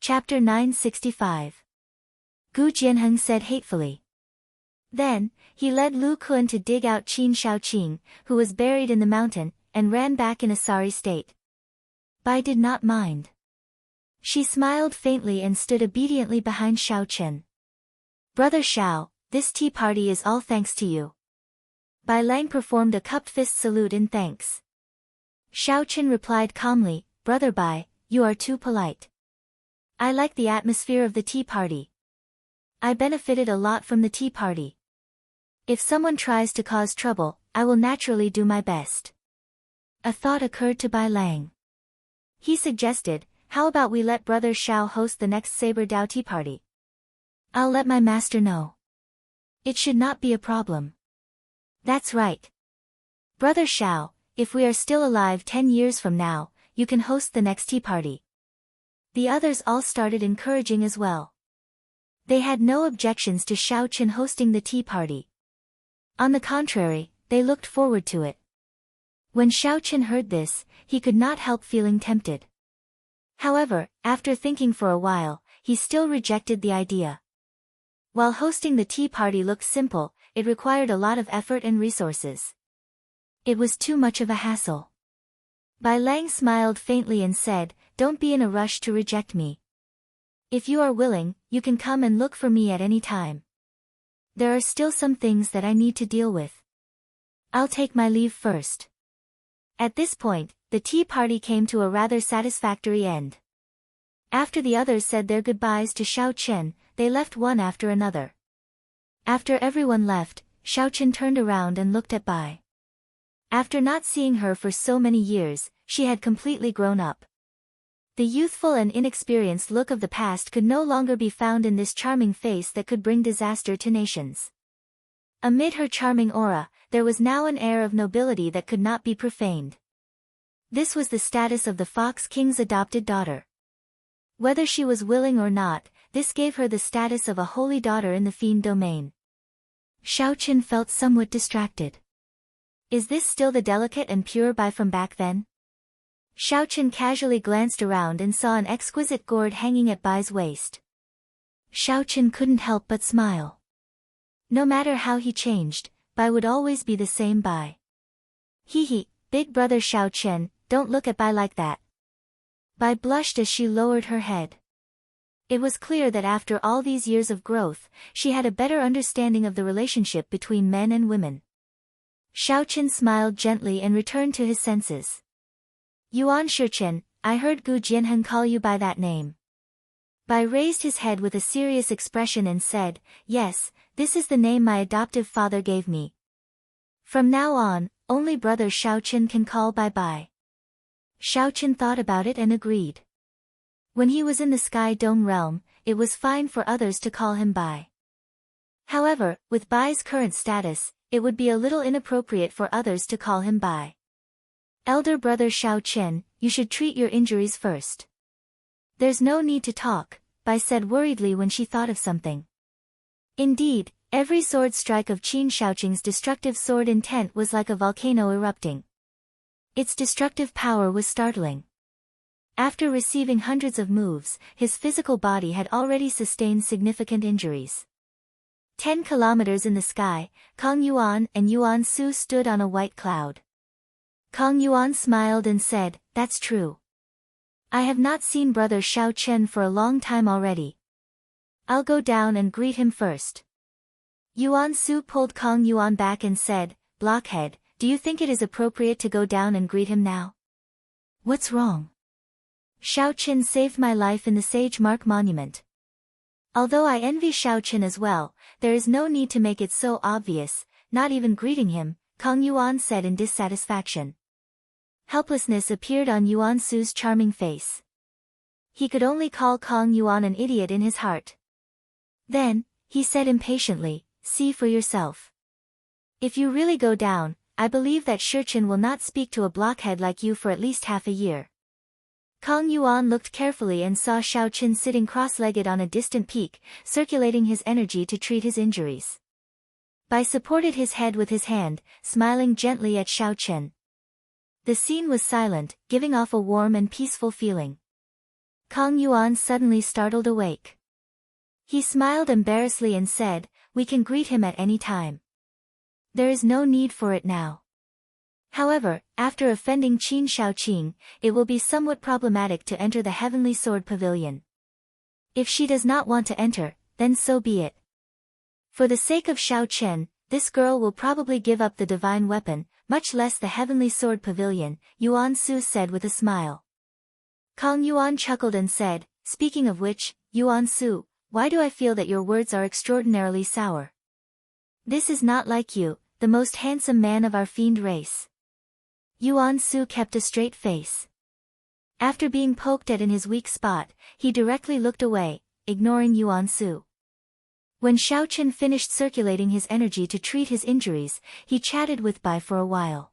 Chapter 965. Gu Jianheng said hatefully. Then, he led Lu Kun to dig out Qin Shaoqing, who was buried in the mountain, and ran back in a sorry state. Bai did not mind. She smiled faintly and stood obediently behind Shao Chen. Brother Shao, this tea party is all thanks to you. Bai Lang performed a cupped fist salute in thanks. Shao Chen replied calmly, Brother Bai, you are too polite. I like the atmosphere of the tea party. I benefited a lot from the tea party. If someone tries to cause trouble, I will naturally do my best. A thought occurred to Bai Lang. He suggested, how about we let Brother Shao host the next Saber Dao tea party? I'll let my master know. It should not be a problem. That's right. Brother Shao, if we are still alive 10 years from now, you can host the next tea party. The others all started encouraging as well. They had no objections to Shao Chen hosting the tea party. On the contrary, they looked forward to it. When Shao Chen heard this, he could not help feeling tempted. However, after thinking for a while, he still rejected the idea. While hosting the tea party looked simple, it required a lot of effort and resources. It was too much of a hassle. Bai Lang smiled faintly and said, Don't be in a rush to reject me. If you are willing, you can come and look for me at any time. There are still some things that I need to deal with. I'll take my leave first. At this point, the tea party came to a rather satisfactory end. After the others said their goodbyes to Shao Chen, they left one after another. After everyone left, Shao Chen turned around and looked at Bai. After not seeing her for so many years, she had completely grown up. The youthful and inexperienced look of the past could no longer be found in this charming face that could bring disaster to nations. Amid her charming aura, there was now an air of nobility that could not be profaned. This was the status of the Fox King's adopted daughter. Whether she was willing or not, this gave her the status of a holy daughter in the fiend domain. Shao Chen felt somewhat distracted. Is this still the delicate and pure Bai from back then? Shao Chen casually glanced around and saw an exquisite gourd hanging at Bai's waist. Shao Chen couldn't help but smile. No matter how he changed, Bai would always be the same Bai. Hee, big brother Shao Chen, don't look at Bai like that. Bai blushed as she lowered her head. It was clear that after all these years of growth, she had a better understanding of the relationship between men and women. Shao Chen smiled gently and returned to his senses. Yuan Shichen, I heard Gu Jianheng call you by that name. Bai raised his head with a serious expression and said, Yes, this is the name my adoptive father gave me. From now on, only brother Shao Chen can call Bai. Shao Chen thought about it and agreed. When he was in the Sky Dome realm, it was fine for others to call him Bai. However, with Bai's current status, it would be a little inappropriate for others to call him Bai. Elder brother Shao Chen, you should treat your injuries first. There's no need to talk, Bai said worriedly when she thought of something. Indeed, every sword strike of Qin Shaoqing's destructive sword intent was like a volcano erupting. Its destructive power was startling. After receiving hundreds of moves, his physical body had already sustained significant injuries. 10 kilometers in the sky, Kong Yuan and Yuan Su stood on a white cloud. Kong Yuan smiled and said, That's true. I have not seen brother Shao Chen for a long time already. I'll go down and greet him first. Yuan Su pulled Kong Yuan back and said, Blockhead, do you think it is appropriate to go down and greet him now? What's wrong? Shao Chen saved my life in the Sage Mark Monument. Although I envy Shao Chen as well, there is no need to make it so obvious, not even greeting him, Kong Yuan said in dissatisfaction. Helplessness appeared on Yuan Su's charming face. He could only call Kong Yuan an idiot in his heart. Then, he said impatiently, See for yourself. If you really go down, I believe that Shichen will not speak to a blockhead like you for at least half a year. Kong Yuan looked carefully and saw Shao Chen sitting cross-legged on a distant peak, circulating his energy to treat his injuries. Bai supported his head with his hand, smiling gently at Shao Chen. The scene was silent, giving off a warm and peaceful feeling. Kong Yuan suddenly startled awake. He smiled embarrassedly and said, "We can greet him at any time. There is no need for it now. However, after offending Qin Shaoqing, it will be somewhat problematic to enter the Heavenly Sword Pavilion. If she does not want to enter, then so be it. For the sake of Xiao Chen, this girl will probably give up the divine weapon, much less the Heavenly Sword Pavilion," Yuan Su said with a smile. Kong Yuan chuckled and said, "Speaking of which, Yuan Su, why do I feel that your words are extraordinarily sour? This is not like you, the most handsome man of our fiend race." Yuan Su kept a straight face. After being poked at in his weak spot, he directly looked away, ignoring Yuan Su. When Xiao Chen finished circulating his energy to treat his injuries, he chatted with Bai for a while.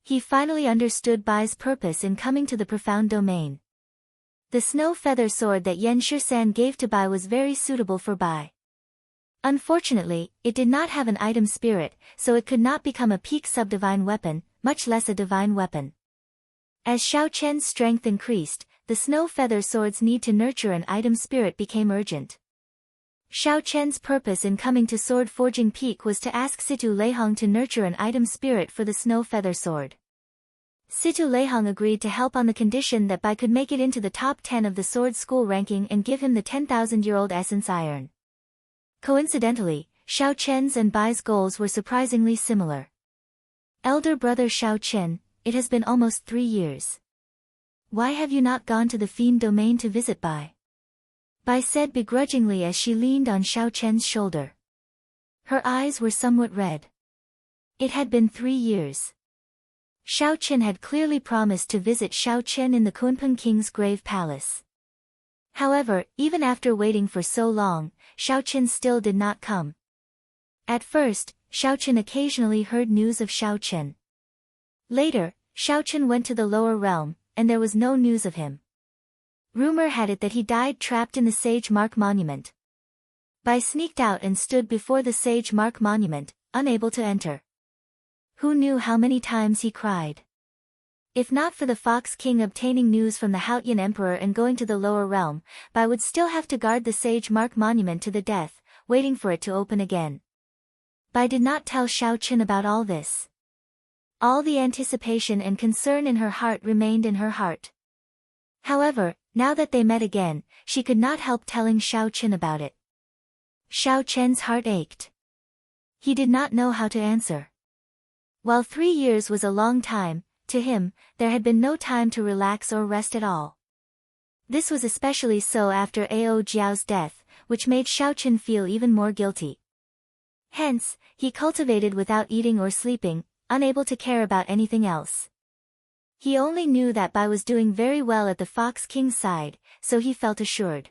He finally understood Bai's purpose in coming to the profound domain. The snow feather sword that Yan Shisan gave to Bai was very suitable for Bai. Unfortunately, it did not have an item spirit, so it could not become a peak subdivine weapon, much less a divine weapon. As Xiao Chen's strength increased, the snow feather sword's need to nurture an item spirit became urgent. Xiao Chen's purpose in coming to Sword Forging Peak was to ask Situ Leihong to nurture an item spirit for the snow feather sword. Situ Leihong agreed to help on the condition that Bai could make it into the top 10 of the sword school ranking and give him the 10,000-year-old essence iron. Coincidentally, Xiao Chen's and Bai's goals were surprisingly similar. "Elder brother Xiao Chen, it has been almost 3 years. Why have you not gone to the fiend domain to visit Bai?" Bai said begrudgingly as she leaned on Xiao Chen's shoulder. Her eyes were somewhat red. It had been 3 years. Xiao Chen had clearly promised to visit Xiao Chen in the Kunpeng King's grave palace. However, even after waiting for so long, Xiao Chen still did not come. At first, Xiao Chen occasionally heard news of Xiao Chen. Later, Xiao Chen went to the lower realm, and there was no news of him. Rumor had it that he died trapped in the Sage Mark Monument. Bai sneaked out and stood before the Sage Mark Monument, unable to enter. Who knew how many times he cried? If not for the Fox King obtaining news from the Haotian Emperor and going to the lower realm, Bai would still have to guard the Sage Mark Monument to the death, waiting for it to open again. Bai did not tell Xiao Chen about all this. All the anticipation and concern in her heart remained in her heart. However, now that they met again, she could not help telling Xiao Chen about it. Xiao Chen's heart ached. He did not know how to answer. While 3 years was a long time, to him, there had been no time to relax or rest at all. This was especially so after Ao Jiao's death, which made Xiao Chen feel even more guilty. Hence, he cultivated without eating or sleeping, unable to care about anything else. He only knew that Bai was doing very well at the Fox King's side, so he felt assured.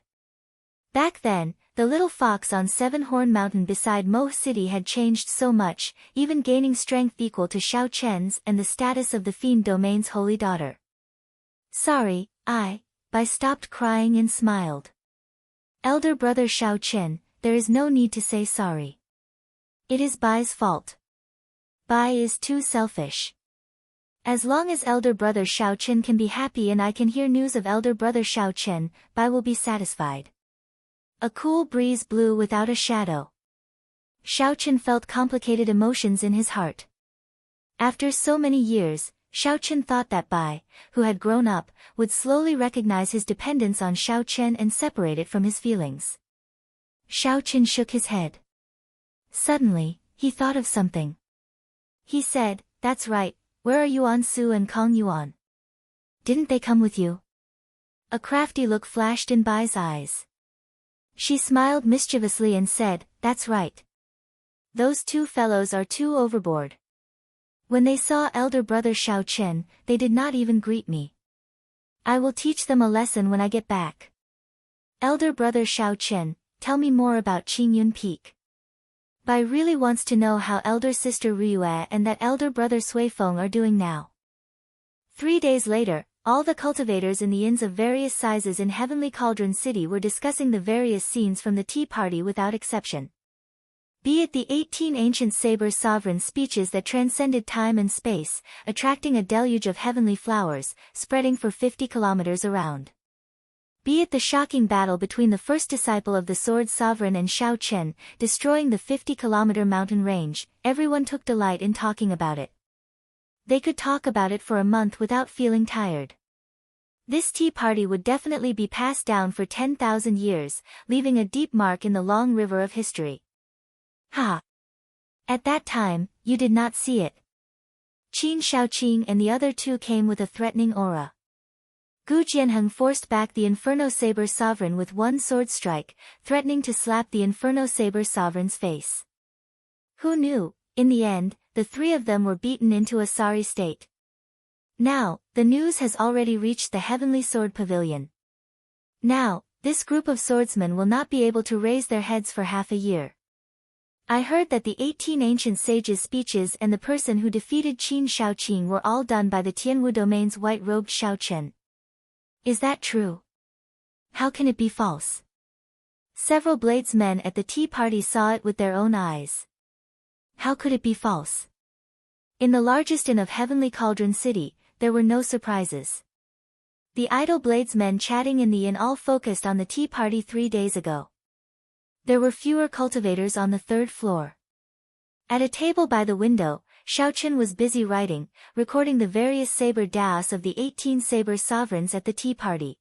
Back then, the little fox on Seven-Horn Mountain beside Mo City had changed so much, even gaining strength equal to Xiao Chen's and the status of the Fiend Domain's holy daughter. "Sorry, Bai stopped crying and smiled. "Elder brother Xiao Chen, there is no need to say sorry. It is Bai's fault. Bai is too selfish. As long as elder brother Xiao Chen can be happy and I can hear news of elder brother Xiao Chen, Bai will be satisfied." A cool breeze blew without a shadow. Xiao Chen felt complicated emotions in his heart. After so many years, Xiao Chen thought that Bai, who had grown up, would slowly recognize his dependence on Xiao Chen and separate it from his feelings. Xiao Chen shook his head. Suddenly, he thought of something. He said, "That's right. Where are Yuan Su and Kong Yuan? Didn't they come with you?" A crafty look flashed in Bai's eyes. She smiled mischievously and said, "That's right. Those two fellows are too overboard. When they saw elder brother Xiao Chen, they did not even greet me. I will teach them a lesson when I get back. Elder brother Xiao Chen, tell me more about Qingyun Peak. Bai really wants to know how elder sister Ryue and that elder brother Sui Feng are doing now." 3 days later, all the cultivators in the inns of various sizes in Heavenly Cauldron City were discussing the various scenes from the tea party without exception. Be it the 18 ancient saber sovereign speeches that transcended time and space, attracting a deluge of heavenly flowers, spreading for 50 kilometers around. Be it the shocking battle between the first disciple of the Sword Sovereign and Xiao Chen, destroying the 50-kilometer mountain range, everyone took delight in talking about it. They could talk about it for a month without feeling tired. This tea party would definitely be passed down for 10,000 years, leaving a deep mark in the long river of history. Ha! At that time, you did not see it. Qin Shaoqing and the other two came with a threatening aura. Gu Jianheng forced back the Inferno Saber Sovereign with one sword strike, threatening to slap the Inferno Saber Sovereign's face. Who knew, in the end, the three of them were beaten into a sorry state. Now, the news has already reached the Heavenly Sword Pavilion. Now, this group of swordsmen will not be able to raise their heads for half a year. I heard that the 18 ancient sages' speeches and the person who defeated Qin Shaoqing were all done by the Tianwu domain's white-robed Xiao Chen. Is that true? How can it be false? Several bladesmen at the tea party saw it with their own eyes. How could it be false? In the largest inn of Heavenly Cauldron City, there were no surprises. The idle bladesmen chatting in the inn all focused on the tea party 3 days ago. There were fewer cultivators on the 3rd floor. At a table by the window, Xiao Chen was busy writing, recording the various saber daos of the 18 saber sovereigns at the tea party.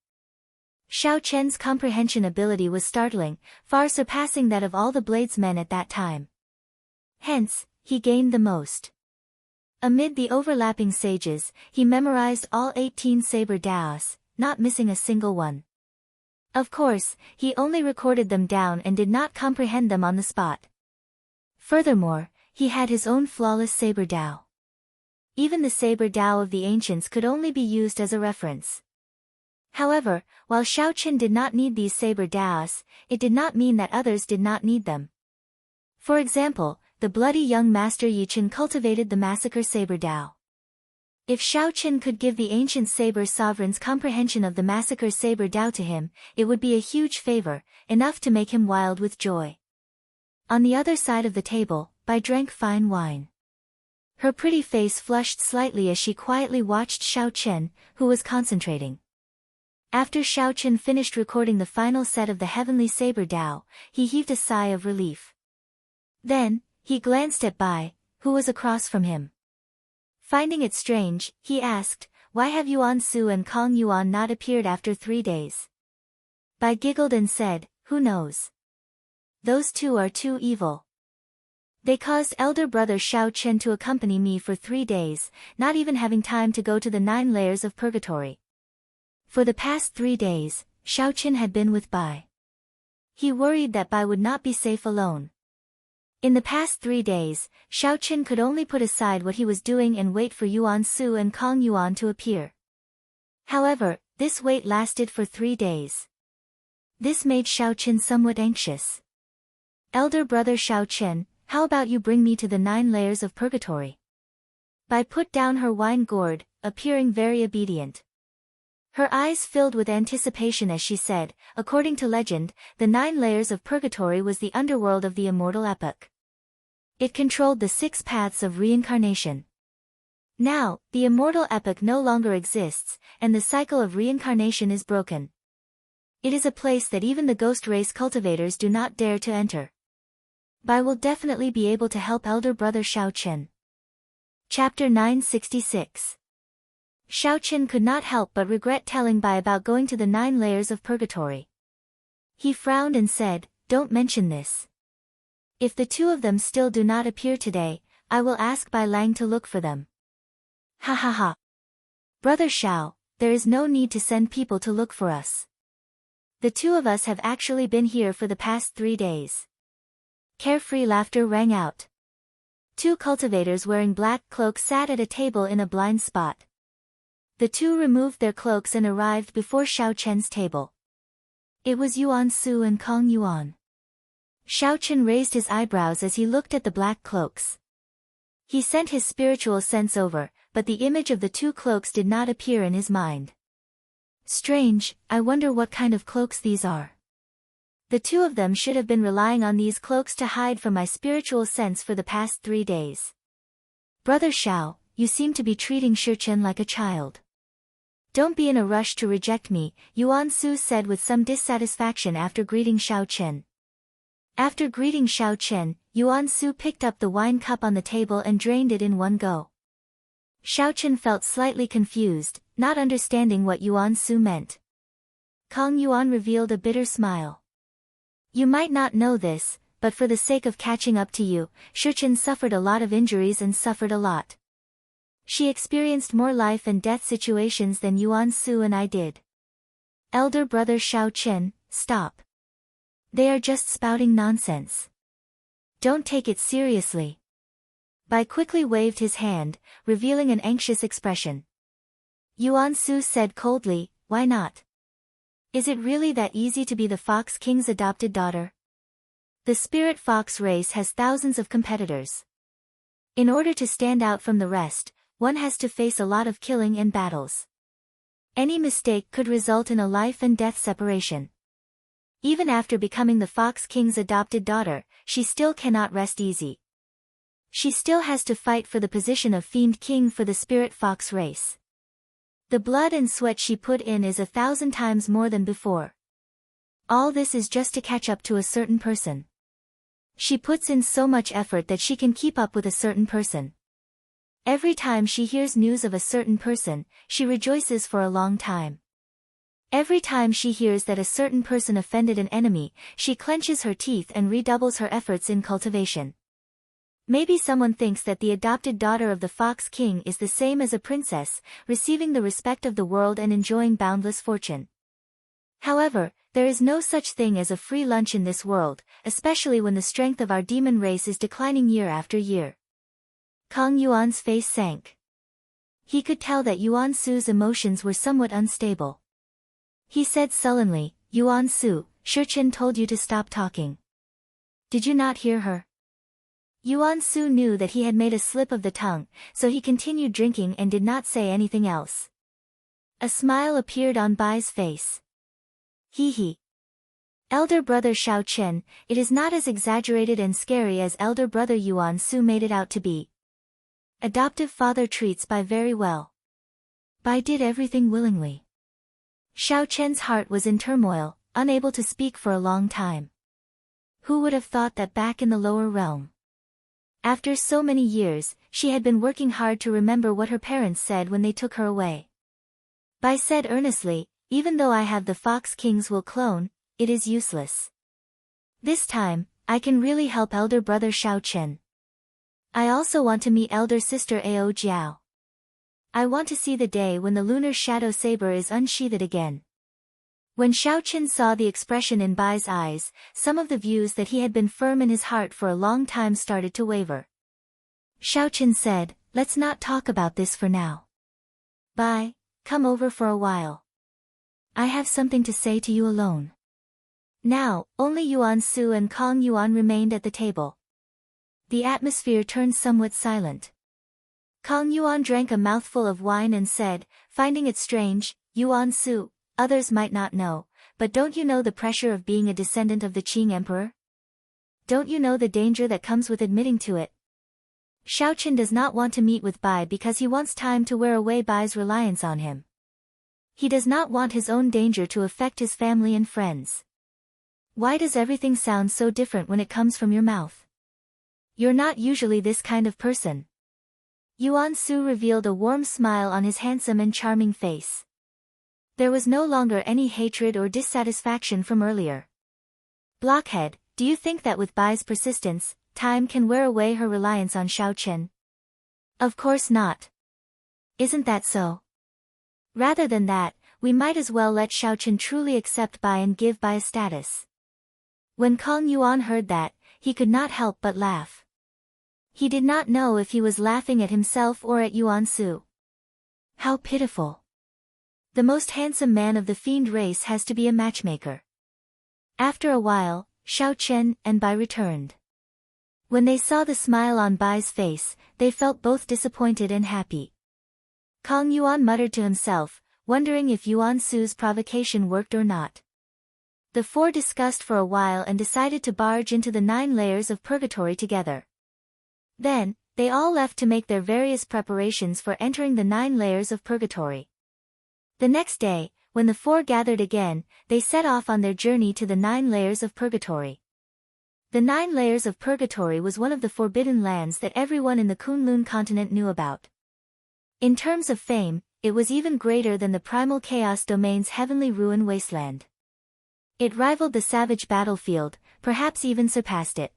Xiao Chen's comprehension ability was startling, far surpassing that of all the bladesmen at that time. Hence, he gained the most. Amid the overlapping sages, he memorized all 18 saber daos, not missing a single one. Of course, he only recorded them down and did not comprehend them on the spot. Furthermore, he had his own flawless saber dao. Even the saber dao of the ancients could only be used as a reference. However, while Xiao Chen did not need these saber daos, it did not mean that others did not need them. For example, the bloody young master Yi Chen cultivated the massacre saber dao. If Xiao Chen could give the ancient saber sovereign's comprehension of the massacre saber dao to him, it would be a huge favor, enough to make him wild with joy. On the other side of the table, Bai drank fine wine. Her pretty face flushed slightly as she quietly watched Xiao Chen, who was concentrating. After Xiao Chen finished recording the final set of the heavenly saber dao, he heaved a sigh of relief. Then, he glanced at Bai, who was across from him. Finding it strange, he asked, "Why have Yuan Su and Kong Yuan not appeared after 3 days?" Bai giggled and said, "Who knows? Those two are too evil. They caused elder brother Xiao Chen to accompany me for 3 days, not even having time to go to the 9 layers of purgatory." For the past 3 days, Xiao Chen had been with Bai. He worried that Bai would not be safe alone. In the past 3 days, Xiao Chen could only put aside what he was doing and wait for Yuan Su and Kong Yuan to appear. However, this wait lasted for 3 days. This made Xiao Chen somewhat anxious. "Elder brother Xiao Chen, how about you bring me to the 9 layers of purgatory?" Bai put down her wine gourd, appearing very obedient. Her eyes filled with anticipation as she said, according to legend, the 9 layers of purgatory was the underworld of the immortal epoch. It controlled the 6 paths of reincarnation. Now, the immortal epoch no longer exists, and the cycle of reincarnation is broken. It is a place that even the ghost race cultivators do not dare to enter. Bai will definitely be able to help elder brother Xiao Chen. Chapter 966. Xiao Chen could not help but regret telling Bai about going to the 9 layers of purgatory. He frowned and said, "Don't mention this. If the 2 of them still do not appear today, I will ask Bai Lang to look for them." "Ha ha ha. Brother Xiao, there is no need to send people to look for us. The 2 of us have actually been here for the past 3 days." Carefree laughter rang out. 2 cultivators wearing black cloaks sat at a table in a blind spot. The 2 removed their cloaks and arrived before Xiao Chen's table. It was Yuan Su and Kong Yuan. Xiao Chen raised his eyebrows as he looked at the black cloaks. He sent his spiritual sense over, but the image of the 2 cloaks did not appear in his mind. "Strange, I wonder what kind of cloaks these are. The 2 of them should have been relying on these cloaks to hide from my spiritual sense for the past 3 days. Brother Xiao, you seem to be treating Shi Chen like a child." Don't be in a rush to reject me, Yuan Su said with some dissatisfaction after greeting Xiao Chen. After greeting Xiao Chen, Yuan Su picked up the wine cup on the table and drained it in one go. Xiao Chen felt slightly confused, not understanding what Yuan Su meant. Kang Yuan revealed a bitter smile. You might not know this, but for the sake of catching up to you, Xichen suffered a lot of injuries and suffered a lot. She experienced more life and death situations than Yuan Su and I did. Elder brother Xiao Chen, stop. They are just spouting nonsense. Don't take it seriously. Bai quickly waved his hand, revealing an anxious expression. Yuan Su said coldly, why not? Is it really that easy to be the Fox King's adopted daughter? The spirit fox race has thousands of competitors. In order to stand out from the rest, one has to face a lot of killing and battles. Any mistake could result in a life and death separation. Even after becoming the Fox King's adopted daughter, she still cannot rest easy. She still has to fight for the position of Fiend King for the spirit fox race. The blood and sweat she put in is 1,000 times more than before. All this is just to catch up to a certain person. She puts in so much effort that she can keep up with a certain person. Every time she hears news of a certain person, she rejoices for a long time. Every time she hears that a certain person offended an enemy, she clenches her teeth and redoubles her efforts in cultivation. Maybe someone thinks that the adopted daughter of the Fox King is the same as a princess, receiving the respect of the world and enjoying boundless fortune. However, there is no such thing as a free lunch in this world, especially when the strength of our demon race is declining year after year. Kang Yuan's face sank. He could tell that Yuan Su's emotions were somewhat unstable. He said sullenly, Yuan Su, Shichen told you to stop talking. Did you not hear her? Yuan Su knew that he had made a slip of the tongue, so he continued drinking and did not say anything else. A smile appeared on Bai's face. He. Elder brother Xiao Chen, it is not as exaggerated and scary as elder brother Yuan Su made it out to be. Adoptive father treats Bai very well. Bai did everything willingly. Xiao Chen's heart was in turmoil, unable to speak for a long time. Who would have thought that back in the lower realm? After so many years, she had been working hard to remember what her parents said when they took her away. Bai said earnestly, even though I have the Fox Kings will clone, it is useless. This time, I can really help elder brother Xiao Chen. I also want to meet elder sister Ao Jiao. I want to see the day when the lunar shadow saber is unsheathed again. When Xiao Chen saw the expression in Bai's eyes, some of the views that he had been firm in his heart for a long time started to waver. Xiao Chen said, let's not talk about this for now. Bai, come over for a while. I have something to say to you alone. Now, only Yuan Su and Kang Yuan remained at the table. The atmosphere turned somewhat silent. Kang Yuan drank a mouthful of wine and said, finding it strange, Yuan Su, others might not know, but don't you know the pressure of being a descendant of the Qing Emperor? Don't you know the danger that comes with admitting to it? Xiao Chen does not want to meet with Bai because he wants time to wear away Bai's reliance on him. He does not want his own danger to affect his family and friends. Why does everything sound so different when it comes from your mouth? You're not usually this kind of person. Yuan Su revealed a warm smile on his handsome and charming face. There was no longer any hatred or dissatisfaction from earlier. Blockhead, do you think that with Bai's persistence, time can wear away her reliance on Xiao Chen? Of course not. Isn't that so? Rather than that, we might as well let Xiao Chen truly accept Bai and give Bai a status. When Kang Yuan heard that, he could not help but laugh. He did not know if he was laughing at himself or at Yuan Su. How pitiful. The most handsome man of the fiend race has to be a matchmaker. After a while, Xiao Chen and Bai returned. When they saw the smile on Bai's face, they felt both disappointed and happy. Kang Yuan muttered to himself, wondering if Yuan Su's provocation worked or not. The four discussed for a while and decided to barge into the 9 layers of purgatory together. Then, they all left to make their various preparations for entering the 9 layers of purgatory. The next day, when the four gathered again, they set off on their journey to the 9 layers of purgatory. The 9 layers of purgatory was one of the forbidden lands that everyone in the Kunlun continent knew about. In terms of fame, it was even greater than the primal chaos domain's heavenly ruin wasteland. It rivaled the savage battlefield, perhaps even surpassed it.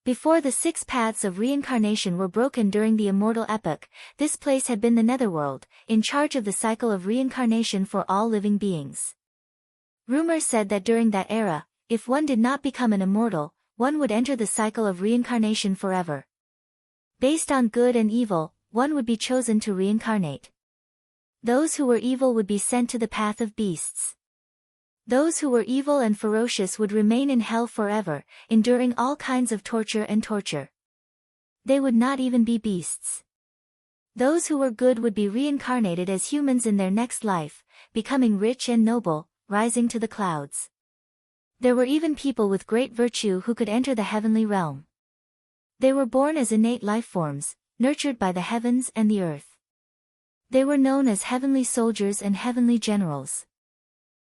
Before the 6 paths of reincarnation were broken during the immortal epoch, this place had been the netherworld, in charge of the cycle of reincarnation for all living beings. Rumor said that during that era, if one did not become an immortal, one would enter the cycle of reincarnation forever. Based on good and evil, one would be chosen to reincarnate. Those who were evil would be sent to the path of beasts. Those who were evil and ferocious would remain in hell forever, enduring all kinds of torture and torture. They would not even be beasts. Those who were good would be reincarnated as humans in their next life, becoming rich and noble, rising to the clouds. There were even people with great virtue who could enter the heavenly realm. They were born as innate life forms, nurtured by the heavens and the earth. They were known as heavenly soldiers and heavenly generals.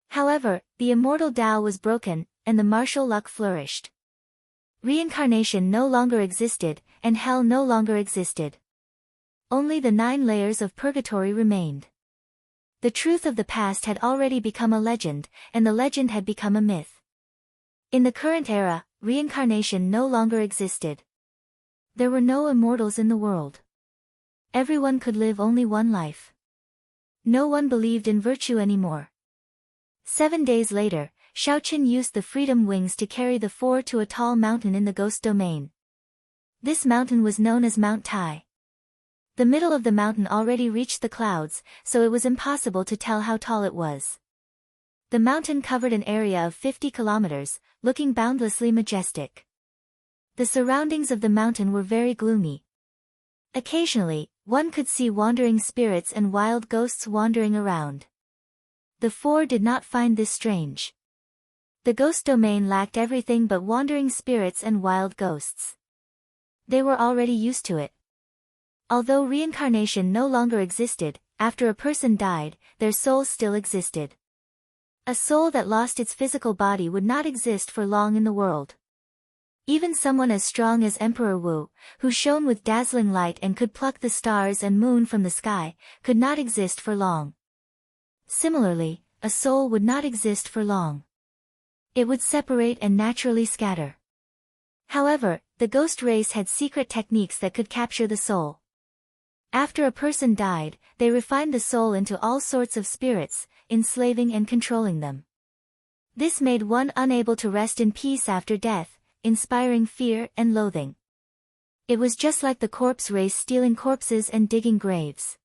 However, the immortal Tao was broken, and the martial luck flourished. Reincarnation no longer existed, and hell no longer existed. Only the 9 layers of purgatory remained. The truth of the past had already become a legend, and the legend had become a myth. In the current era, reincarnation no longer existed. There were no immortals in the world. Everyone could live only one life. No one believed in virtue anymore. 7 days later, Xiaoqin used the freedom wings to carry the 4 to a tall mountain in the ghost domain. This mountain was known as Mount Tai. The middle of the mountain already reached the clouds, so it was impossible to tell how tall it was. The mountain covered an area of 50 kilometers, looking boundlessly majestic. The surroundings of the mountain were very gloomy. Occasionally, one could see wandering spirits and wild ghosts wandering around. The 4 did not find this strange. The ghost domain lacked everything but wandering spirits and wild ghosts. They were already used to it. Although reincarnation no longer existed, after a person died, their soul still existed. A soul that lost its physical body would not exist for long in the world. Even someone as strong as Emperor Wu, who shone with dazzling light and could pluck the stars and moon from the sky, could not exist for long. Similarly, a soul would not exist for long. It would separate and naturally scatter. However, the ghost race had secret techniques that could capture the soul. After a person died, they refined the soul into all sorts of spirits, enslaving and controlling them. This made one unable to rest in peace after death, inspiring fear and loathing. It was just like the corpse race stealing corpses and digging graves.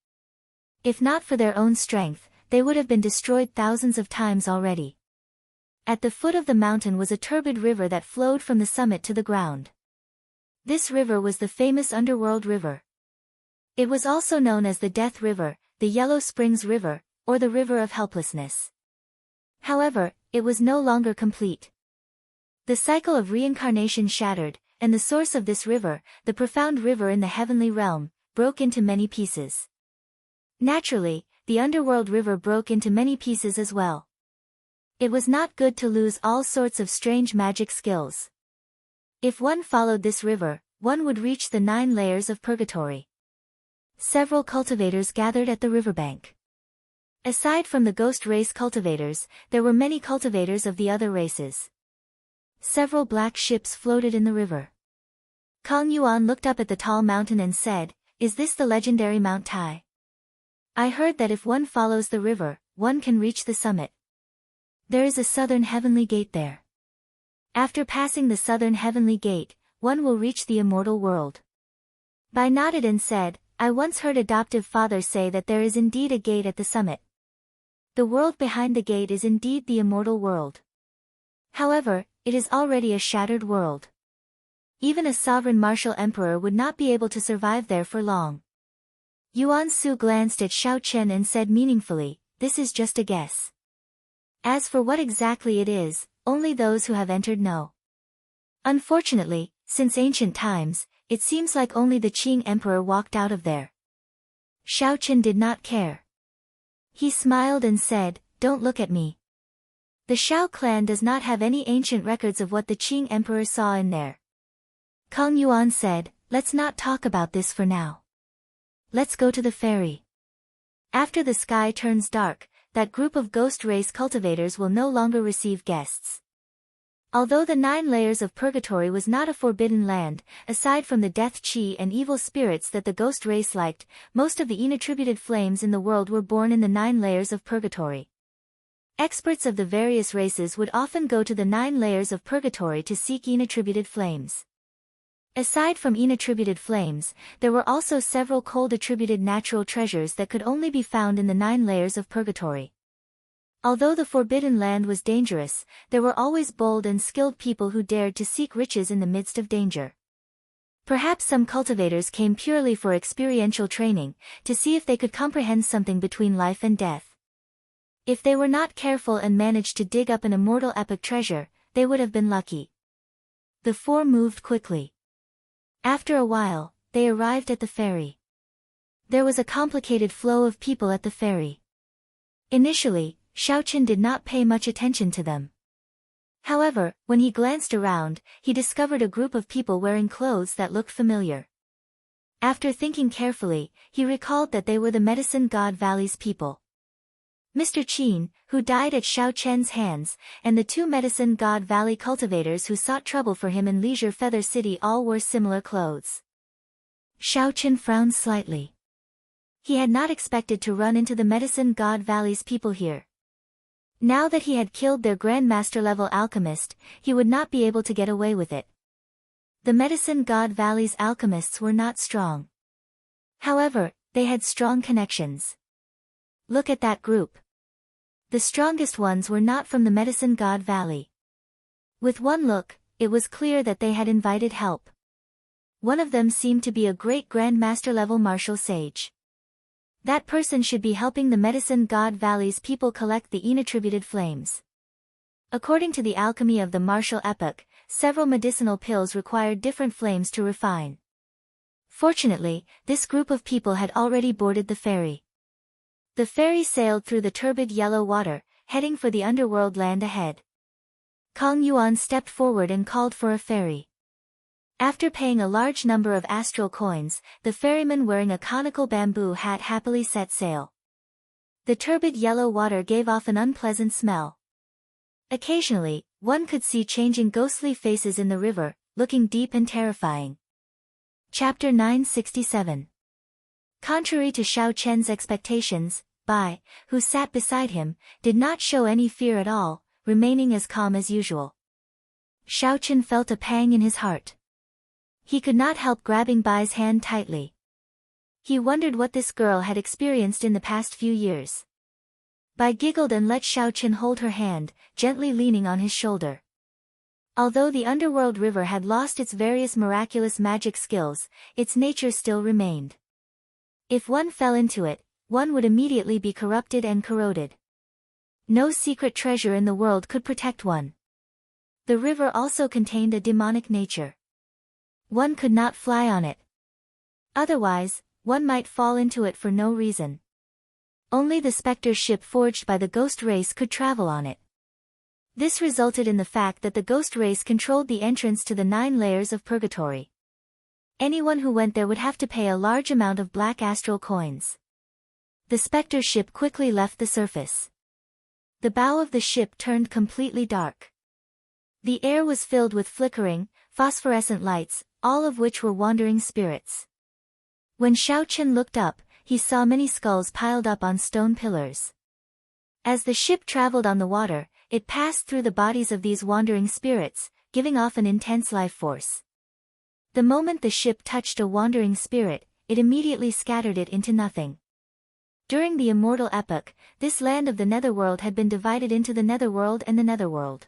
If not for their own strength, they would have been destroyed thousands of times already. At the foot of the mountain was a turbid river that flowed from the summit to the ground. This river was the famous underworld river. It was also known as the Death River, the Yellow Springs River, or the River of Helplessness. However, it was no longer complete. The cycle of reincarnation shattered, and the source of this river, the profound river in the heavenly realm, broke into many pieces. Naturally, the underworld river broke into many pieces as well. It was not good to lose all sorts of strange magic skills. If one followed this river, one would reach the 9 layers of purgatory. Several cultivators gathered at the riverbank. Aside from the ghost race cultivators, there were many cultivators of the other races. Several black ships floated in the river. Kang Yuan looked up at the tall mountain and said, "Is this the legendary Mount Tai? I heard that if one follows the river, one can reach the summit. There is a southern heavenly gate there. After passing the southern heavenly gate, one will reach the immortal world." Bai nodded and said, "I once heard adoptive father say that there is indeed a gate at the summit. The world behind the gate is indeed the immortal world. However, it is already a shattered world. Even a sovereign martial emperor would not be able to survive there for long." Yuan Su glanced at Xiao Chen and said meaningfully, "This is just a guess. As for what exactly it is, only those who have entered know. Unfortunately, since ancient times, it seems like only the Qing emperor walked out of there." Xiao Chen did not care. He smiled and said, "Don't look at me. The Shao clan does not have any ancient records of what the Qing emperor saw in there." Kong Yuan said, "Let's not talk about this for now. Let's go to the ferry. After the sky turns dark, that group of ghost race cultivators will no longer receive guests." Although the 9 layers of purgatory was not a forbidden land, aside from the death chi and evil spirits that the ghost race liked, most of the inattributed flames in the world were born in the 9 layers of purgatory. Experts of the various races would often go to the 9 layers of purgatory to seek inattributed flames. Aside from inattributed flames, there were also several cold attributed natural treasures that could only be found in the 9 layers of purgatory. Although the forbidden land was dangerous, there were always bold and skilled people who dared to seek riches in the midst of danger. Perhaps some cultivators came purely for experiential training, to see if they could comprehend something between life and death. If they were not careful and managed to dig up an immortal epic treasure, they would have been lucky. The 4 moved quickly. After a while, they arrived at the ferry. There was a complicated flow of people at the ferry. Initially, Xiaoqin did not pay much attention to them. However, when he glanced around, he discovered a group of people wearing clothes that looked familiar. After thinking carefully, he recalled that they were the Medicine God Valley's people. Mr. Qin, who died at Xiaoqian's hands, and the 2 Medicine God Valley cultivators who sought trouble for him in Leisure Feather City all wore similar clothes. Xiaoqin frowned slightly. He had not expected to run into the Medicine God Valley's people here. Now that he had killed their Grandmaster-level alchemist, he would not be able to get away with it. The Medicine God Valley's alchemists were not strong. However, they had strong connections. Look at that group. The strongest ones were not from the Medicine God Valley. With one look, it was clear that they had invited help. One of them seemed to be a great Grandmaster-level martial sage. That person should be helping the Medicine God Valley's people collect the inattributed flames. According to the alchemy of the martial epoch, several medicinal pills required different flames to refine. Fortunately, this group of people had already boarded the ferry. The ferry sailed through the turbid yellow water, heading for the underworld land ahead. Kong Yuan stepped forward and called for a ferry. After paying a large number of astral coins, the ferryman wearing a conical bamboo hat happily set sail. The turbid yellow water gave off an unpleasant smell. Occasionally, one could see changing ghostly faces in the river, looking deep and terrifying. Chapter 967. Contrary to Xiaoqian's expectations, Bai, who sat beside him, did not show any fear at all, remaining as calm as usual. Xiaoqian felt a pang in his heart. He could not help grabbing Bai's hand tightly. He wondered what this girl had experienced in the past few years. Bai giggled and let Xiaoqian hold her hand, gently leaning on his shoulder. Although the underworld river had lost its various miraculous magic skills, its nature still remained. If one fell into it, one would immediately be corrupted and corroded. No secret treasure in the world could protect one. The river also contained a demonic nature. One could not fly on it. Otherwise, one might fall into it for no reason. Only the specter ship forged by the ghost race could travel on it. This resulted in the fact that the ghost race controlled the entrance to the 9 layers of purgatory. Anyone who went there would have to pay a large amount of black astral coins. The specter ship quickly left the surface. The bow of the ship turned completely dark. The air was filled with flickering, phosphorescent lights, all of which were wandering spirits. When Xiaoqian looked up, he saw many skulls piled up on stone pillars. As the ship traveled on the water, it passed through the bodies of these wandering spirits, giving off an intense life force. The moment the ship touched a wandering spirit, it immediately scattered it into nothing. During the immortal epoch, this land of the netherworld had been divided into the netherworld and the netherworld.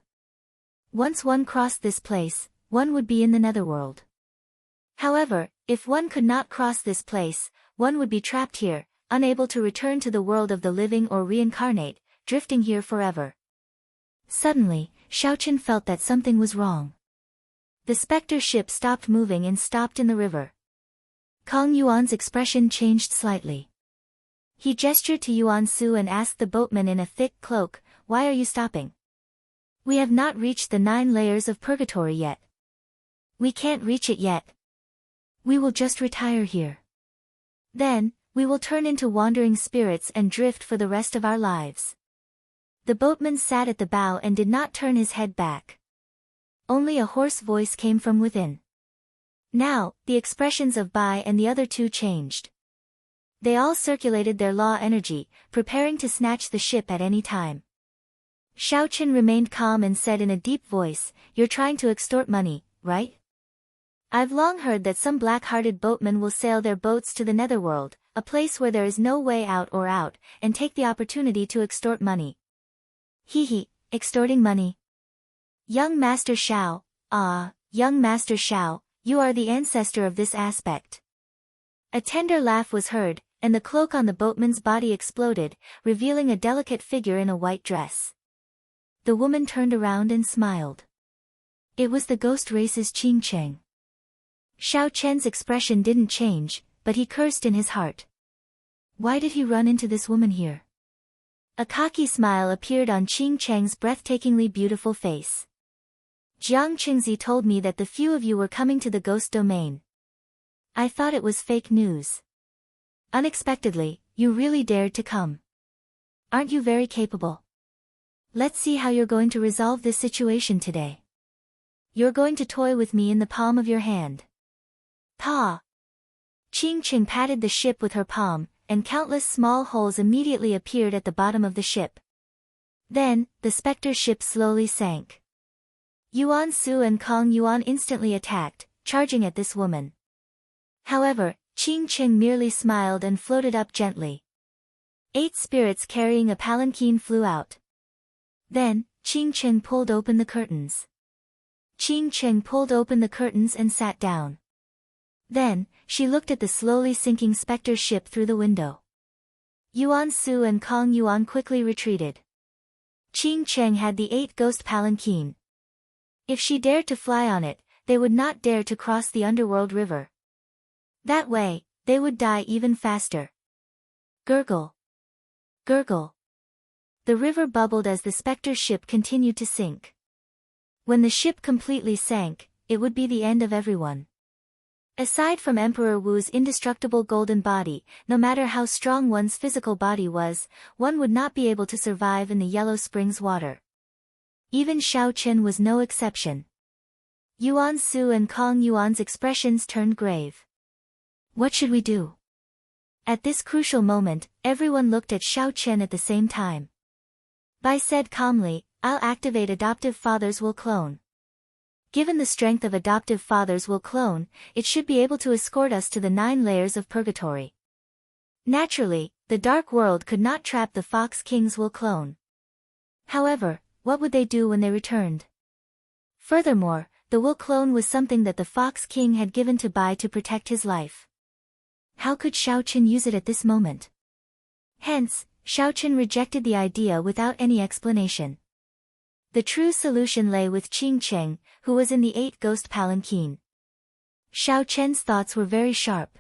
Once one crossed this place, one would be in the netherworld. However, if one could not cross this place, one would be trapped here, unable to return to the world of the living or reincarnate, drifting here forever. Suddenly, Xiaoqian felt that something was wrong. The specter ship stopped moving and stopped in the river. Kong Yuan's expression changed slightly. He gestured to Yuan Su and asked the boatman in a thick cloak, "Why are you stopping? We have not reached the 9 layers of purgatory yet. We can't reach it yet. We will just retire here. Then, we will turn into wandering spirits and drift for the rest of our lives." The boatman sat at the bow and did not turn his head back. Only a hoarse voice came from within. Now, the expressions of Bai and the other 2 changed. They all circulated their law energy, preparing to snatch the ship at any time. Xiaoqin remained calm and said in a deep voice, "You're trying to extort money, right? I've long heard that some black-hearted boatmen will sail their boats to the netherworld, a place where there is no way out, and take the opportunity to extort money." "Hee, extorting money. Young Master Xiao, young Master Xiao, you are the ancestor of this aspect." A tender laugh was heard, and the cloak on the boatman's body exploded, revealing a delicate figure in a white dress. The woman turned around and smiled. It was the ghost race's Qing Cheng. Xiao Chen's expression didn't change, but he cursed in his heart. Why did he run into this woman here? A cocky smile appeared on Qing Cheng's breathtakingly beautiful face. "Jiang Qingzi told me that the few of you were coming to the ghost domain. I thought it was fake news. Unexpectedly, you really dared to come. Aren't you very capable? Let's see how you're going to resolve this situation today. You're going to toy with me in the palm of your hand." "Pa!" Qing Cheng patted the ship with her palm, and countless small holes immediately appeared at the bottom of the ship. Then, the specter ship slowly sank. Yuan Su and Kong Yuan instantly attacked, charging at this woman. However, Qing Cheng merely smiled and floated up gently. 8 spirits carrying a palanquin flew out. Then, Qing Cheng pulled open the curtains. Qing Cheng pulled open the curtains and sat down. Then, she looked at the slowly sinking specter ship through the window. Yuan Su and Kong Yuan quickly retreated. Qing Cheng had the 8 ghost palanquin. If she dared to fly on it, they would not dare to cross the underworld river. That way, they would die even faster. Gurgle. Gurgle. The river bubbled as the specter ship continued to sink. When the ship completely sank, it would be the end of everyone. Aside from Emperor Wu's indestructible golden body, no matter how strong one's physical body was, one would not be able to survive in the Yellow Springs water. Even Xiao Chen was no exception. Yuan Su and Kong Yuan's expressions turned grave. What should we do? At this crucial moment, everyone looked at Xiao Chen at the same time. Bai said calmly, "I'll activate Adoptive Father's Will Clone. Given the strength of Adoptive Father's Will Clone, it should be able to escort us to the 9 layers of purgatory." Naturally, the Dark World could not trap the Fox King's Will Clone. However, what would they do when they returned? Furthermore, the Will Clone was something that the Fox King had given to Bai to protect his life. How could Xiao Chen use it at this moment? Hence, Xiao Chen rejected the idea without any explanation. The true solution lay with Qing Cheng, who was in the 8 ghost palanquin. Xiao Chen's thoughts were very sharp.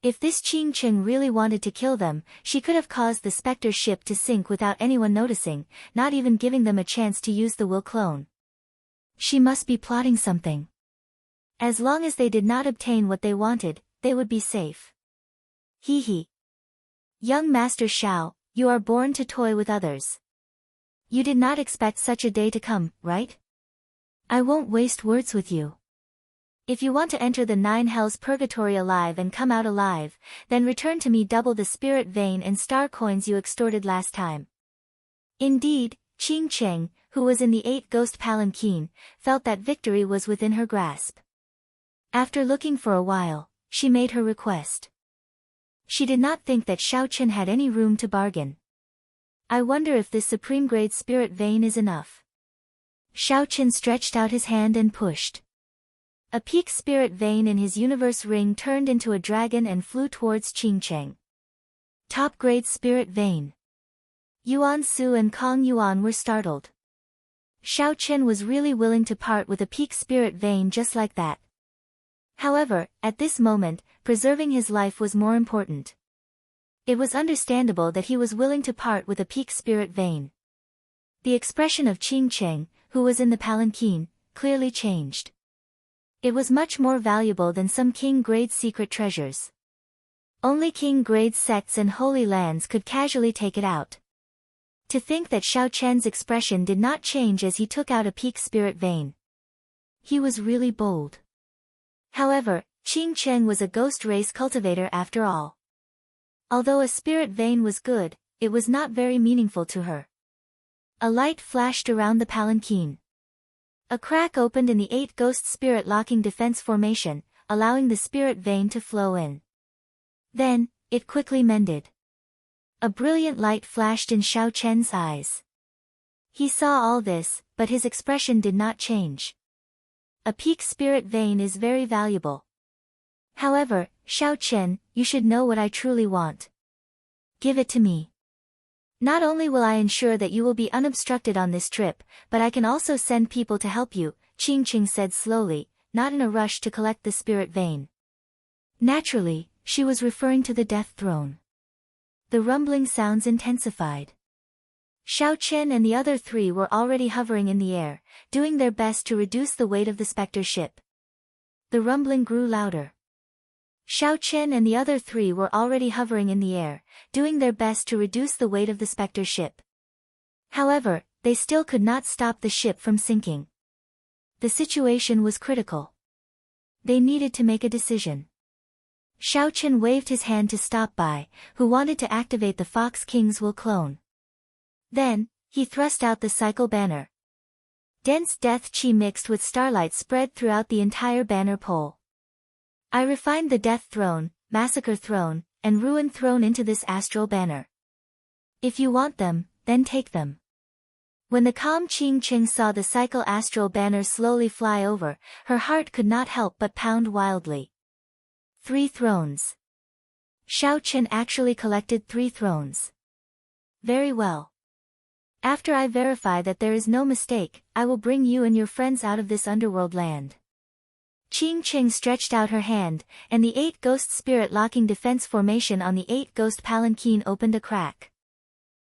If this Qing Cheng really wanted to kill them, she could have caused the specter ship to sink without anyone noticing, not even giving them a chance to use the Will Clone. She must be plotting something. As long as they did not obtain what they wanted, they would be safe. Hee. Young Master Xiao, you are born to toy with others. You did not expect such a day to come, right? I won't waste words with you. If you want to enter the 9 hells purgatory alive and come out alive, then return to me double the spirit vein and star coins you extorted last time. Indeed, Qing Cheng, who was in the 8 ghost palanquin, felt that victory was within her grasp. After looking for a while, she made her request. She did not think that Xiao Chen had any room to bargain. I wonder if this supreme grade spirit vein is enough. Xiao Chen stretched out his hand and pushed. A peak spirit vein in his universe ring turned into a dragon and flew towards Qing Cheng. Top grade spirit vein. Yuan Su and Kong Yuan were startled. Xiao Chen was really willing to part with a peak spirit vein just like that. However, at this moment, preserving his life was more important. It was understandable that he was willing to part with a peak spirit vein. The expression of Qing Cheng, who was in the palanquin, clearly changed. It was much more valuable than some king-grade secret treasures. Only king-grade sects and holy lands could casually take it out. To think that Xiao Chen's expression did not change as he took out a peak spirit vein. He was really bold. However, Qing Cheng was a ghost race cultivator after all. Although a spirit vein was good, it was not very meaningful to her. A light flashed around the palanquin. A crack opened in the 8 ghost spirit locking defense formation, allowing the spirit vein to flow in. Then, it quickly mended. A brilliant light flashed in Xiao Chen's eyes. He saw all this, but his expression did not change. A peak spirit vein is very valuable. However, Xiao Chen, you should know what I truly want. Give it to me. Not only will I ensure that you will be unobstructed on this trip, but I can also send people to help you, Qing Cheng said slowly, not in a rush to collect the spirit vein. Naturally, she was referring to the death throne. The rumbling sounds intensified. Xiao Chen and the other 3 were already hovering in the air, doing their best to reduce the weight of the specter ship. The rumbling grew louder. Xiao Chen and the other 3 were already hovering in the air, doing their best to reduce the weight of the specter ship. However, they still could not stop the ship from sinking. The situation was critical. They needed to make a decision. Xiao Chen waved his hand to stop by, who wanted to activate the Fox King's will clone. Then, he thrust out the cycle banner. Dense death chi mixed with starlight spread throughout the entire banner pole. I refined the Death Throne, Massacre Throne, and Ruin Throne into this astral banner. If you want them, then take them. When the calm Qing Cheng saw the cycle astral banner slowly fly over, her heart could not help but pound wildly. 3 thrones. Xiao Chen actually collected 3 thrones. Very well. After I verify that there is no mistake, I will bring you and your friends out of this underworld land. Qing Cheng stretched out her hand, and the 8 ghost spirit locking defense formation on the 8 ghost palanquin opened a crack.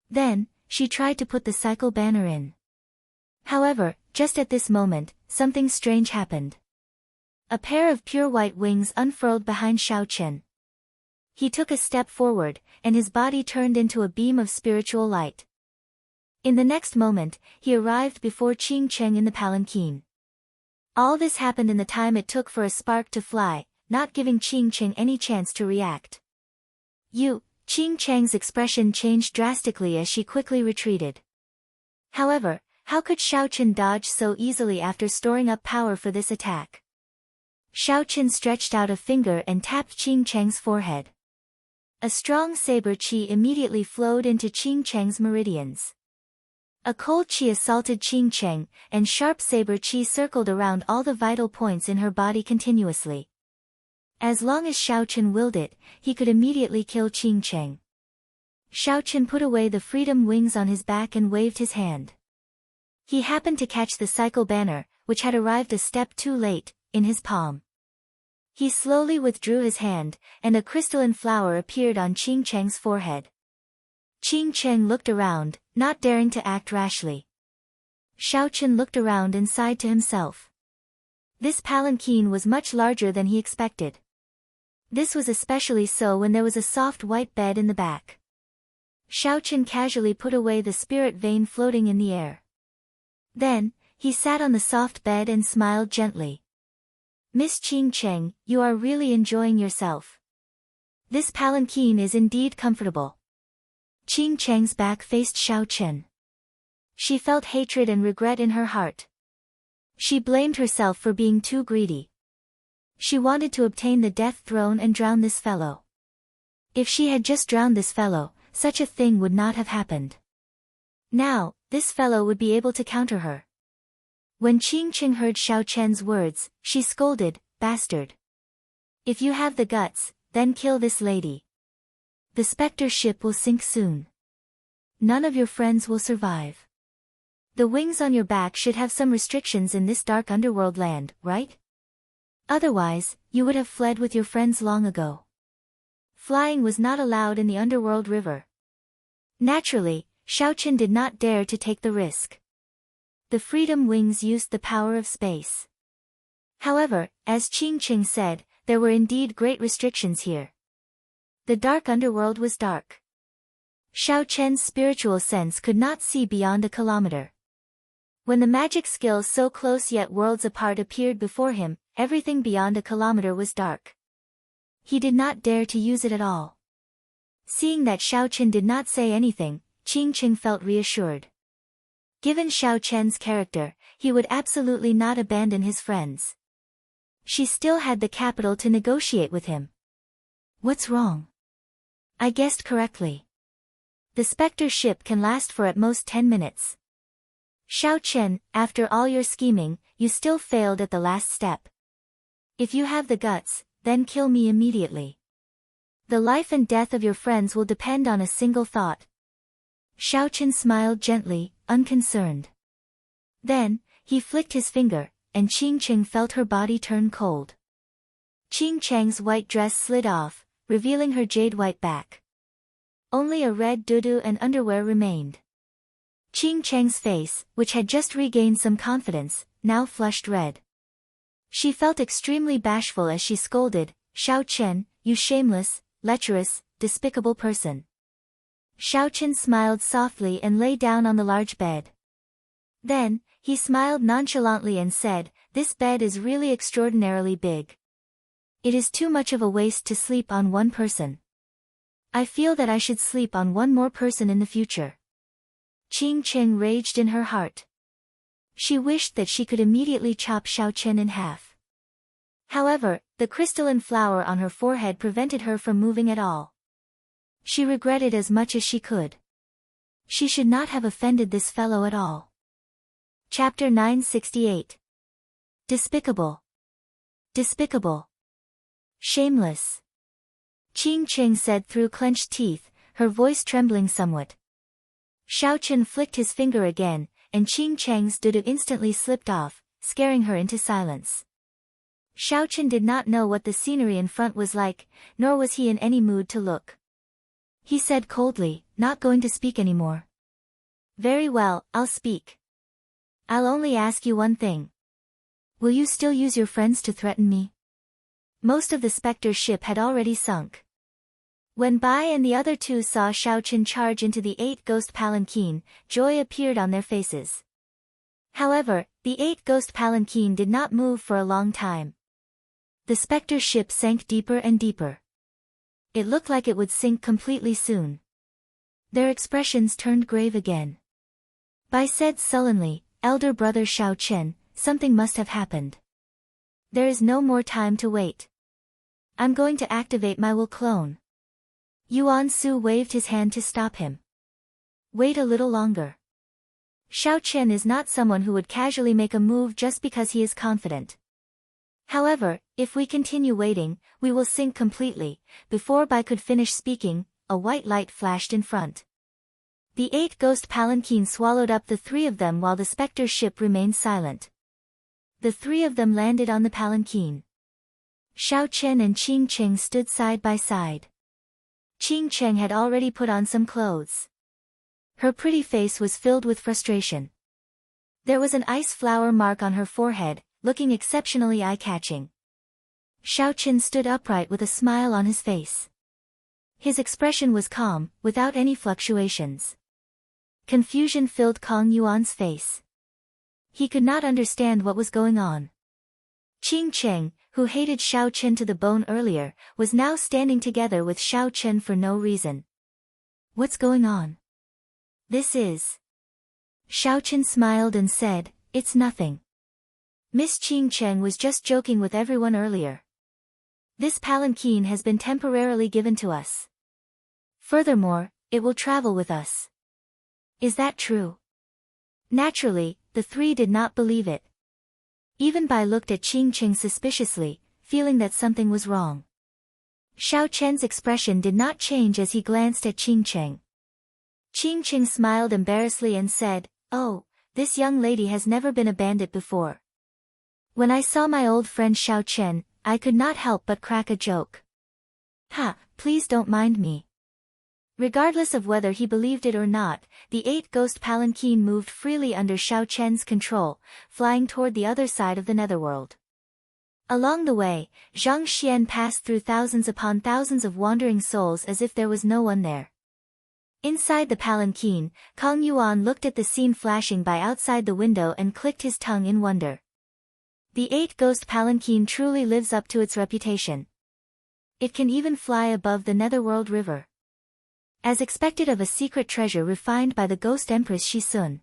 Then, she tried to put the cycle banner in. However, just at this moment, something strange happened. A pair of pure white wings unfurled behind Xiao Chen. He took a step forward, and his body turned into a beam of spiritual light. In the next moment, he arrived before Qing Cheng in the palanquin. All this happened in the time it took for a spark to fly, not giving Qing Cheng any chance to react. Qing Cheng's expression changed drastically as she quickly retreated. However, how could Xiao Chen dodge so easily after storing up power for this attack? Xiao Chen stretched out a finger and tapped Qing Cheng's forehead. A strong saber qi immediately flowed into Qing Cheng's meridians. A cold qi assaulted Qing Cheng, and sharp saber qi circled around all the vital points in her body continuously. As long as Xiao Chen willed it, he could immediately kill Qing Cheng. Xiao Chen put away the freedom wings on his back and waved his hand. He happened to catch the cycle banner, which had arrived a step too late, in his palm. He slowly withdrew his hand, and a crystalline flower appeared on Qing Cheng's forehead. Qing Cheng looked around, not daring to act rashly. Xiao Chen looked around and sighed to himself. This palanquin was much larger than he expected. This was especially so when there was a soft white bed in the back. Xiao Chen casually put away the spirit vein floating in the air. Then, he sat on the soft bed and smiled gently. Miss Qing Cheng, you are really enjoying yourself. This palanquin is indeed comfortable. Qing Cheng's back faced Xiao Chen. She felt hatred and regret in her heart. She blamed herself for being too greedy. She wanted to obtain the death throne and drown this fellow. If she had just drowned this fellow, such a thing would not have happened. Now, this fellow would be able to counter her. When Qing Cheng heard Xiao Chen's words, she scolded, "Bastard! If you have the guts, then kill this lady. The specter ship will sink soon. None of your friends will survive. The wings on your back should have some restrictions in this dark underworld land, right? Otherwise, you would have fled with your friends long ago." flying was not allowed in the underworld river. Naturally, Xiaochen did not dare to take the risk. The freedom wings used the power of space. However, as Qing Qing said, there were indeed great restrictions here. The dark underworld was dark. Xiaochen's spiritual sense could not see beyond a kilometer. When the magic skill so close yet worlds apart appeared before him, everything beyond a kilometer was dark. He did not dare to use it at all. Seeing that Xiaochen did not say anything, Qing Qing felt reassured. Given Xiaochen's character, he would absolutely not abandon his friends. She still had the capital to negotiate with him. What's wrong? I guessed correctly. The Spectre ship can last for at most 10 minutes. Xiaochen, after all your scheming, you still failed at the last step. If you have the guts, then kill me immediately. The life and death of your friends will depend on a single thought. Xiaochen smiled gently, unconcerned. Then, he flicked his finger, and Qing Qing felt her body turn cold. Qing Chang's white dress slid off, revealing her jade-white back. Only a red dudu and underwear remained. Qing Chang's face, which had just regained some confidence, now flushed red. She felt extremely bashful as she scolded, "Xiaochen, you shameless, lecherous, despicable person." Xiaochen smiled softly and lay down on the large bed. Then, he smiled nonchalantly and said, "This bed is really extraordinarily big. It is too much of a waste to sleep on one person. I feel that I should sleep on one more person in the future." Qing Qing raged in her heart. She wished that she could immediately chop Xiaochen in half. However, the crystalline flower on her forehead prevented her from moving at all. She regretted as much as she could. She should not have offended this fellow at all. Chapter 968. Despicable. Despicable. Shameless. Qing Qing said through clenched teeth, her voice trembling somewhat. Xiaochen flicked his finger again, and Qing Chang's dudu instantly slipped off, scaring her into silence. Xiaochen did not know what the scenery in front was like, nor was he in any mood to look. He said coldly, "Not going to speak anymore." "Very well, I'll speak. I'll only ask you one thing. Will you still use your friends to threaten me?" Most of the Spectre ship had already sunk. When Bai and the other two saw Xiaochen charge into the 8 ghost palanquin, joy appeared on their faces. However, the 8 ghost palanquin did not move for a long time. The Spectre ship sank deeper and deeper. It looked like it would sink completely soon. Their expressions turned grave again. Bai said sullenly, "Elder brother Xiaochen, something must have happened. There is no more time to wait. I'm going to activate my will clone." Yuan Su waved his hand to stop him. "Wait a little longer. Xiaochen is not someone who would casually make a move just because he is confident. However, if we continue waiting, we will sink completely." Before Bai could finish speaking, a white light flashed in front. The 8 ghost palanquin swallowed up the 3 of them while the Spectre ship remained silent. The 3 of them landed on the palanquin. Xiaochen and Qing Qing stood side by side. Qing Qing had already put on some clothes. Her pretty face was filled with frustration. There was an ice flower mark on her forehead, looking exceptionally eye-catching. Xiaochen stood upright with a smile on his face. His expression was calm, without any fluctuations. Confusion filled Kong Yuan's face. He could not understand what was going on. Qing Qing, who hated Xiaochen to the bone earlier, was now standing together with Xiaochen for no reason. "What's going on?" "This is..." Xiaochen smiled and said, "It's nothing. Miss Qing Qing was just joking with everyone earlier. This palanquin has been temporarily given to us. Furthermore, it will travel with us." "Is that true?" Naturally, the 3 did not believe it. Even Bai looked at Qing Qing suspiciously, feeling that something was wrong. Xiaochen's expression did not change as he glanced at Qing Qing. Qing Qing smiled embarrassedly and said, "Oh, this young lady has never been a bandit before. When I saw my old friend Xiaochen, I could not help but crack a joke." Ha, please don't mind me. Regardless of whether he believed it or not, the 8-ghost palanquin moved freely under Xiao Chen's control, flying toward the other side of the netherworld. Along the way, Zhang Xian passed through thousands upon thousands of wandering souls as if there was no one there. Inside the palanquin, Kang Yuan looked at the scene flashing by outside the window and clicked his tongue in wonder. The 8-ghost palanquin truly lives up to its reputation. It can even fly above the netherworld river. As expected of a secret treasure refined by the ghost empress Shisun.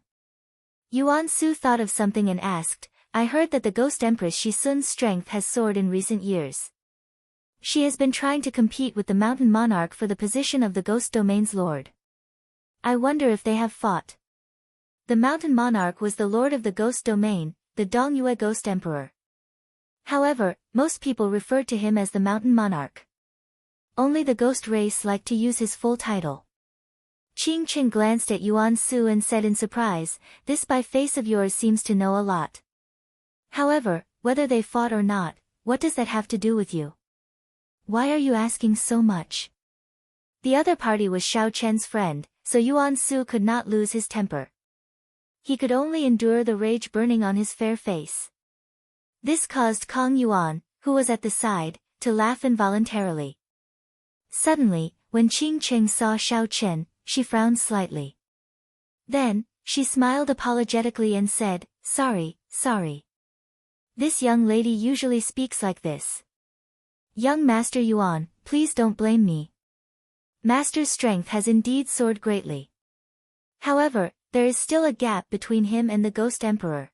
Yuan Su thought of something and asked, I heard that the ghost empress Shisun's strength has soared in recent years. She has been trying to compete with the mountain monarch for the position of the ghost domain's lord. I wonder if they have fought. The mountain monarch was the lord of the ghost domain, the Dongyue ghost emperor. However, most people referred to him as the mountain monarch. Only the ghost race liked to use his full title. Qing Chen glanced at Yuan Su and said in surprise, this by face of yours seems to know a lot. However, whether they fought or not, what does that have to do with you? Why are you asking so much? The other party was Xiao Chen's friend, so Yuan Su could not lose his temper. He could only endure the rage burning on his fair face. This caused Kang Yuan, who was at the side, to laugh involuntarily. Suddenly, when Qing Cheng saw Xiao Chen, she frowned slightly. Then, she smiled apologetically and said, sorry. This young lady usually speaks like this. Young Master Yuan, please don't blame me. Master's strength has indeed soared greatly. However, there is still a gap between him and the Ghost Emperor.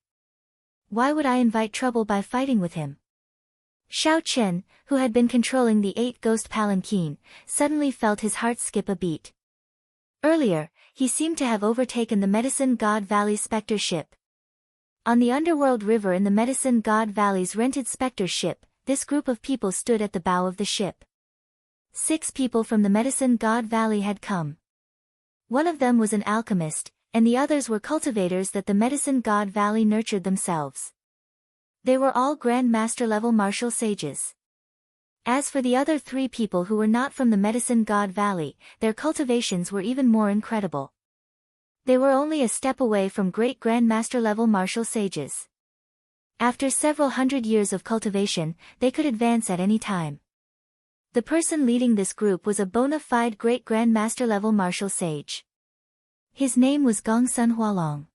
Why would I invite trouble by fighting with him? Xiao Chen, who had been controlling the 8-ghost palanquin, suddenly felt his heart skip a beat. Earlier, he seemed to have overtaken the Medicine God Valley Spectre ship. On the underworld river in the Medicine God Valley's rented Spectre ship, this group of people stood at the bow of the ship. 6 people from the Medicine God Valley had come. One of them was an alchemist, and the others were cultivators that the Medicine God Valley nurtured themselves. They were all Grand Master level martial sages. As for the other 3 people who were not from the Medicine God Valley, their cultivations were even more incredible. They were only a step away from great Grand Master level martial sages. After several hundred years of cultivation, they could advance at any time. The person leading this group was a bona fide great Grand Master level martial sage. His name was Gongsun Hualong.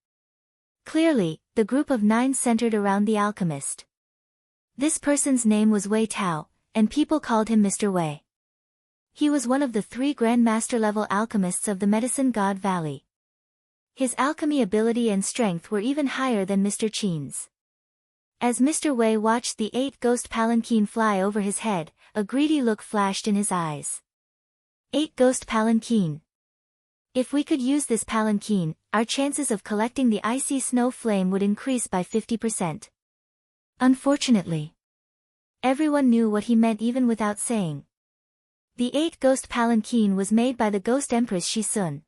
Clearly, the group of 9 centered around the alchemist. This person's name was Wei Tao, and people called him Mr. Wei. He was one of the 3 Grand Master level alchemists of the Medicine God Valley. His alchemy ability and strength were even higher than Mr. Qin's. As Mr. Wei watched the 8-ghost palanquin fly over his head, a greedy look flashed in his eyes. 8-ghost palanquin. If we could use this palanquin, our chances of collecting the icy snow flame would increase by 50%. Unfortunately, everyone knew what he meant even without saying. The 8-ghost palanquin was made by the Ghost Empress Shisun.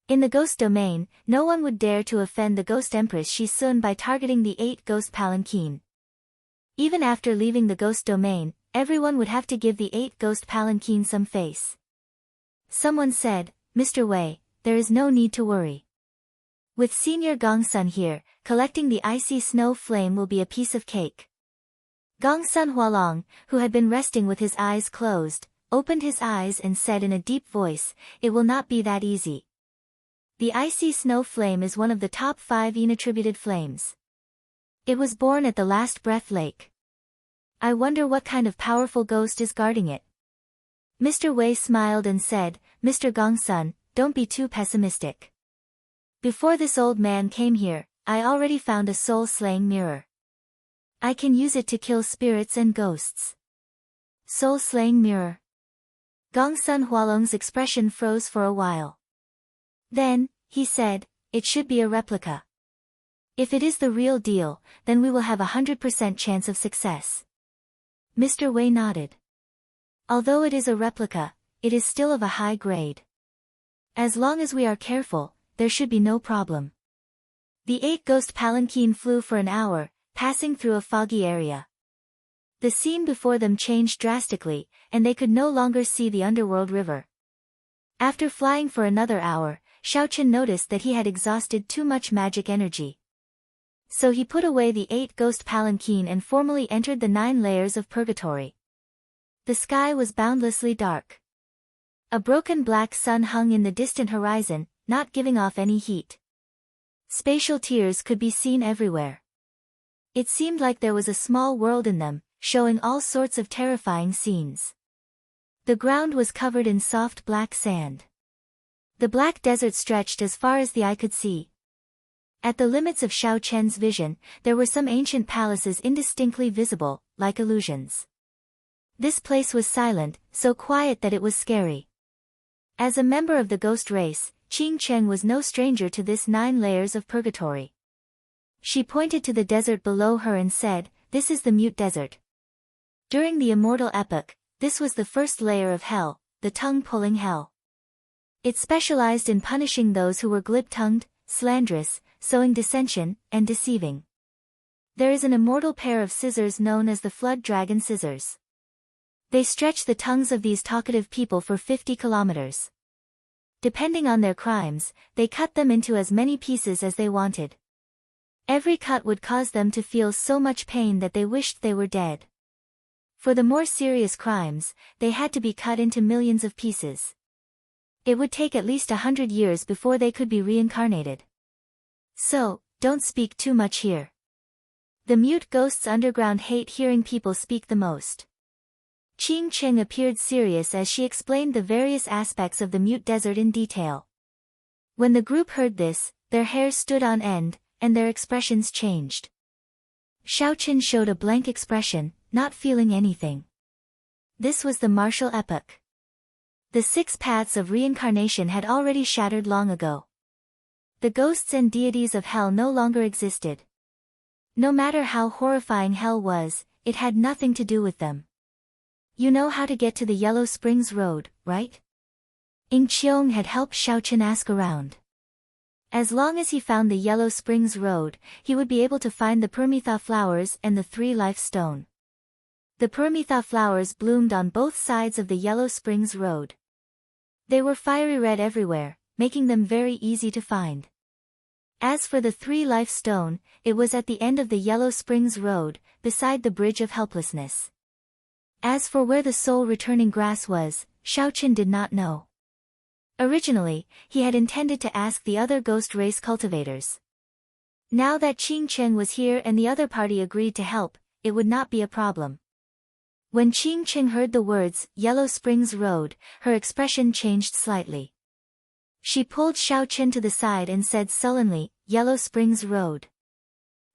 In the ghost domain, no one would dare to offend the Ghost Empress Shisun by targeting the 8-ghost palanquin. Even after leaving the ghost domain, everyone would have to give the 8-ghost palanquin some face. Someone said, Mr. Wei, there is no need to worry. With Senior Gongsun here, collecting the icy snow flame will be a piece of cake. Gongsun Hualong, who had been resting with his eyes closed, opened his eyes and said in a deep voice, it will not be that easy. The icy snow flame is one of the top 5 inattributed flames. It was born at the Last Breath Lake. I wonder what kind of powerful ghost is guarding it. Mr. Wei smiled and said, Mr. Gongsun, don't be too pessimistic. Before this old man came here, I already found a soul-slaying mirror. I can use it to kill spirits and ghosts. Soul-slaying mirror. Gongsun Hualong's expression froze for a while. Then, he said, it should be a replica. If it is the real deal, then we will have 100% chance of success. Mr. Wei nodded. Although it is a replica, it is still of a high grade. As long as we are careful, there should be no problem. The 8-ghost palanquin flew for an hour, passing through a foggy area. The scene before them changed drastically, and they could no longer see the underworld river. After flying for another hour, Xiaochen noticed that he had exhausted too much magic energy. So he put away the 8 ghost palanquin and formally entered the 9 layers of purgatory. The sky was boundlessly dark. A broken black sun hung in the distant horizon, not giving off any heat. Spatial tears could be seen everywhere. It seemed like there was a small world in them, showing all sorts of terrifying scenes. The ground was covered in soft black sand. The black desert stretched as far as the eye could see. At the limits of Xiao Chen's vision, there were some ancient palaces indistinctly visible, like illusions. This place was silent, so quiet that it was scary. As a member of the ghost race, Qing Cheng was no stranger to this 9 layers of purgatory. She pointed to the desert below her and said, "This is the mute desert." During the immortal epoch, this was the first layer of hell, the tongue-pulling hell. It specialized in punishing those who were glib-tongued, slanderous, sowing dissension, and deceiving. There is an immortal pair of scissors known as the flood dragon scissors. They stretch the tongues of these talkative people for 50 kilometers. Depending on their crimes, they cut them into as many pieces as they wanted. Every cut would cause them to feel so much pain that they wished they were dead. For the more serious crimes, they had to be cut into millions of pieces. It would take at least 100 years before they could be reincarnated. So, don't speak too much here. The mute ghosts underground hate hearing people speak the most. Qing Cheng appeared serious as she explained the various aspects of the mute desert in detail. When the group heard this, their hair stood on end, and their expressions changed. Xiaochen showed a blank expression, not feeling anything. This was the martial epoch. The 6 paths of reincarnation had already shattered long ago. The ghosts and deities of hell no longer existed. No matter how horrifying hell was, it had nothing to do with them. You know how to get to the Yellow Springs Road, right? Ying Qiong had helped Xiaochen ask around. As long as he found the Yellow Springs Road, he would be able to find the Permitha flowers and the 3 life stone. The Permitha flowers bloomed on both sides of the Yellow Springs Road. They were fiery red everywhere, making them very easy to find. As for the 3 life stone, it was at the end of the Yellow Springs Road, beside the Bridge of Helplessness. As for where the soul returning grass was, Xiaochen did not know. Originally, he had intended to ask the other ghost race cultivators. Now that Qing Cheng was here and the other party agreed to help, it would not be a problem. When Qing Cheng heard the words, Yellow Springs Road, her expression changed slightly. She pulled Xiaochen to the side and said sullenly, "Yellow Springs Road.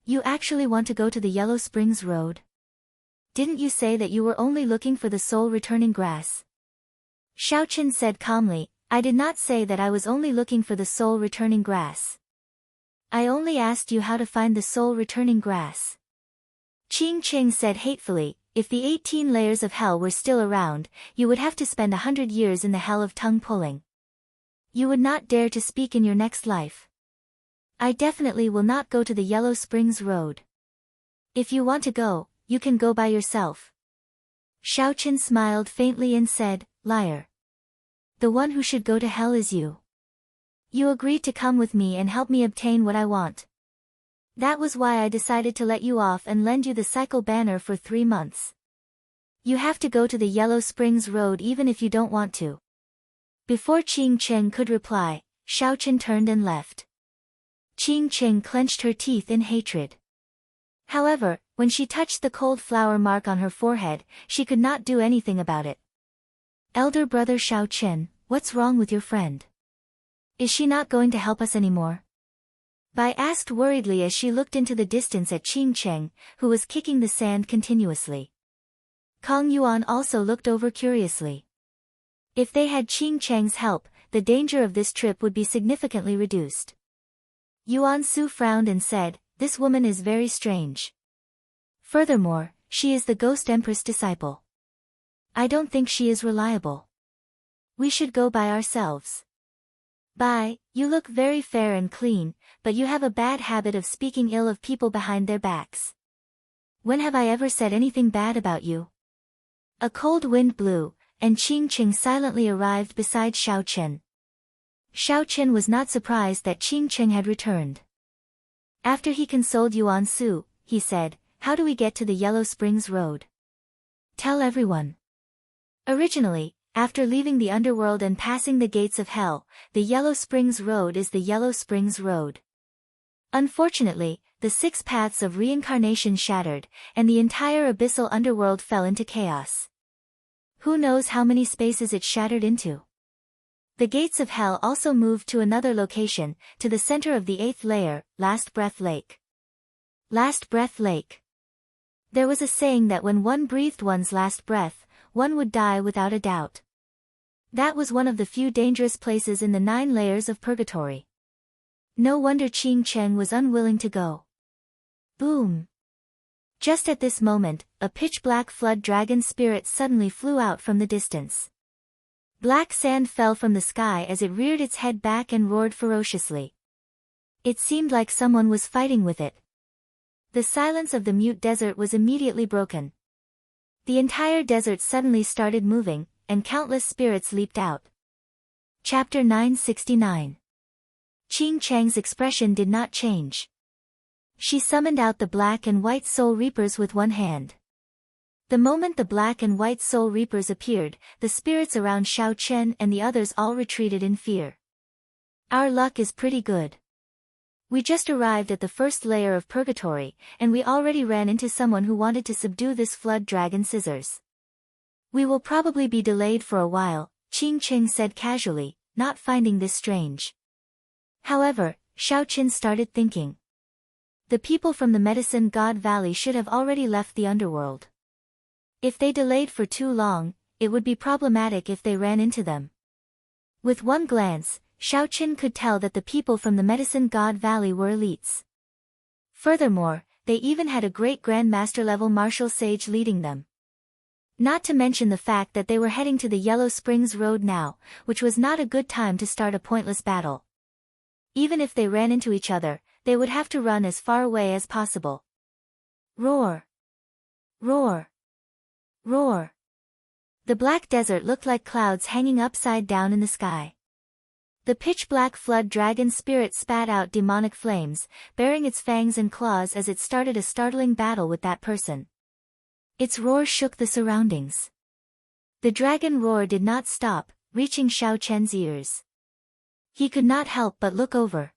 You actually want to go to the Yellow Springs Road? Didn't you say that you were only looking for the soul returning grass?" Xiaochen said calmly, "I did not say that I was only looking for the soul returning grass. I only asked you how to find the soul returning grass." Qing Cheng said hatefully, "If the 18 layers of hell were still around, you would have to spend 100 years in the hell of tongue pulling. You would not dare to speak in your next life. I definitely will not go to the Yellow Springs Road. If you want to go, you can go by yourself." Xiaochen smiled faintly and said, "Liar. The one who should go to hell is you. You agreed to come with me and help me obtain what I want. That was why I decided to let you off and lend you the cycle banner for 3 months. You have to go to the Yellow Springs Road even if you don't want to." Before Qing Cheng could reply, Xiaochen turned and left. Qing Cheng clenched her teeth in hatred. However, when she touched the cold flower mark on her forehead, she could not do anything about it. "Elder brother Xiaochen, what's wrong with your friend? Is she not going to help us anymore?" Bai asked worriedly as she looked into the distance at Qing Cheng, who was kicking the sand continuously. Kong Yuan also looked over curiously. If they had Qing Cheng's help, the danger of this trip would be significantly reduced. Yuan Su frowned and said, "This woman is very strange. Furthermore, she is the Ghost Empress disciple. I don't think she is reliable. We should go by ourselves." "Bai, you look very fair and clean, but you have a bad habit of speaking ill of people behind their backs. When have I ever said anything bad about you? A cold wind blew, and Qing Qing silently arrived beside Xiao Chen. Xiao Chen was not surprised that Qing Qing had returned. After he consoled Yuan Su, he said, "How do we get to the Yellow Springs Road?" "Tell everyone." Originally, after leaving the underworld and passing the gates of hell, the Yellow Springs Road is the Yellow Springs Road. Unfortunately, the 6 paths of reincarnation shattered, and the entire abyssal underworld fell into chaos. Who knows how many spaces it shattered into? The gates of hell also moved to another location, to the center of the 8th layer, Last Breath Lake. Last Breath Lake. There was a saying that when one breathed one's last breath, one would die without a doubt. That was one of the few dangerous places in the 9 layers of purgatory. No wonder Qing Qing was unwilling to go. Boom! Just at this moment, a pitch-black flood dragon spirit suddenly flew out from the distance. Black sand fell from the sky as it reared its head back and roared ferociously. It seemed like someone was fighting with it. The silence of the mute desert was immediately broken. The entire desert suddenly started moving, and countless spirits leaped out. Chapter 969. Qing Chang's expression did not change. She summoned out the black and white soul reapers with one hand. The moment the black and white soul reapers appeared, the spirits around Xiao Chen and the others all retreated in fear. Our luck is pretty good. We just arrived at the 1st layer of purgatory, and we already ran into someone who wanted to subdue this flood dragon scissors. We will probably be delayed for a while, Qing Qing said casually, not finding this strange. However, Xiao Chen started thinking. The people from the Medicine God Valley should have already left the underworld. If they delayed for too long, it would be problematic if they ran into them. With one glance, Xiao Chen could tell that the people from the Medicine God Valley were elites. Furthermore, they even had a great Grandmaster-level martial sage leading them. Not to mention the fact that they were heading to the Yellow Springs Road now, which was not a good time to start a pointless battle. Even if they ran into each other, they would have to run as far away as possible. Roar! Roar! Roar! The black desert looked like clouds hanging upside down in the sky. The pitch-black flood dragon spirit spat out demonic flames, baring its fangs and claws as it started a startling battle with that person. Its roar shook the surroundings. The dragon roar did not stop, reaching Xiao Chen's ears. He could not help but look over.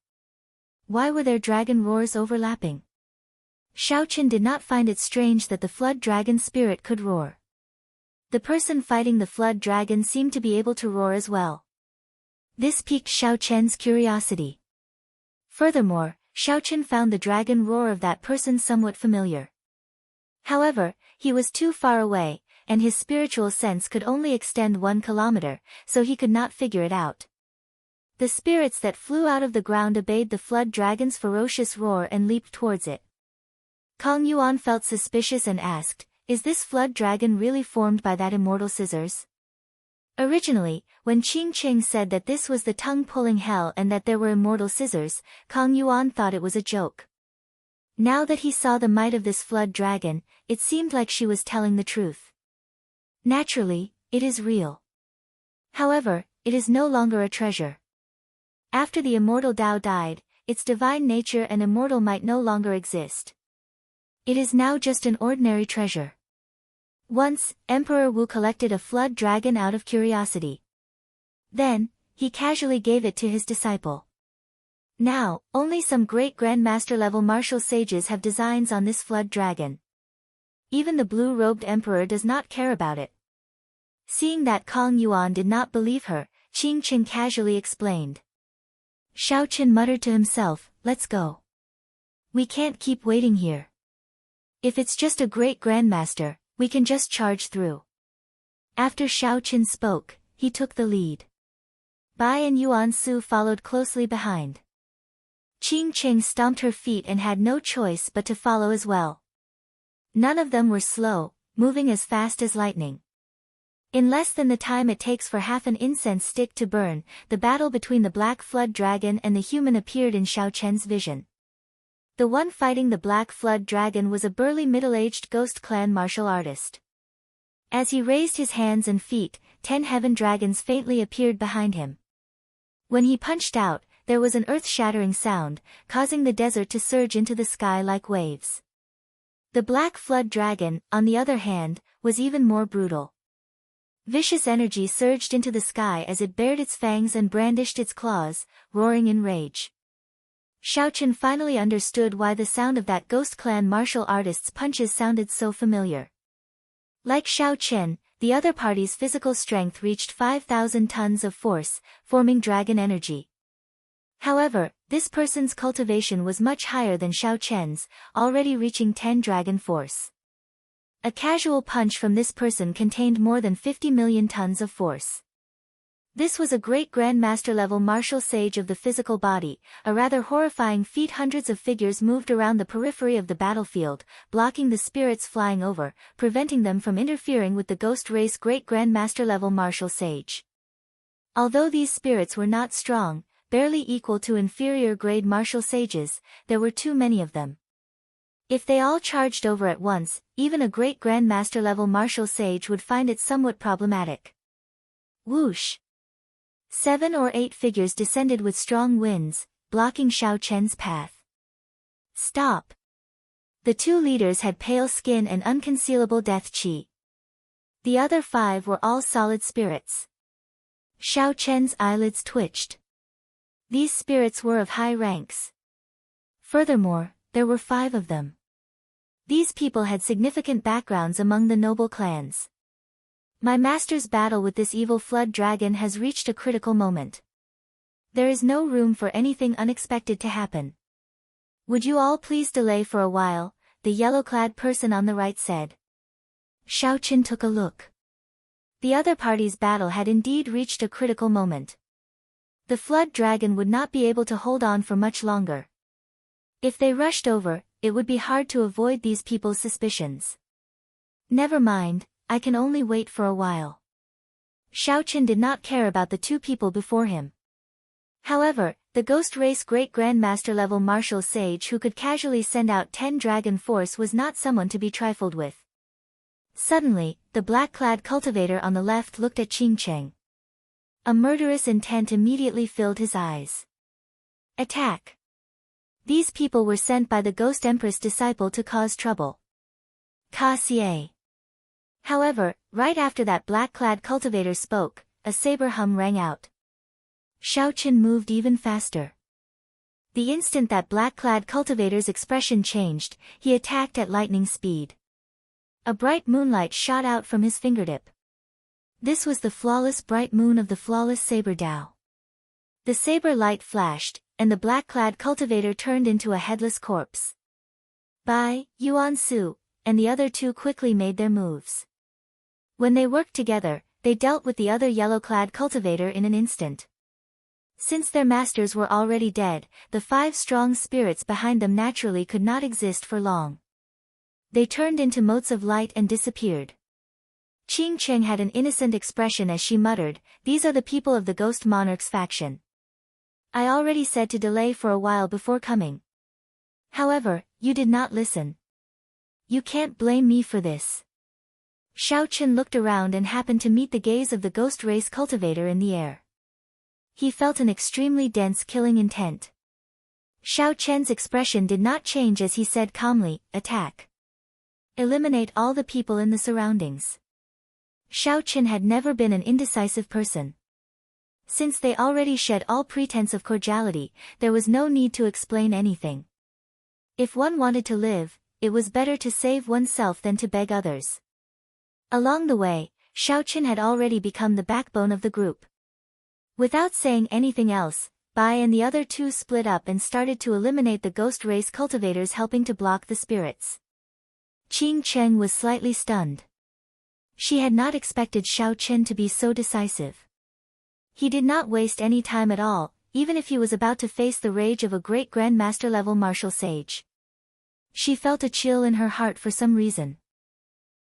Why were their dragon roars overlapping? Xiao Chen did not find it strange that the flood dragon spirit could roar. The person fighting the flood dragon seemed to be able to roar as well. This piqued Xiao Chen's curiosity. Furthermore, Xiao Chen found the dragon roar of that person somewhat familiar. However, he was too far away, and his spiritual sense could only extend 1 kilometer, so he could not figure it out. The spirits that flew out of the ground obeyed the flood dragon's ferocious roar and leaped towards it. Kong Yuan felt suspicious and asked, "Is this flood dragon really formed by that immortal scissors?" Originally, when Qing Qing said that this was the tongue-pulling hell and that there were immortal scissors, Kong Yuan thought it was a joke. Now that he saw the might of this flood dragon, it seemed like she was telling the truth. Naturally, it is real. However, it is no longer a treasure. After the immortal Tao died, its divine nature and immortal might no longer exist. It is now just an ordinary treasure. Once, Emperor Wu collected a flood dragon out of curiosity. Then, he casually gave it to his disciple. Now, only some great Grandmaster-level martial sages have designs on this flood dragon. Even the blue-robed emperor does not care about it. Seeing that Kong Yuan did not believe her, Qing Qing casually explained. Xiao Chen muttered to himself, "Let's go. We can't keep waiting here. If it's just a great Grandmaster, we can just charge through." After Xiao Chen spoke, he took the lead. Bai and Yuan Su followed closely behind. Qing Qing stomped her feet and had no choice but to follow as well. None of them were slow, moving as fast as lightning. In less than the time it takes for half an incense stick to burn, the battle between the black flood dragon and the human appeared in Xiao Chen's vision. The one fighting the Black Flood Dragon was a burly middle-aged Ghost Clan martial artist. As he raised his hands and feet, 10 heaven dragons faintly appeared behind him. When he punched out, there was an earth-shattering sound, causing the desert to surge into the sky like waves. The Black Flood Dragon, on the other hand, was even more brutal. Vicious energy surged into the sky as it bared its fangs and brandished its claws, roaring in rage. Xiaochen finally understood why the sound of that Ghost Clan martial artist's punches sounded so familiar. Like Xiaochen, the other party's physical strength reached 5,000 tons of force, forming dragon energy. However, this person's cultivation was much higher than Xiaochen's, already reaching 10 dragon force. A casual punch from this person contained more than 50 million tons of force. This was a great Grandmaster level martial sage of the physical body, a rather horrifying feat. Hundreds of figures moved around the periphery of the battlefield, blocking the spirits flying over, preventing them from interfering with the ghost race great Grandmaster level martial sage. Although these spirits were not strong, barely equal to inferior grade martial sages, there were too many of them. If they all charged over at once, even a great Grandmaster level martial sage would find it somewhat problematic. Whoosh! 7 or 8 figures descended with strong winds, blocking Xiaochen's path. Stop! The 2 leaders had pale skin and unconcealable death qi. The other 5 were all solid spirits. Xiaochen's eyelids twitched. These spirits were of high ranks. Furthermore, there were 5 of them. These people had significant backgrounds among the noble clans. My master's battle with this evil flood dragon has reached a critical moment. There is no room for anything unexpected to happen. Would you all please delay for a while, the yellow-clad person on the right said. Xiaochen took a look. The other party's battle had indeed reached a critical moment. The flood dragon would not be able to hold on for much longer. If they rushed over, it would be hard to avoid these people's suspicions. Never mind, I can only wait for a while. Xiaochen did not care about the 2 people before him. However, the ghost race great grandmaster level martial sage who could casually send out 10 dragon force was not someone to be trifled with. Suddenly, the black-clad cultivator on the left looked at Qing Cheng. A murderous intent immediately filled his eyes. Attack! These people were sent by the Ghost Empress disciple to cause trouble. Ka-Xie. However, right after that black-clad cultivator spoke, a saber hum rang out. Xiaochen moved even faster. The instant that black-clad cultivator's expression changed, he attacked at lightning speed. A bright moonlight shot out from his fingertip. This was the flawless bright moon of the flawless saber Dao. The saber light flashed, and the black-clad cultivator turned into a headless corpse. Bai, Yuan Su, and the other 2 quickly made their moves. When they worked together, they dealt with the other yellow-clad cultivator in an instant. Since their masters were already dead, the 5 strong spirits behind them naturally could not exist for long. They turned into motes of light and disappeared. Qing Cheng had an innocent expression as she muttered, "These are the people of the Ghost Monarch's faction. I already said to delay for a while before coming. However, you did not listen. You can't blame me for this." Xiaochen looked around and happened to meet the gaze of the ghost race cultivator in the air. He felt an extremely dense killing intent. Xiaochen's expression did not change as he said calmly, "Attack. Eliminate all the people in the surroundings." Xiaochen had never been an indecisive person. Since they already shed all pretense of cordiality, there was no need to explain anything. If one wanted to live, it was better to save oneself than to beg others. Along the way, Xiaochen had already become the backbone of the group. Without saying anything else, Bai and the other 2 split up and started to eliminate the ghost race cultivators, helping to block the spirits. Qing Cheng was slightly stunned. She had not expected Xiaochen to be so decisive. He did not waste any time at all, even if he was about to face the rage of a great grandmaster level martial sage. She felt a chill in her heart for some reason.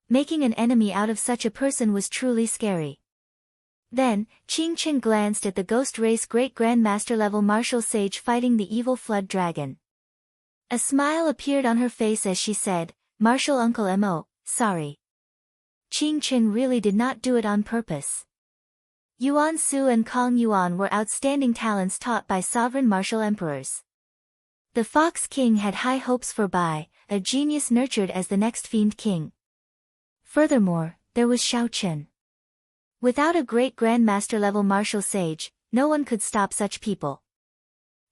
Making an enemy out of such a person was truly scary. Then, Qing Cheng glanced at the ghost race great grandmaster level martial sage fighting the evil flood dragon. A smile appeared on her face as she said, "Martial Uncle Mo, sorry. Qing Qing really did not do it on purpose." Yuan Su and Kong Yuan were outstanding talents taught by sovereign martial emperors. The Fox King had high hopes for Bai, a genius nurtured as the next Fiend King. Furthermore, there was Xiao Chen. Without a great grandmaster level martial sage, no one could stop such people.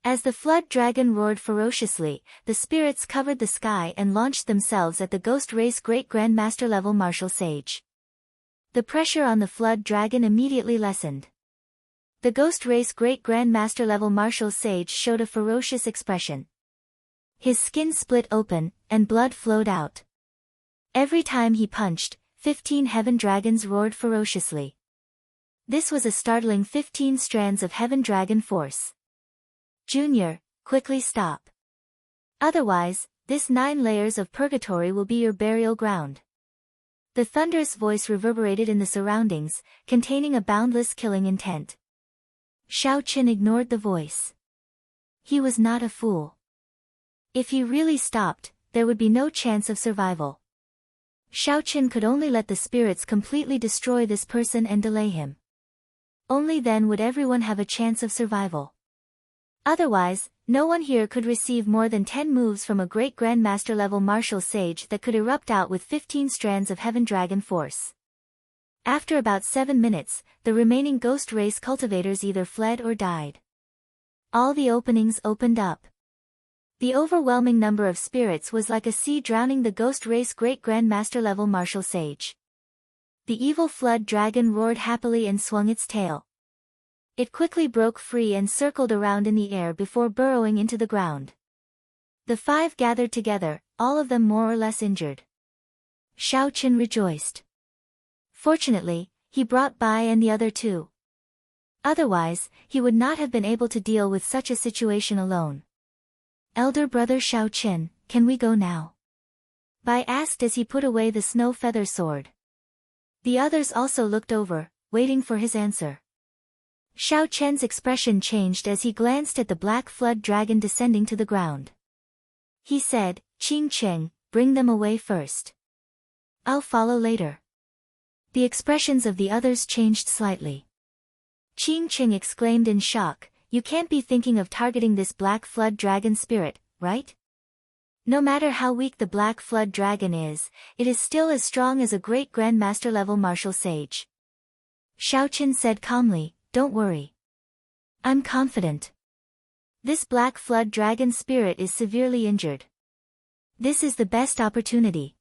As the flood dragon roared ferociously, the spirits covered the sky and launched themselves at the ghost race great grandmaster level martial sage. The pressure on the flood dragon immediately lessened. The ghost race great grandmaster level martial sage showed a ferocious expression. His skin split open, and blood flowed out. Every time he punched, 15 heaven dragons roared ferociously. This was a startling 15 strands of heaven dragon force. Junior, quickly stop. Otherwise, this 9 layers of purgatory will be your burial ground. The thunderous voice reverberated in the surroundings, containing a boundless killing intent. Xiao Chen ignored the voice. He was not a fool. If he really stopped, there would be no chance of survival. Xiao Chen could only let the spirits completely destroy this person and delay him. Only then would everyone have a chance of survival. Otherwise, no one here could receive more than 10 moves from a great grandmaster level martial sage that could erupt out with 15 strands of heaven dragon force. After about 7 minutes, the remaining ghost race cultivators either fled or died. All the openings opened up. The overwhelming number of spirits was like a sea drowning the ghost race great grandmaster level martial sage. The evil flood dragon roared happily and swung its tail. It quickly broke free and circled around in the air before burrowing into the ground. The 5 gathered together, all of them more or less injured. Xiao Chen rejoiced. Fortunately, he brought Bai and the other 2. Otherwise, he would not have been able to deal with such a situation alone. "Elder brother Xiao Chen, can we go now?" Bai asked as he put away the snow feather sword. The others also looked over, waiting for his answer. Xiao Chen's expression changed as he glanced at the black flood dragon descending to the ground. He said, "Qing Qing, bring them away first. I'll follow later." The expressions of the others changed slightly. Qing Qing exclaimed in shock, "You can't be thinking of targeting this black flood dragon spirit, right? No matter how weak the black flood dragon is, it is still as strong as a great grandmaster level martial sage." Xiao Chen said calmly, "Don't worry. I'm confident. This black flood dragon spirit is severely injured. This is the best opportunity."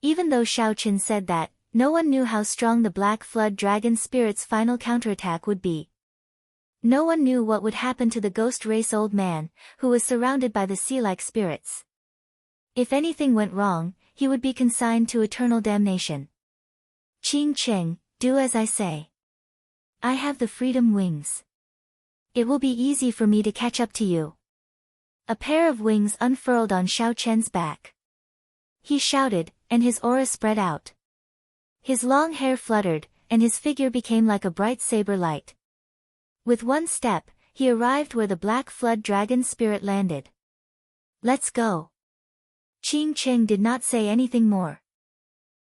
Even though Xiao Chen said that, no one knew how strong the black flood dragon spirit's final counterattack would be. No one knew what would happen to the ghost race old man, who was surrounded by the sea-like spirits. If anything went wrong, he would be consigned to eternal damnation. "Qing Qing, do as I say. I have the freedom wings. It will be easy for me to catch up to you." A pair of wings unfurled on Xiao Chen's back. He shouted, and his aura spread out. His long hair fluttered, and his figure became like a bright saber light. With one step, he arrived where the black flood dragon spirit landed. "Let's go." Qing Qing did not say anything more.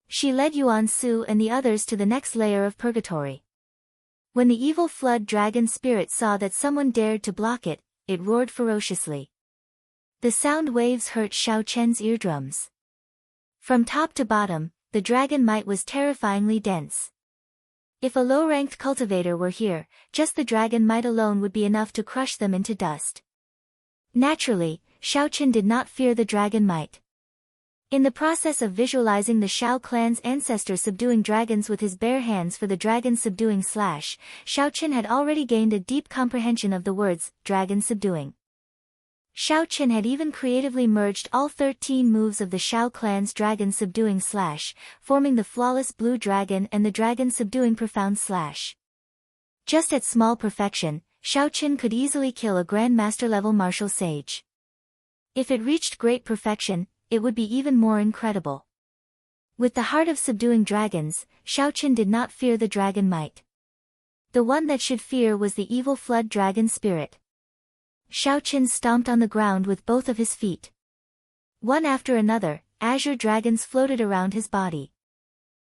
She led Yuan Su and the others to the next layer of purgatory. When the evil flood dragon spirit saw that someone dared to block it, it roared ferociously. The sound waves hurt Xiao Chen's eardrums. From top to bottom, the dragon might was terrifyingly dense. If a low-ranked cultivator were here, just the dragon might alone would be enough to crush them into dust. Naturally, Xiao Chen did not fear the dragon might. In the process of visualizing the Xiao clan's ancestors subduing dragons with his bare hands for the dragon subduing slash, Xiao Chen had already gained a deep comprehension of the words, dragon subduing. Xiao Chen had even creatively merged all 13 moves of the Xiao clan's dragon subduing slash, forming the flawless blue dragon and the dragon subduing profound slash. Just at small perfection, Xiao Chen could easily kill a grandmaster level martial sage. If it reached great perfection, it would be even more incredible. With the heart of subduing dragons, Xiao Chen did not fear the dragon might. The one that should fear was the evil flood dragon spirit. Xiao Chen stomped on the ground with both of his feet. One after another, azure dragons floated around his body.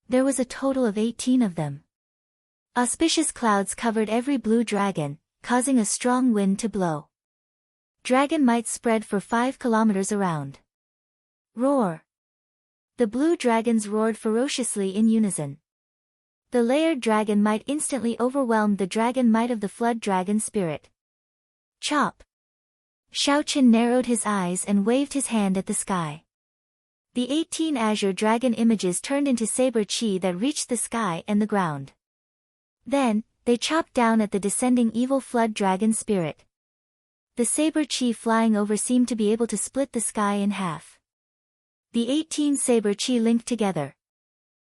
There was a total of 18 of them. Auspicious clouds covered every blue dragon, causing a strong wind to blow. Dragon might spread for 5 kilometers around. Roar! The blue dragons roared ferociously in unison. The layered dragon might instantly overwhelmed the dragon might of the flood dragon spirit. Chop! Xiaoqin narrowed his eyes and waved his hand at the sky. The 18 azure dragon images turned into saber chi that reached the sky and the ground. Then, they chopped down at the descending evil flood dragon spirit. The saber chi flying over seemed to be able to split the sky in half. The 18 saber chi linked together.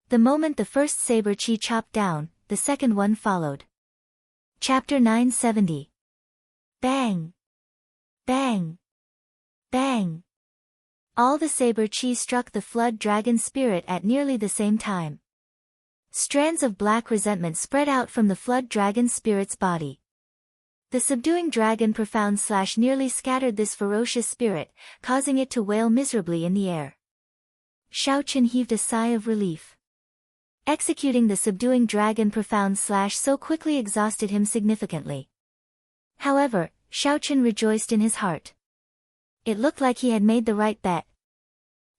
The moment the first saber chi chopped down, the second one followed. Chapter 970. Bang! Bang! Bang! All the saber chi struck the flood dragon spirit at nearly the same time. Strands of black resentment spread out from the flood dragon spirit's body. The subduing dragon profound slash nearly scattered this ferocious spirit, causing it to wail miserably in the air. Xiaoqin heaved a sigh of relief. Executing the subduing dragon profound slash so quickly exhausted him significantly. However, Xiaoqin rejoiced in his heart. It looked like he had made the right bet.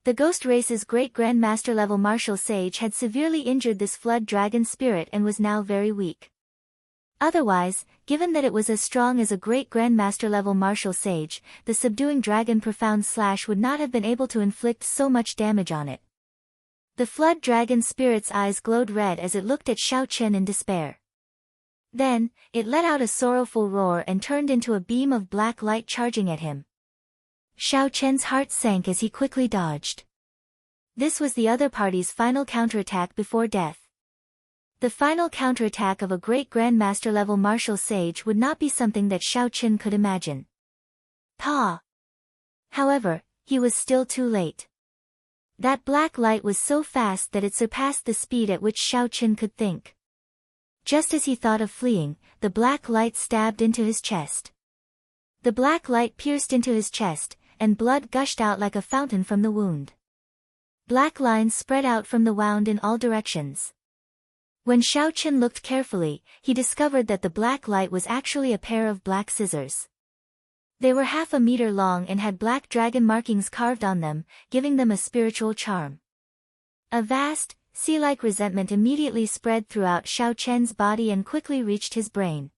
The Ghost Race's great Grandmaster level martial sage had severely injured this flood dragon spirit and was now very weak. Otherwise, given that it was as strong as a great Grandmaster level martial sage, the subduing dragon profound slash would not have been able to inflict so much damage on it. The flood dragon spirit's eyes glowed red as it looked at Xiaoqin in despair. Then, it let out a sorrowful roar and turned into a beam of black light charging at him. Xiaoqin's heart sank as he quickly dodged. This was the other party's final counterattack before death. The final counterattack of a great Grandmaster level martial sage would not be something that Xiaoqin could imagine. Pa! However, he was still too late. That black light was so fast that it surpassed the speed at which Xiaoqin could think. Just as he thought of fleeing, the black light stabbed into his chest. The black light pierced into his chest, and blood gushed out like a fountain from the wound. Black lines spread out from the wound in all directions. When Xiaoqin looked carefully, he discovered that the black light was actually a pair of black scissors. They were 1/2 meter long and had black dragon markings carved on them, giving them a spiritual charm. A vast, sea-like resentment immediately spread throughout Xiaoqin's body and quickly reached his brain.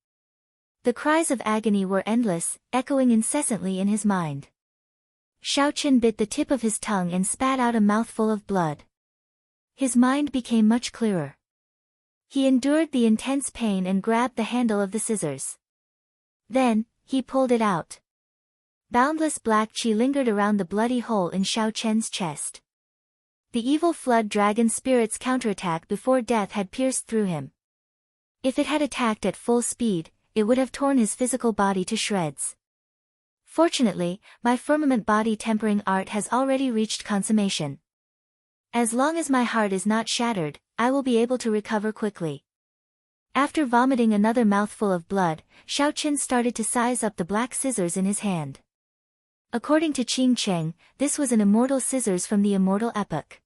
The cries of agony were endless, echoing incessantly in his mind. Xiaoqin bit the tip of his tongue and spat out a mouthful of blood. His mind became much clearer. He endured the intense pain and grabbed the handle of the scissors. Then, he pulled it out. Boundless black chi lingered around the bloody hole in Xiaoqin's chest. The evil flood dragon spirit's counterattack before death had pierced through him. If it had attacked at full speed, it would have torn his physical body to shreds. Fortunately, my firmament body tempering art has already reached consummation. As long as my heart is not shattered, I will be able to recover quickly. After vomiting another mouthful of blood, Xiaoqin started to size up the black scissors in his hand. According to Qing Cheng, this was an immortal scissors from the immortal epoch.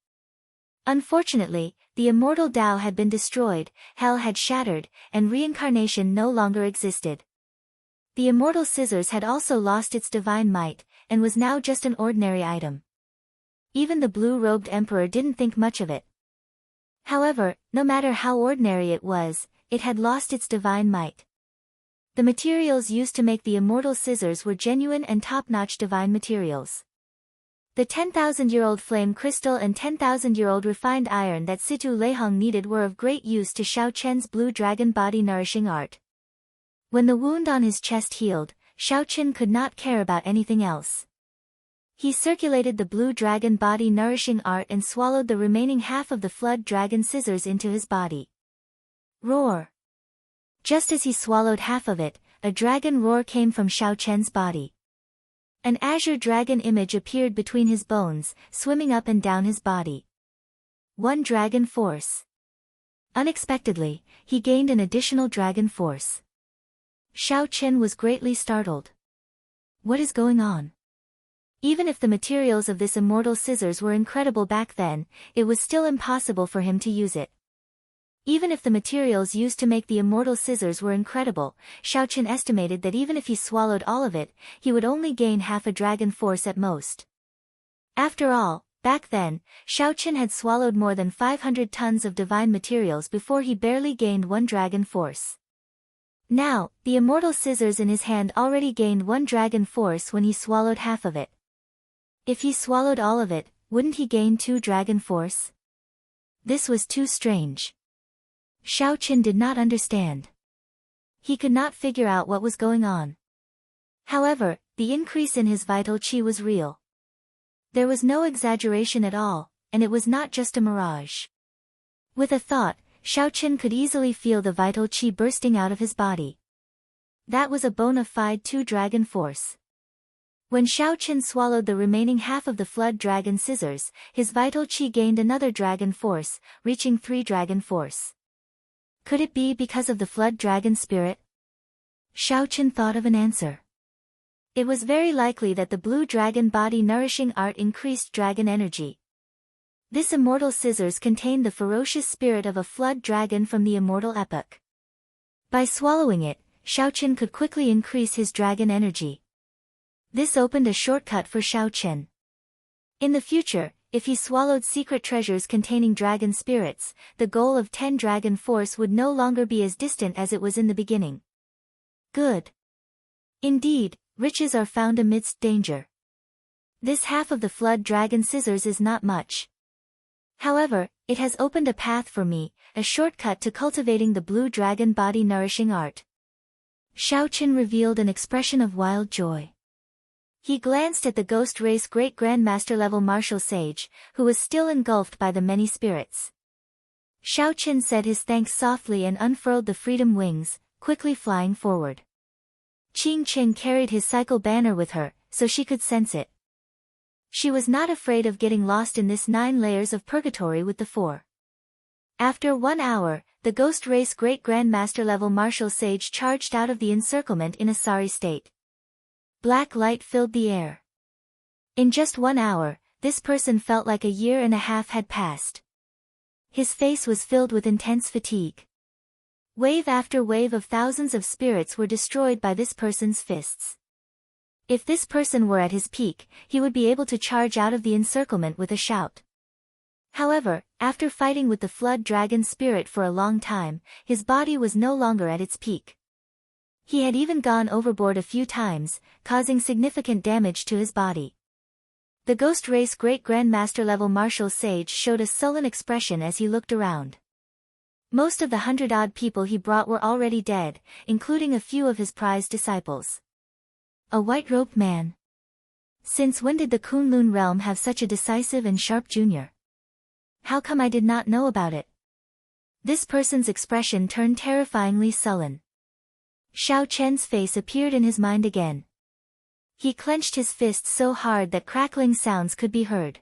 Unfortunately, the immortal Tao had been destroyed, hell had shattered, and reincarnation no longer existed. The immortal scissors had also lost its divine might, and was now just an ordinary item. Even the blue-robed emperor didn't think much of it. However, no matter how ordinary it was, it had lost its divine might. The materials used to make the immortal scissors were genuine and top-notch divine materials. The 10,000-year-old flame crystal and 10,000-year-old refined iron that Situ Leihong needed were of great use to Xiaoqin's blue dragon body nourishing art. When the wound on his chest healed, Xiaoqin could not care about anything else. He circulated the blue dragon body nourishing art and swallowed the remaining half of the flood dragon scissors into his body. Roar! Just as he swallowed half of it, a dragon roar came from Xiaoqin's body. An azure dragon image appeared between his bones, swimming up and down his body. One dragon force. Unexpectedly, he gained an additional dragon force. Xiaoqin was greatly startled. What is going on? Even if the materials of this immortal scissors were incredible back then, it was still impossible for him to use it. Even if the materials used to make the immortal scissors were incredible, Xiaochen estimated that even if he swallowed all of it, he would only gain half a dragon force at most. After all, back then, Xiaochen had swallowed more than 500 tons of divine materials before he barely gained 1 dragon force. Now, the immortal scissors in his hand already gained 1 dragon force when he swallowed half of it. If he swallowed all of it, wouldn't he gain 2 dragon force? This was too strange. Xiaochen did not understand. He could not figure out what was going on. However, the increase in his vital qi was real. There was no exaggeration at all, and it was not just a mirage. With a thought, Xiaochen could easily feel the vital qi bursting out of his body. That was a bona fide 2 dragon force. When Xiaochen swallowed the remaining half of the flood dragon scissors, his vital qi gained another dragon force, reaching 3 dragon force. Could it be because of the flood dragon spirit? Xiaochen thought of an answer. It was very likely that the blue dragon body nourishing art increased dragon energy. This immortal scissors contained the ferocious spirit of a flood dragon from the immortal epoch. By swallowing it, Xiaochen could quickly increase his dragon energy. This opened a shortcut for Xiaochen. In the future, if he swallowed secret treasures containing dragon spirits, the goal of 10 dragon force would no longer be as distant as it was in the beginning. Good. Indeed, riches are found amidst danger. This half of the flood dragon scissors is not much. However, it has opened a path for me, a shortcut to cultivating the blue dragon body nourishing art. Xiaochen revealed an expression of wild joy. He glanced at the ghost race great grandmaster level martial sage, who was still engulfed by the many spirits. Xiaochen said his thanks softly and unfurled the freedom wings, quickly flying forward. Qing Qing carried his cycle banner with her, so she could sense it. She was not afraid of getting lost in this 9 layers of purgatory with the 4. After 1 hour, the ghost race great grandmaster level martial sage charged out of the encirclement in a sorry state. Black light filled the air. In just 1 hour, this person felt like a year and a half had passed. His face was filled with intense fatigue. Wave after wave of thousands of spirits were destroyed by this person's fists. If this person were at his peak, he would be able to charge out of the encirclement with a shout. However, after fighting with the flood dragon spirit for a long time, his body was no longer at its peak. He had even gone overboard a few times, causing significant damage to his body. The ghost race great grandmaster level martial sage showed a sullen expression as he looked around. Most of the 100-odd people he brought were already dead, including a few of his prized disciples. A white-robed man. Since when did the Kunlun realm have such a decisive and sharp junior? How come I did not know about it? This person's expression turned terrifyingly sullen. Xiaochen's face appeared in his mind again. He clenched his fists so hard that crackling sounds could be heard.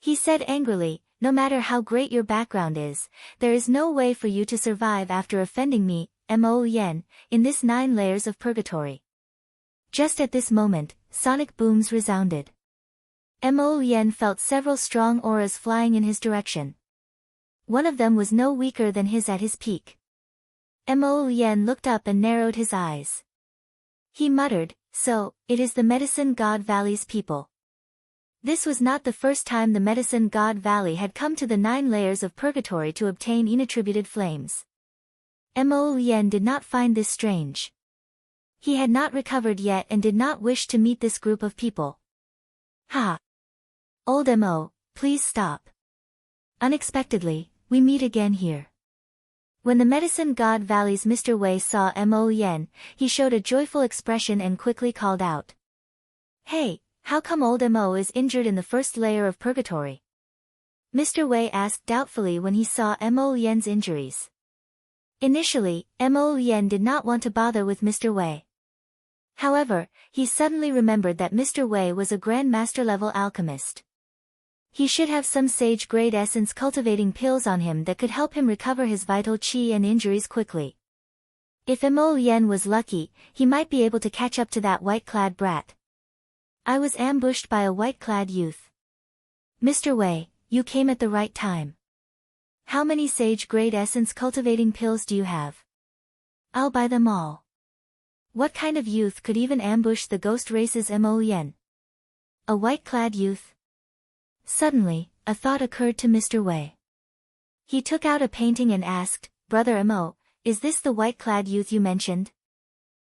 He said angrily, "No matter how great your background is, there is no way for you to survive after offending me, Mo Yen, in this 9 layers of purgatory." Just at this moment, sonic booms resounded. Mo Yen felt several strong auras flying in his direction. One of them was no weaker than his at his peak. Mo Yen looked up and narrowed his eyes. He muttered, "So, it is the Medicine God Valley's people." This was not the first time the Medicine God Valley had come to the 9 layers of purgatory to obtain inattributed flames. Mo Yen did not find this strange. He had not recovered yet and did not wish to meet this group of people. "Ha! Old Mo, please stop. Unexpectedly, we meet again here." When the Medicine God Valley's Mr. Wei saw Mo Yen, he showed a joyful expression and quickly called out. "Hey, how come old Mo is injured in the first layer of purgatory?" Mr. Wei asked doubtfully when he saw Mo Yen's injuries. Initially, Mo Yen did not want to bother with Mr. Wei. However, he suddenly remembered that Mr. Wei was a Grandmaster-level alchemist. He should have some sage-grade essence cultivating pills on him that could help him recover his vital qi and injuries quickly. If Mo Yen was lucky, he might be able to catch up to that white-clad brat. I was ambushed by a white-clad youth. Mr. Wei, you came at the right time. How many sage-grade essence cultivating pills do you have? I'll buy them all. What kind of youth could even ambush the ghost race's Mo Yen? A white-clad youth? Suddenly, a thought occurred to Mr. Wei. He took out a painting and asked, Brother Mo, is this the white-clad youth you mentioned?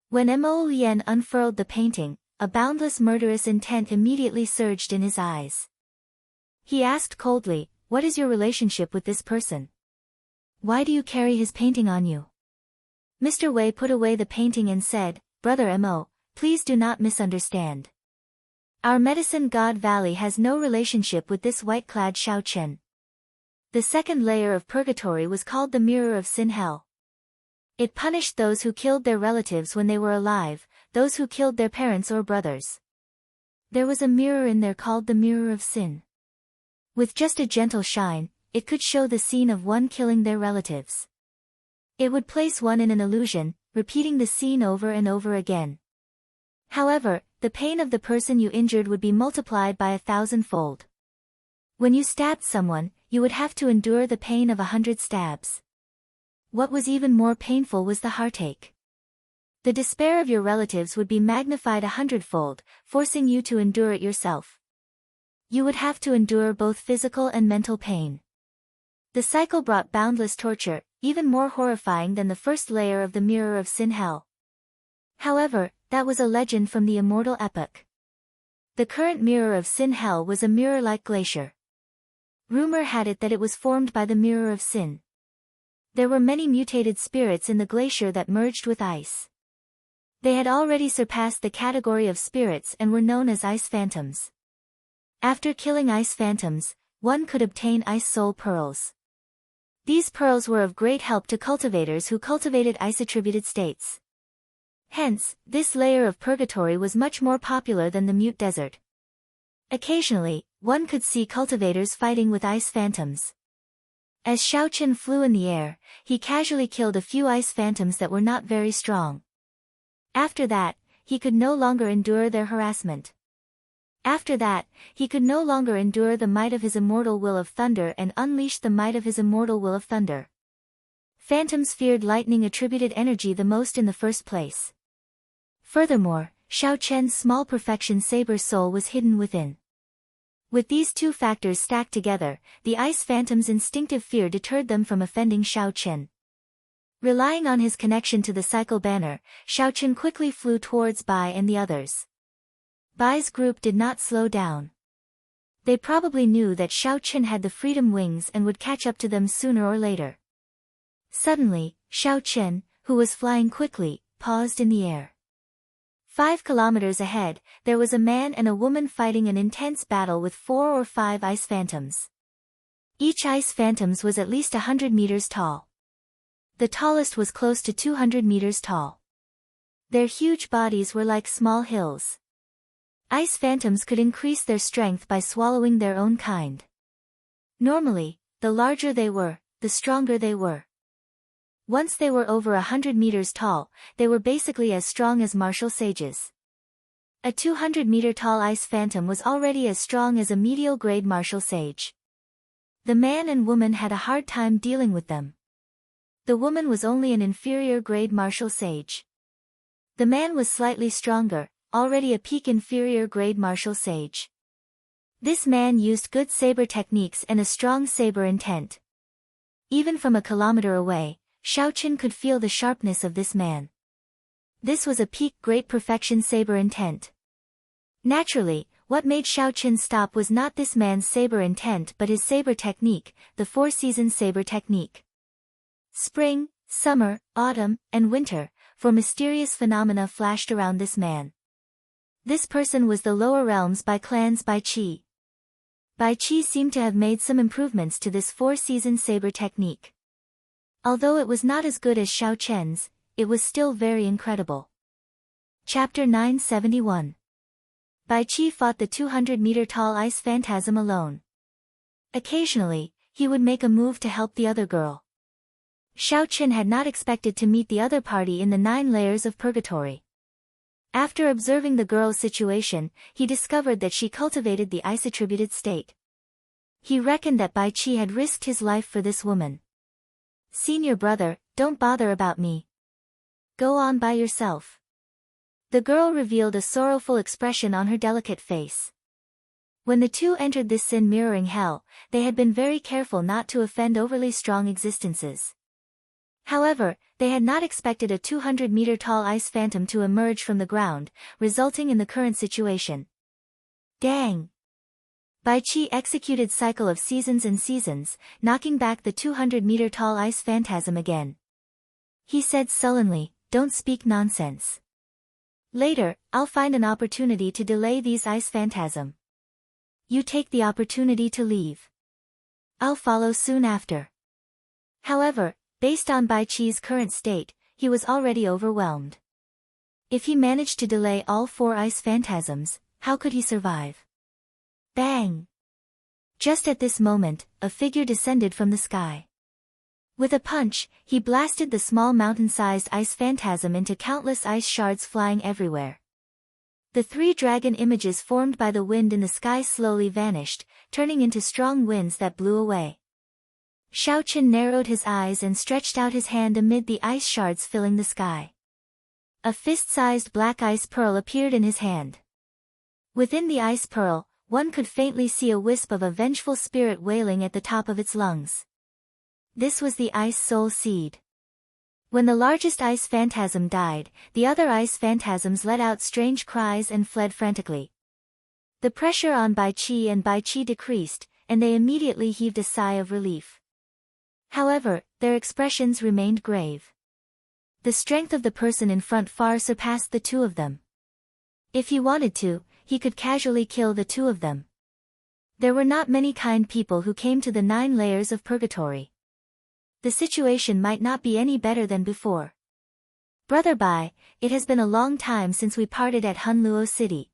When Mo Yen unfurled the painting, a boundless murderous intent immediately surged in his eyes. He asked coldly, what is your relationship with this person? Why do you carry his painting on you? Mr. Wei put away the painting and said, Brother Mo, please do not misunderstand. Our medicine god Valley has no relationship with this white-clad Xiao Chen. The second layer of purgatory was called the Mirror of Sin Hell. It punished those who killed their relatives when they were alive, those who killed their parents or brothers. There was a mirror in there called the Mirror of Sin. With just a gentle shine, it could show the scene of one killing their relatives. It would place one in an illusion, repeating the scene over and over again. However, the pain of the person you injured would be multiplied by 1,000-fold. When you stabbed someone, you would have to endure the pain of 100 stabs. What was even more painful was the heartache. The despair of your relatives would be magnified 100-fold, forcing you to endure it yourself. You would have to endure both physical and mental pain. The cycle brought boundless torture, even more horrifying than the first layer of the Mirror of Sin Hell. However, that was a legend from the immortal epoch. The current Mirror of Sin Hell was a mirror-like glacier. Rumor had it that it was formed by the Mirror of Sin. There were many mutated spirits in the glacier that merged with ice. They had already surpassed the category of spirits and were known as ice phantoms. After killing ice phantoms, one could obtain ice soul pearls. These pearls were of great help to cultivators who cultivated ice-attributed states. Hence, this layer of purgatory was much more popular than the Mute Desert. Occasionally, one could see cultivators fighting with ice phantoms. As Xiao Chen flew in the air, he casually killed a few ice phantoms that were not very strong. After that, he could no longer endure their harassment. After that, he could no longer endure the might of his immortal will of thunder and unleashed the might of his immortal will of thunder. Phantoms feared lightning-attributed energy the most in the first place. Furthermore, Xiao Chen's small perfection saber soul was hidden within. With these two factors stacked together, the ice phantom's instinctive fear deterred them from offending Xiao Chen. Relying on his connection to the cycle banner, Xiao Chen quickly flew towards Bai and the others. Bai's group did not slow down. They probably knew that Xiao Chen had the freedom wings and would catch up to them sooner or later. Suddenly, Xiao Chen, who was flying quickly, paused in the air. 5 kilometers ahead, there was a man and a woman fighting an intense battle with 4 or 5 ice phantoms. Each ice phantoms was at least 100 meters tall. The tallest was close to 200 meters tall. Their huge bodies were like small hills. Ice phantoms could increase their strength by swallowing their own kind. Normally, the larger they were, the stronger they were. Once they were over 100 meters tall, they were basically as strong as martial sages. A 200-meter-tall ice phantom was already as strong as a medial-grade martial sage. The man and woman had a hard time dealing with them. The woman was only an inferior-grade martial sage. The man was slightly stronger, already a peak inferior-grade martial sage. This man used good saber techniques and a strong saber intent. Even from a kilometer away, Xiao Chen could feel the sharpness of this man. This was a peak great perfection saber intent. Naturally, what made Xiao Chen stop was not this man's saber intent but his saber technique, the 4-season saber technique. Spring, summer, autumn, and winter, 4 mysterious phenomena flashed around this man. This person was the lower realms by clans Bai Qi. Bai Qi seemed to have made some improvements to this 4-season saber technique. Although it was not as good as Xiao Chen's, it was still very incredible. Chapter 971. Bai Qi fought the 200-meter-tall ice phantasm alone. Occasionally, he would make a move to help the other girl. Xiao Chen had not expected to meet the other party in the 9 layers of purgatory. After observing the girl's situation, he discovered that she cultivated the ice-attributed state. He reckoned that Bai Qi had risked his life for this woman. "Senior brother, don't bother about me. Go on by yourself." The girl revealed a sorrowful expression on her delicate face. When the two entered this sin-mirroring hell, they had been very careful not to offend overly strong existences. However, they had not expected a 200-meter-tall ice phantom to emerge from the ground, resulting in the current situation. Dang! Bai Qi executed cycle of seasons and seasons, knocking back the 200-meter-tall ice phantasm again. He said sullenly, "Don't speak nonsense. Later, I'll find an opportunity to delay these ice phantasm. You take the opportunity to leave. I'll follow soon after." However, based on Bai Qi's current state, he was already overwhelmed. If he managed to delay all 4 ice phantasms, how could he survive? Bang! Just at this moment, a figure descended from the sky. With a punch, he blasted the small mountain-sized ice phantasm into countless ice shards flying everywhere. The 3 dragon images formed by the wind in the sky slowly vanished, turning into strong winds that blew away. Xiao Qin narrowed his eyes and stretched out his hand amid the ice shards filling the sky. A fist-sized black ice pearl appeared in his hand. Within the ice pearl, one could faintly see a wisp of a vengeful spirit wailing at the top of its lungs. This was the ice soul seed. When the largest ice phantasm died, the other ice phantasms let out strange cries and fled frantically. The pressure on Bai Qi and Bai Qi decreased, and they immediately heaved a sigh of relief. However, their expressions remained grave. The strength of the person in front far surpassed the 2 of them. If he wanted to, he could casually kill the 2 of them. There were not many kind people who came to the 9 layers of purgatory. The situation might not be any better than before. "Brother Bai, it has been a long time since we parted at Hunluo City."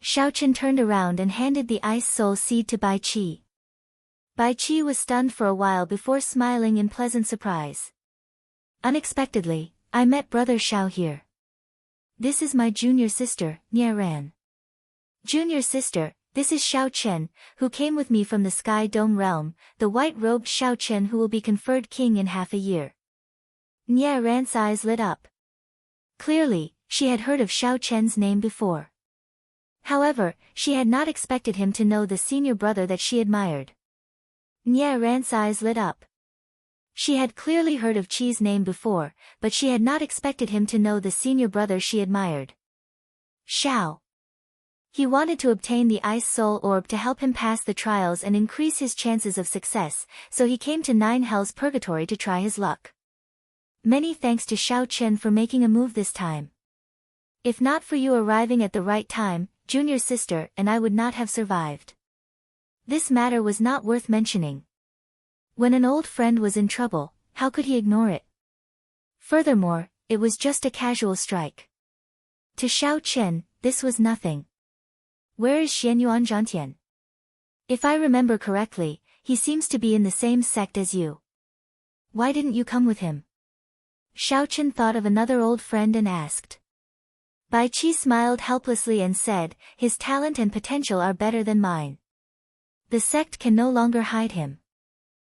Xiao Qin turned around and handed the ice soul seed to Bai Qi. Bai Qi was stunned for a while before smiling in pleasant surprise. "Unexpectedly, I met Brother Xiao here. This is my junior sister, Nie Ran." "Junior sister, this is Xiao Chen, who came with me from the Sky Dome realm, the white-robed Xiao Chen who will be conferred king in half a year." Nie Ran's eyes lit up. Clearly, she had heard of Xiao Chen's name before. However, she had not expected him to know the senior brother that she admired. Nie Ran's eyes lit up. She had clearly heard of Qi's name before, but she had not expected him to know the senior brother she admired. Xiao. He wanted to obtain the Ice Soul Orb to help him pass the trials and increase his chances of success, so he came to 9 Hells Purgatory to try his luck. Many thanks to Xiao Chen for making a move this time. If not for you arriving at the right time, junior sister and I would not have survived. This matter was not worth mentioning. When an old friend was in trouble, how could he ignore it? Furthermore, it was just a casual strike. To Xiao Chen, this was nothing. Where is Xianyuan Zhantian? If I remember correctly, he seems to be in the same sect as you. Why didn't you come with him? Xiao Chen thought of another old friend and asked. Bai Qi smiled helplessly and said, his talent and potential are better than mine. The sect can no longer hide him.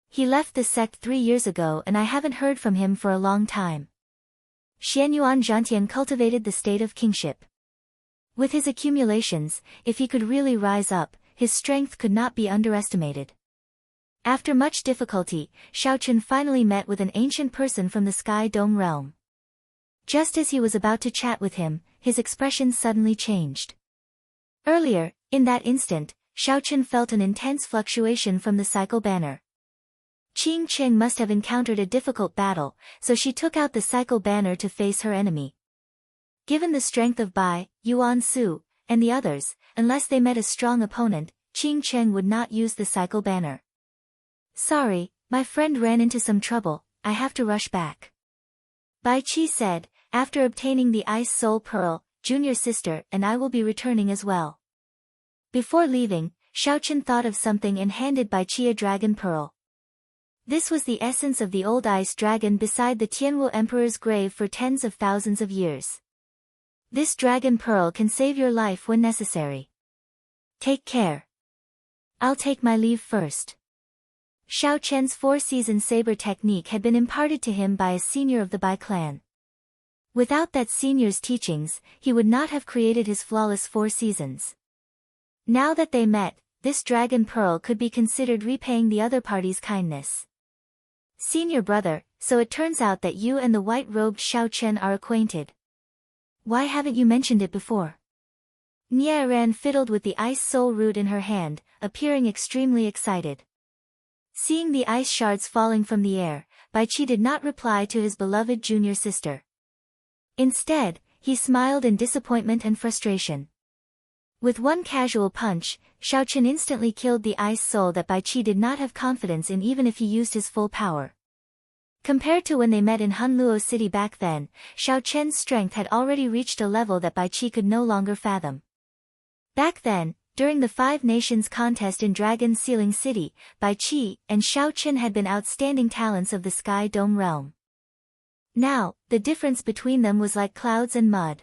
He left the sect 3 years ago and I haven't heard from him for a long time. Xianyuan Zhantian cultivated the state of kingship. With his accumulations, if he could really rise up, his strength could not be underestimated. After much difficulty, Xiao Chen finally met with an ancient person from the Sky Dome realm. Just as he was about to chat with him, his expression suddenly changed. Earlier, in that instant, Xiao Chen felt an intense fluctuation from the cycle banner. Qing Qing must have encountered a difficult battle, so she took out the cycle banner to face her enemy. Given the strength of Bai, Yuan Su, and the others, unless they met a strong opponent, Qing Qing would not use the cycle banner. Sorry, my friend ran into some trouble, I have to rush back. Bai Qi said, after obtaining the Ice Soul Pearl, junior sister and I will be returning as well. Before leaving, Xiao Chen thought of something and handed Bai Qi a dragon pearl. This was the essence of the old ice dragon beside the Tianwu Emperor's grave for tens of thousands of years. This dragon pearl can save your life when necessary. Take care. I'll take my leave first. Xiao Chen's four-season saber technique had been imparted to him by a senior of the Bai clan. Without that senior's teachings, he would not have created his flawless 4 seasons. Now that they met, this dragon pearl could be considered repaying the other party's kindness. Senior brother, so it turns out that you and the white-robed Xiao Chen are acquainted. Why haven't you mentioned it before? Nie Ran fiddled with the ice soul root in her hand, appearing extremely excited. Seeing the ice shards falling from the air, Bai Qi did not reply to his beloved junior sister. Instead, he smiled in disappointment and frustration. With one casual punch, Xiao Chen instantly killed the ice soul that Bai Qi did not have confidence in even if he used his full power. Compared to when they met in Hunluo City back then, Xiao Chen's strength had already reached a level that Bai Qi could no longer fathom. Back then, during the 5 Nations contest in Dragon Sealing City, Bai Qi and Xiao Chen had been outstanding talents of the Sky Dome realm. Now, the difference between them was like clouds and mud.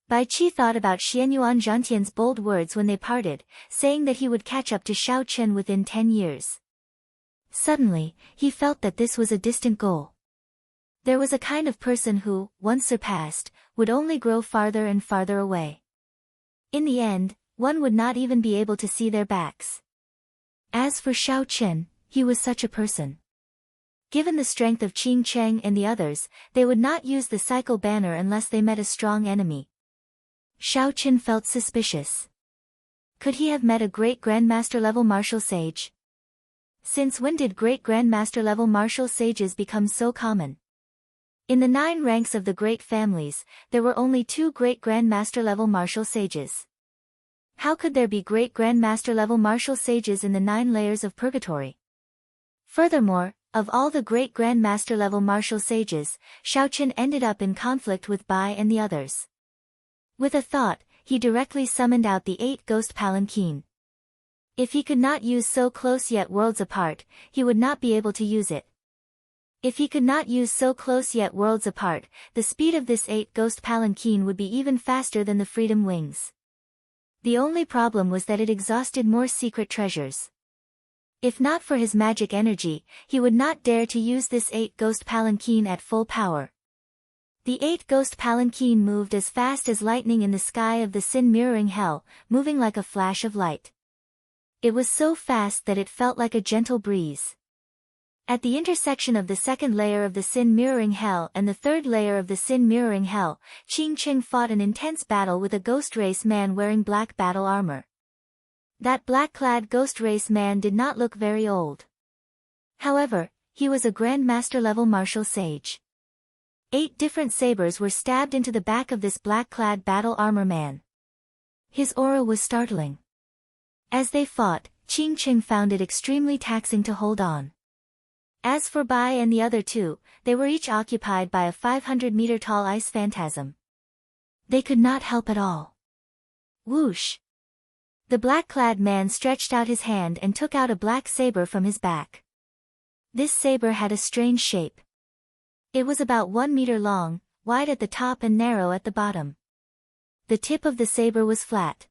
Bai Qi thought about Xianyuan Zhantian's bold words when they parted, saying that he would catch up to Xiao Chen within 10 years. Suddenly, he felt that this was a distant goal. There was a kind of person who, once surpassed, would only grow farther and farther away. In the end, one would not even be able to see their backs. As for Xiao Chen, he was such a person. Given the strength of Qing Cheng and the others, they would not use the cycle banner unless they met a strong enemy. Xiao Chen felt suspicious. Could he have met a great grandmaster level martial sage? Since when did great grandmaster level martial sages become so common? In the 9 ranks of the great families, there were only 2 great grandmaster level martial sages. How could there be great grandmaster level martial sages in the 9 layers of purgatory? Furthermore, of all the great grandmaster level martial sages, Xiao Chen ended up in conflict with Bai and the others. With a thought, he directly summoned out the 8 ghost palanquin. If he could not use so close yet worlds apart, he would not be able to use it. If he could not use so close yet worlds apart, the speed of this 8 ghost palanquin would be even faster than the freedom wings. The only problem was that it exhausted more secret treasures. If not for his magic energy, he would not dare to use this 8 ghost palanquin at full power. The 8 ghost palanquin moved as fast as lightning in the sky of the Sin Mirroring Hell, moving like a flash of light. It was so fast that it felt like a gentle breeze. At the intersection of the 2nd layer of the Sin Mirroring Hell and the 3rd layer of the Sin Mirroring Hell, Qing Cheng fought an intense battle with a ghost race man wearing black battle armor. That black-clad ghost race man did not look very old. However, he was a grandmaster level martial sage. 8 different sabers were stabbed into the back of this black-clad battle armor man. His aura was startling. As they fought, Qing Cheng found it extremely taxing to hold on. As for Bai and the other 2, they were each occupied by a 500-meter-tall ice phantasm. They could not help at all. Whoosh! The black-clad man stretched out his hand and took out a black saber from his back. This saber had a strange shape. It was about 1 meter long, wide at the top and narrow at the bottom. The tip of the saber was flat.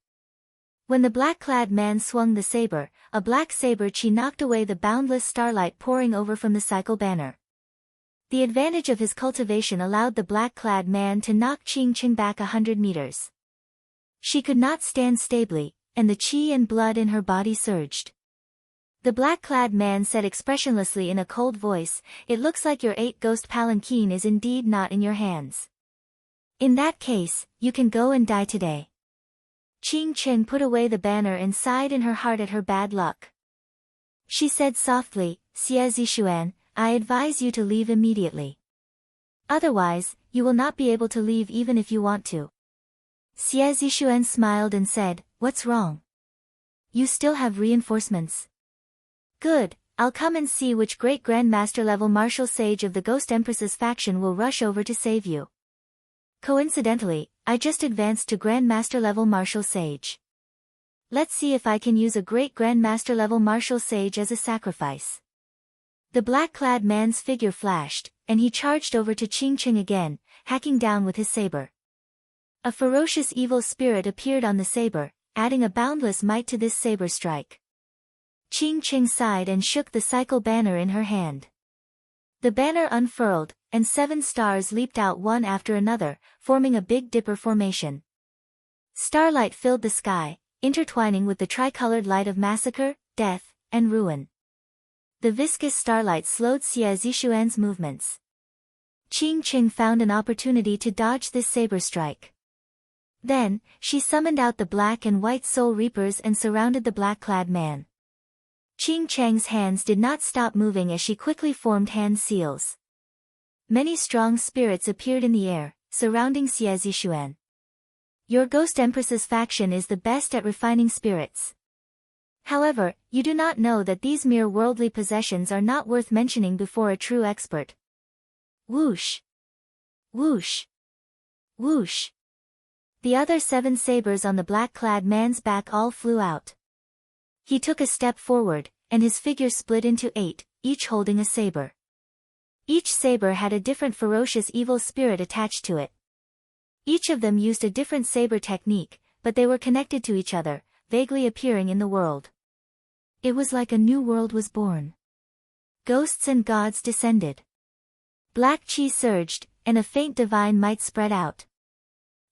When the black-clad man swung the saber, a black saber chi knocked away the boundless starlight pouring over from the cycle banner. The advantage of his cultivation allowed the black-clad man to knock Qing Cheng back 100 meters. She could not stand stably, and the qi and blood in her body surged. The black-clad man said expressionlessly in a cold voice, "It looks like your 8 ghost palanquin is indeed not in your hands. In that case, you can go and die today." Qing Cheng put away the banner and sighed in her heart at her bad luck. She said softly, "Xie Zishuan, I advise you to leave immediately. Otherwise, you will not be able to leave even if you want to." Xie Zishuan smiled and said, "What's wrong? You still have reinforcements." "Good, I'll come and see which great grandmaster level martial sage of the Ghost Empress's faction will rush over to save you. Coincidentally, I just advanced to grandmaster level martial sage. Let's see if I can use a great grandmaster level martial sage as a sacrifice." The black-clad man's figure flashed, and he charged over to Qing Cheng again, hacking down with his saber. A ferocious evil spirit appeared on the saber, adding a boundless might to this saber strike. Qing Qing sighed and shook the cycle banner in her hand. The banner unfurled, and 7 stars leaped out one after another, forming a Big Dipper formation. Starlight filled the sky, intertwining with the tricolored light of massacre, death, and ruin. The viscous starlight slowed Xie Zishuan's movements. Qing Qing found an opportunity to dodge this saber strike. Then, she summoned out the black and white soul reapers and surrounded the black-clad man. Qing Chang's hands did not stop moving as she quickly formed hand seals. Many strong spirits appeared in the air, surrounding Xie Zishuan. Your Ghost Empress's faction is the best at refining spirits. However, you do not know that these mere worldly possessions are not worth mentioning before a true expert. Whoosh! Whoosh! Whoosh! The other 7 sabers on the black-clad man's back all flew out. He took a step forward, and his figure split into 8, each holding a saber. Each saber had a different ferocious evil spirit attached to it. Each of them used a different saber technique, but they were connected to each other, vaguely appearing in the world. It was like a new world was born. Ghosts and gods descended. Black chi surged, and a faint divine might spread out.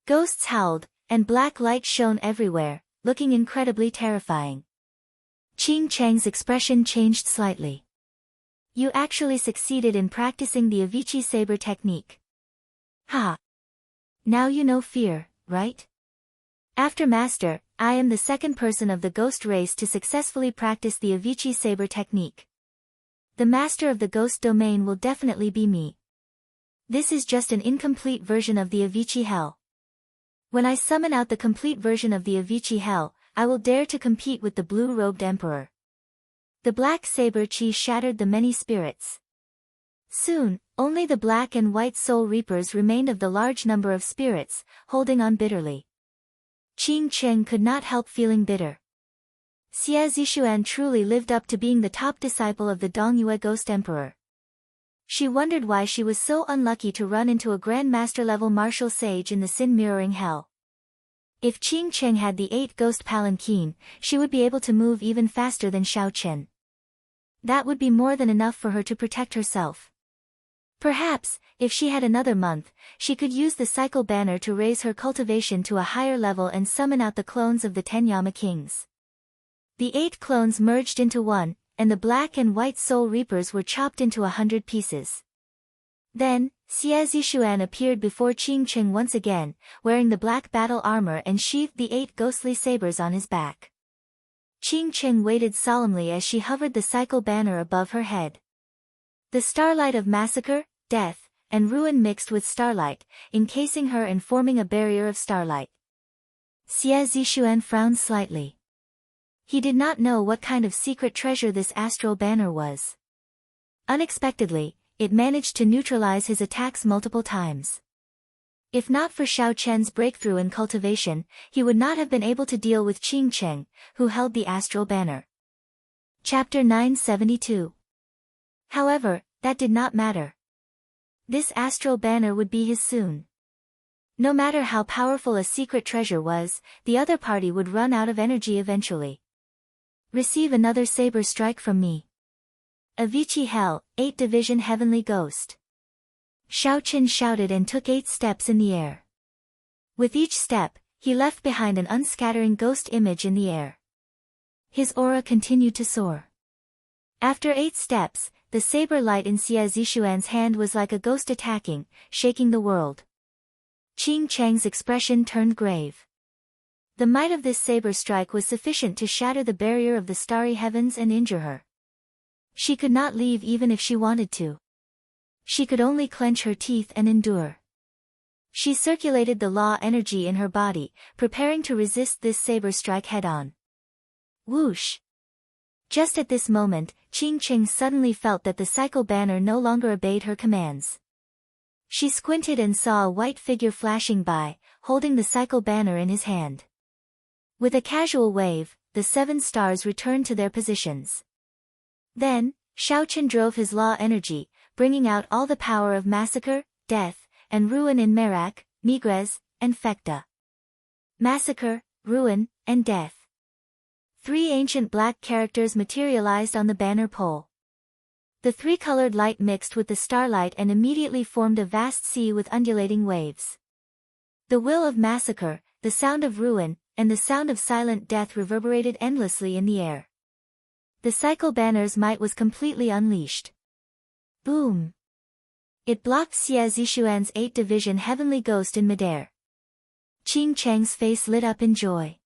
Ghosts howled, and black light shone everywhere, looking incredibly terrifying. Qing Chang's expression changed slightly. You actually succeeded in practicing the Avicii saber technique. Ha! Now you know fear, right? After Master, I am the second person of the ghost race to successfully practice the Avicii saber technique. The master of the ghost domain will definitely be me. This is just an incomplete version of the Avicii hell. When I summon out the complete version of the Avicii hell, I will dare to compete with the blue-robed emperor. The black saber chi shattered the many spirits. Soon, only the black and white soul reapers remained of the large number of spirits, holding on bitterly. Qing Qing could not help feeling bitter. Xie Zishuan truly lived up to being the top disciple of the Dongyue Ghost Emperor. She wondered why she was so unlucky to run into a Grand Master-level martial sage in the sin-mirroring hell. If Qing Qing had the 8 ghost palanquin, she would be able to move even faster than Xiao Qian. That would be more than enough for her to protect herself. Perhaps, if she had another month, she could use the cycle banner to raise her cultivation to a higher level and summon out the clones of the 10 Yama kings. The 8 clones merged into one, and the black and white soul reapers were chopped into 100 pieces. Then, Xie Zishuan appeared before Qing Qing once again, wearing the black battle armor and sheathed the 8 ghostly sabers on his back. Qing Qing waited solemnly as she hovered the cycle banner above her head. The starlight of massacre, death, and ruin mixed with starlight, encasing her and forming a barrier of starlight. Xie Zishuan frowned slightly. He did not know what kind of secret treasure this astral banner was. Unexpectedly, it managed to neutralize his attacks multiple times. If not for Xiao Qian's breakthrough in cultivation, he would not have been able to deal with Qing Qing, who held the astral banner. Chapter 972. However, that did not matter. This astral banner would be his soon. No matter how powerful a secret treasure was, the other party would run out of energy eventually. Receive another saber strike from me. Avicii Hell, 8 Division Heavenly Ghost. Xiao Qian shouted and took 8 steps in the air. With each step, he left behind an unscattering ghost image in the air. His aura continued to soar. After 8 steps, the saber light in Xie Zishuan's hand was like a ghost attacking, shaking the world. Qing Chang's expression turned grave. The might of this saber strike was sufficient to shatter the barrier of the starry heavens and injure her. She could not leave even if she wanted to. She could only clench her teeth and endure. She circulated the law energy in her body, preparing to resist this saber strike head-on. Whoosh! Just at this moment, Qing Qing suddenly felt that the cycle banner no longer obeyed her commands. She squinted and saw a white figure flashing by, holding the cycle banner in his hand. With a casual wave, the 7 stars returned to their positions. Then, Xiao Qian drove his law energy, bringing out all the power of massacre, death, and ruin in Merak, Migres, and fecta. Massacre, ruin, and death. 3 ancient black characters materialized on the banner pole. The 3-colored light mixed with the starlight and immediately formed a vast sea with undulating waves. The will of massacre, the sound of ruin, and the sound of silent death reverberated endlessly in the air. The cycle banner's might was completely unleashed. Boom! It blocked Xie Zishuan's 8th Division Heavenly Ghost in midair. Qing Cheng's face lit up in joy.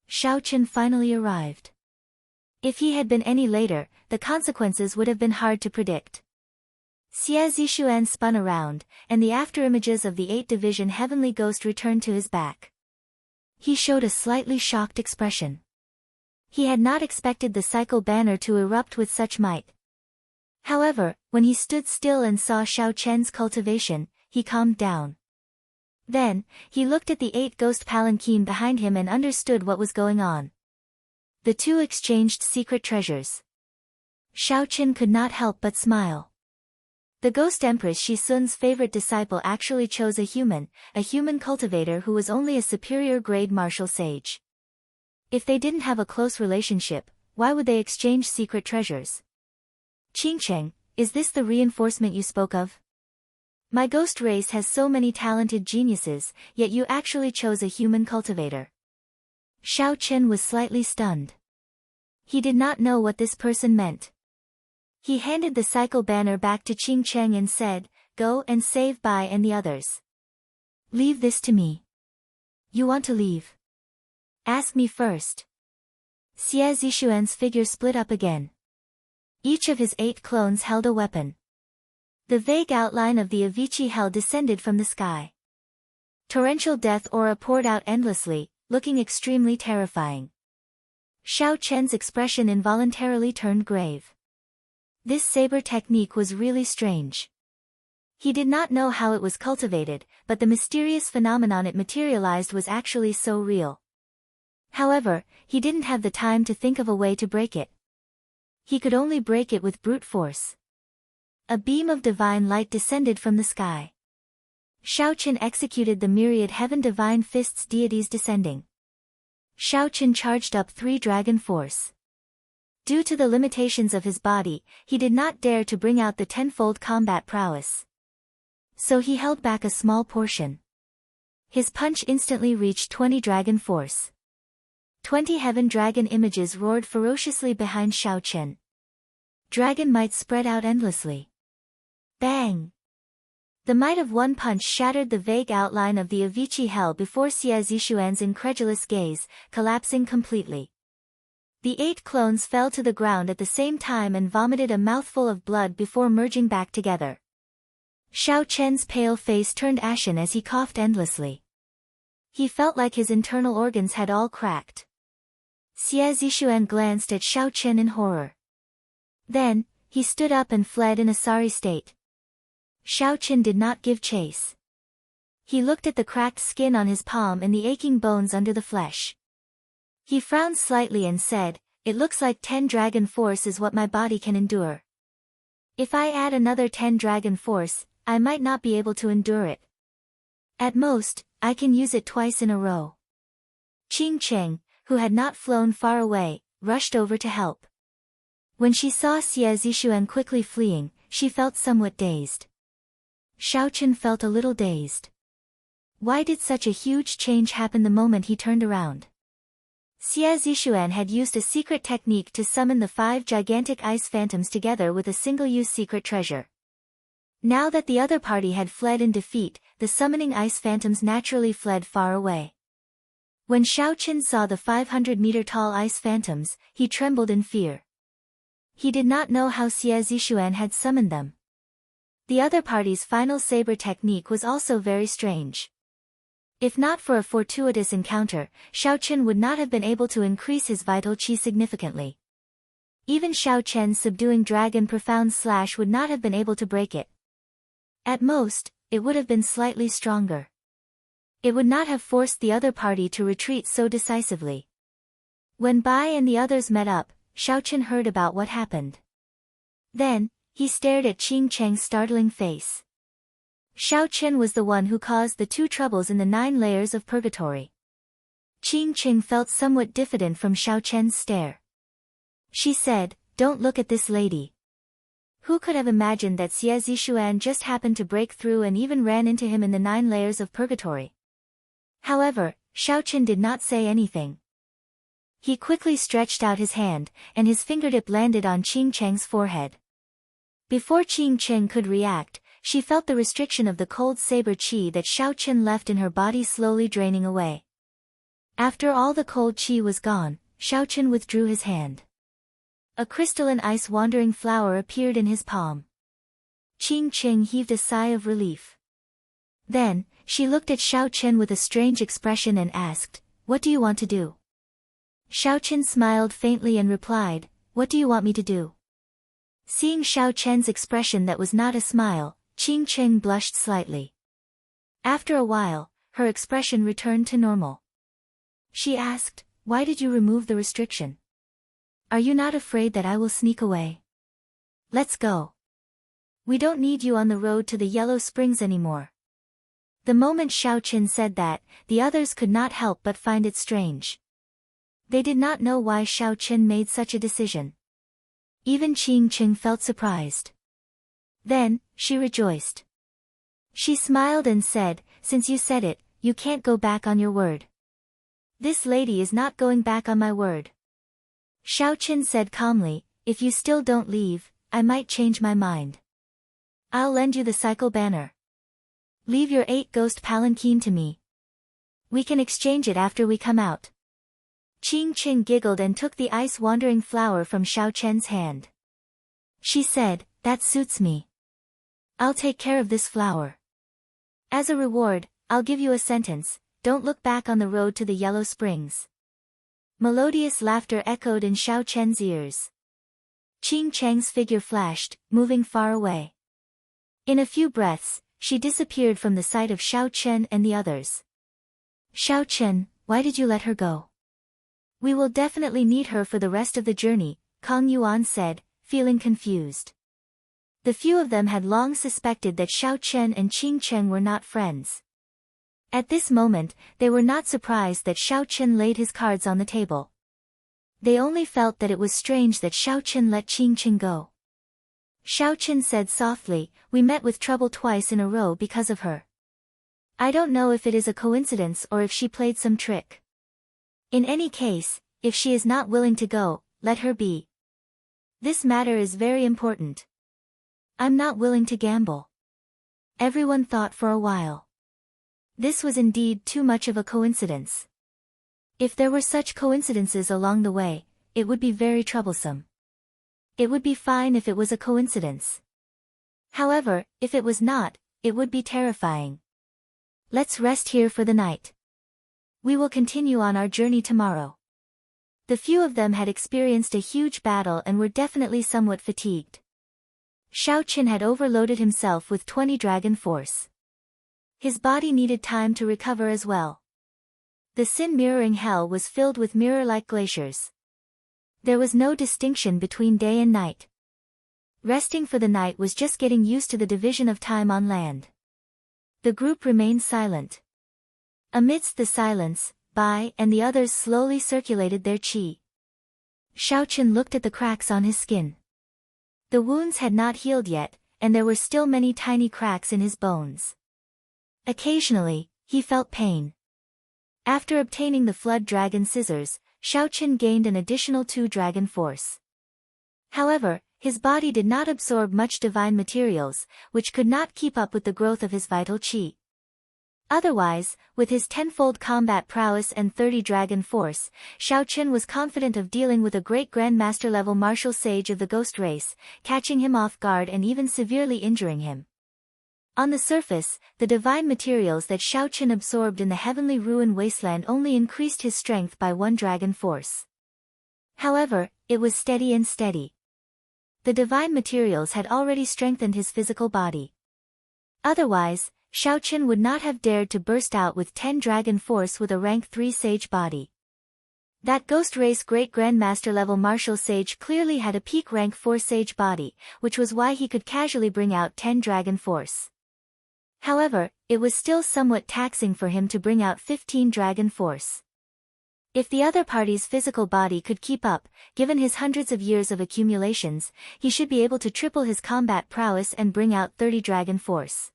Shao Chen finally arrived. If he had been any later, the consequences would have been hard to predict. Xie Zishuan spun around, and the afterimages of the 8th Division Heavenly Ghost returned to his back. He showed a slightly shocked expression. He had not expected the cycle banner to erupt with such might. However, when he stood still and saw Shao Chen's cultivation, he calmed down. Then, he looked at the 8 ghost palanquin behind him and understood what was going on. The two exchanged secret treasures. Shao Chen could not help but smile. The ghost empress Shi Sun's favorite disciple actually chose a human cultivator who was only a superior grade martial sage. If they didn't have a close relationship, why would they exchange secret treasures? Qingcheng, is this the reinforcement you spoke of? My ghost race has so many talented geniuses, yet you actually chose a human cultivator. Shao Chen was slightly stunned. He did not know what this person meant. He handed the cycle banner back to Qingcheng and said, "Go and save Bai and the others. Leave this to me." "You want to leave? Ask me first." Xie Zishuan's figure split up again. Each of his 8 clones held a weapon. The vague outline of the Avicii hell descended from the sky. Torrential death aura poured out endlessly, looking extremely terrifying. Shao Chen's expression involuntarily turned grave. This saber technique was really strange. He did not know how it was cultivated, but the mysterious phenomenon it materialized was actually so real. However, he didn't have the time to think of a way to break it. He could only break it with brute force. A beam of divine light descended from the sky. Shao Chen executed the myriad heaven divine fists deities descending. Shao Chen charged up 3 dragon force. Due to the limitations of his body, he did not dare to bring out the 10-fold combat prowess. So he held back a small portion. His punch instantly reached 20 dragon force. 20 heaven dragon images roared ferociously behind Shao Chen. Dragon might spread out endlessly. Bang! The might of one punch shattered the vague outline of the Avicii hell before Xie Zishuan's incredulous gaze, collapsing completely. The 8 clones fell to the ground at the same time and vomited a mouthful of blood before merging back together. Shao Chen's pale face turned ashen as he coughed endlessly. He felt like his internal organs had all cracked. Xie Zishuan glanced at Shao Chen in horror. Then, he stood up and fled in a sorry state. Shao Chen did not give chase. He looked at the cracked skin on his palm and the aching bones under the flesh. He frowned slightly and said, "It looks like 10 dragon force is what my body can endure. If I add another 10 dragon force, I might not be able to endure it. At most, I can use it twice in a row." Qingcheng, who had not flown far away, rushed over to help. When she saw Xie Zishuan quickly fleeing, she felt somewhat dazed. Shao Chen felt a little dazed. Why did such a huge change happen the moment he turned around? Xie Zishuan had used a secret technique to summon the 5 gigantic ice phantoms together with a single-use secret treasure. Now that the other party had fled in defeat, the summoning ice phantoms naturally fled far away. When Shao Chen saw the 500-meter-tall ice phantoms, he trembled in fear. He did not know how Xie Zishuan had summoned them. The other party's final saber technique was also very strange. If not for a fortuitous encounter, Shao Chen would not have been able to increase his vital qi significantly. Even Shao Chen's subduing dragon profound slash would not have been able to break it. At most, it would have been slightly stronger. It would not have forced the other party to retreat so decisively. When Bai and the others met up, Shao Chen heard about what happened. Then, he stared at Qingcheng's startling face. Xiao Chen was the one who caused the two troubles in the 9 layers of purgatory. Qing Qing felt somewhat diffident from Xiao Chen's stare. She said, "Don't look at this lady." Who could have imagined that Xie Zishuan just happened to break through and even ran into him in the 9 layers of purgatory? However, Xiao Chen did not say anything. He quickly stretched out his hand, and his fingertip landed on Qing Cheng's forehead. Before Qing Cheng could react, she felt the restriction of the cold saber qi that Xiao Chen left in her body slowly draining away. After all the cold qi was gone, Xiao Chen withdrew his hand. A crystalline ice-wandering flower appeared in his palm. Qing Cheng heaved a sigh of relief. Then, she looked at Xiao Chen with a strange expression and asked, "What do you want to do?" Xiao Chen smiled faintly and replied, "What do you want me to do?" Seeing Xiao Chen's expression that was not a smile, Qing Cheng blushed slightly. After a while, her expression returned to normal. She asked, "Why did you remove the restriction? Are you not afraid that I will sneak away? Let's go. We don't need you on the road to the Yellow Springs anymore." The moment Xiao Chen said that, the others could not help but find it strange. They did not know why Xiao Chen made such a decision. Even Qing Cheng felt surprised. Then, she rejoiced. She smiled and said, "Since you said it, you can't go back on your word." "This lady is not going back on my word." Xiao Chen said calmly, "If you still don't leave, I might change my mind. I'll lend you the cycle banner. Leave your 8 ghost palanquin to me. We can exchange it after we come out." Qing Cheng giggled and took the ice-wandering flower from Xiao Chen's hand. She said, "That suits me. I'll take care of this flower. As a reward, I'll give you a sentence: don't look back on the road to the Yellow Springs." Melodious laughter echoed in Xiao Chen's ears. Qing Cheng's figure flashed, moving far away. In a few breaths, she disappeared from the sight of Xiao Chen and the others. "Xiao Chen, why did you let her go?" "We will definitely need her for the rest of the journey," Kang Yuan said, feeling confused. The few of them had long suspected that Xiao Chen and Qing Cheng were not friends. At this moment, they were not surprised that Xiao Chen laid his cards on the table. They only felt that it was strange that Xiao Chen let Qing Cheng go. Xiao Chen said softly, "We met with trouble twice in a row because of her. I don't know if it is a coincidence or if she played some trick. In any case, if she is not willing to go, let her be. This matter is very important. I'm not willing to gamble." Everyone thought for a while. This was indeed too much of a coincidence. If there were such coincidences along the way, it would be very troublesome. It would be fine if it was a coincidence. However, if it was not, it would be terrifying. "Let's rest here for the night. We will continue on our journey tomorrow." The few of them had experienced a huge battle and were definitely somewhat fatigued. Xiao Chen had overloaded himself with 20 dragon force. His body needed time to recover as well. The Sin Mirroring Hell was filled with mirror-like glaciers. There was no distinction between day and night. Resting for the night was just getting used to the division of time on land. The group remained silent. Amidst the silence, Bai and the others slowly circulated their qi. Xiao Chen looked at the cracks on his skin. The wounds had not healed yet, and there were still many tiny cracks in his bones. Occasionally, he felt pain. After obtaining the Flood Dragon Scissors, Xiao Chen gained an additional 2 dragon force. However, his body did not absorb much divine materials, which could not keep up with the growth of his vital qi. Otherwise, with his 10-fold combat prowess and 30 dragon force, Xiao Chen was confident of dealing with a great Grandmaster level martial sage of the ghost race, catching him off guard and even severely injuring him. On the surface, the divine materials that Xiao Chen absorbed in the heavenly ruin wasteland only increased his strength by 1 dragon force. However, it was steady and steady. The divine materials had already strengthened his physical body. Otherwise, Xiao Chen would not have dared to burst out with 10 dragon force with a rank 3 sage body. That ghost race great grandmaster level martial sage clearly had a peak rank 4 sage body, which was why he could casually bring out 10 dragon force. However, it was still somewhat taxing for him to bring out 15 dragon force. If the other party's physical body could keep up, given his hundreds of years of accumulations, he should be able to triple his combat prowess and bring out 30 dragon force.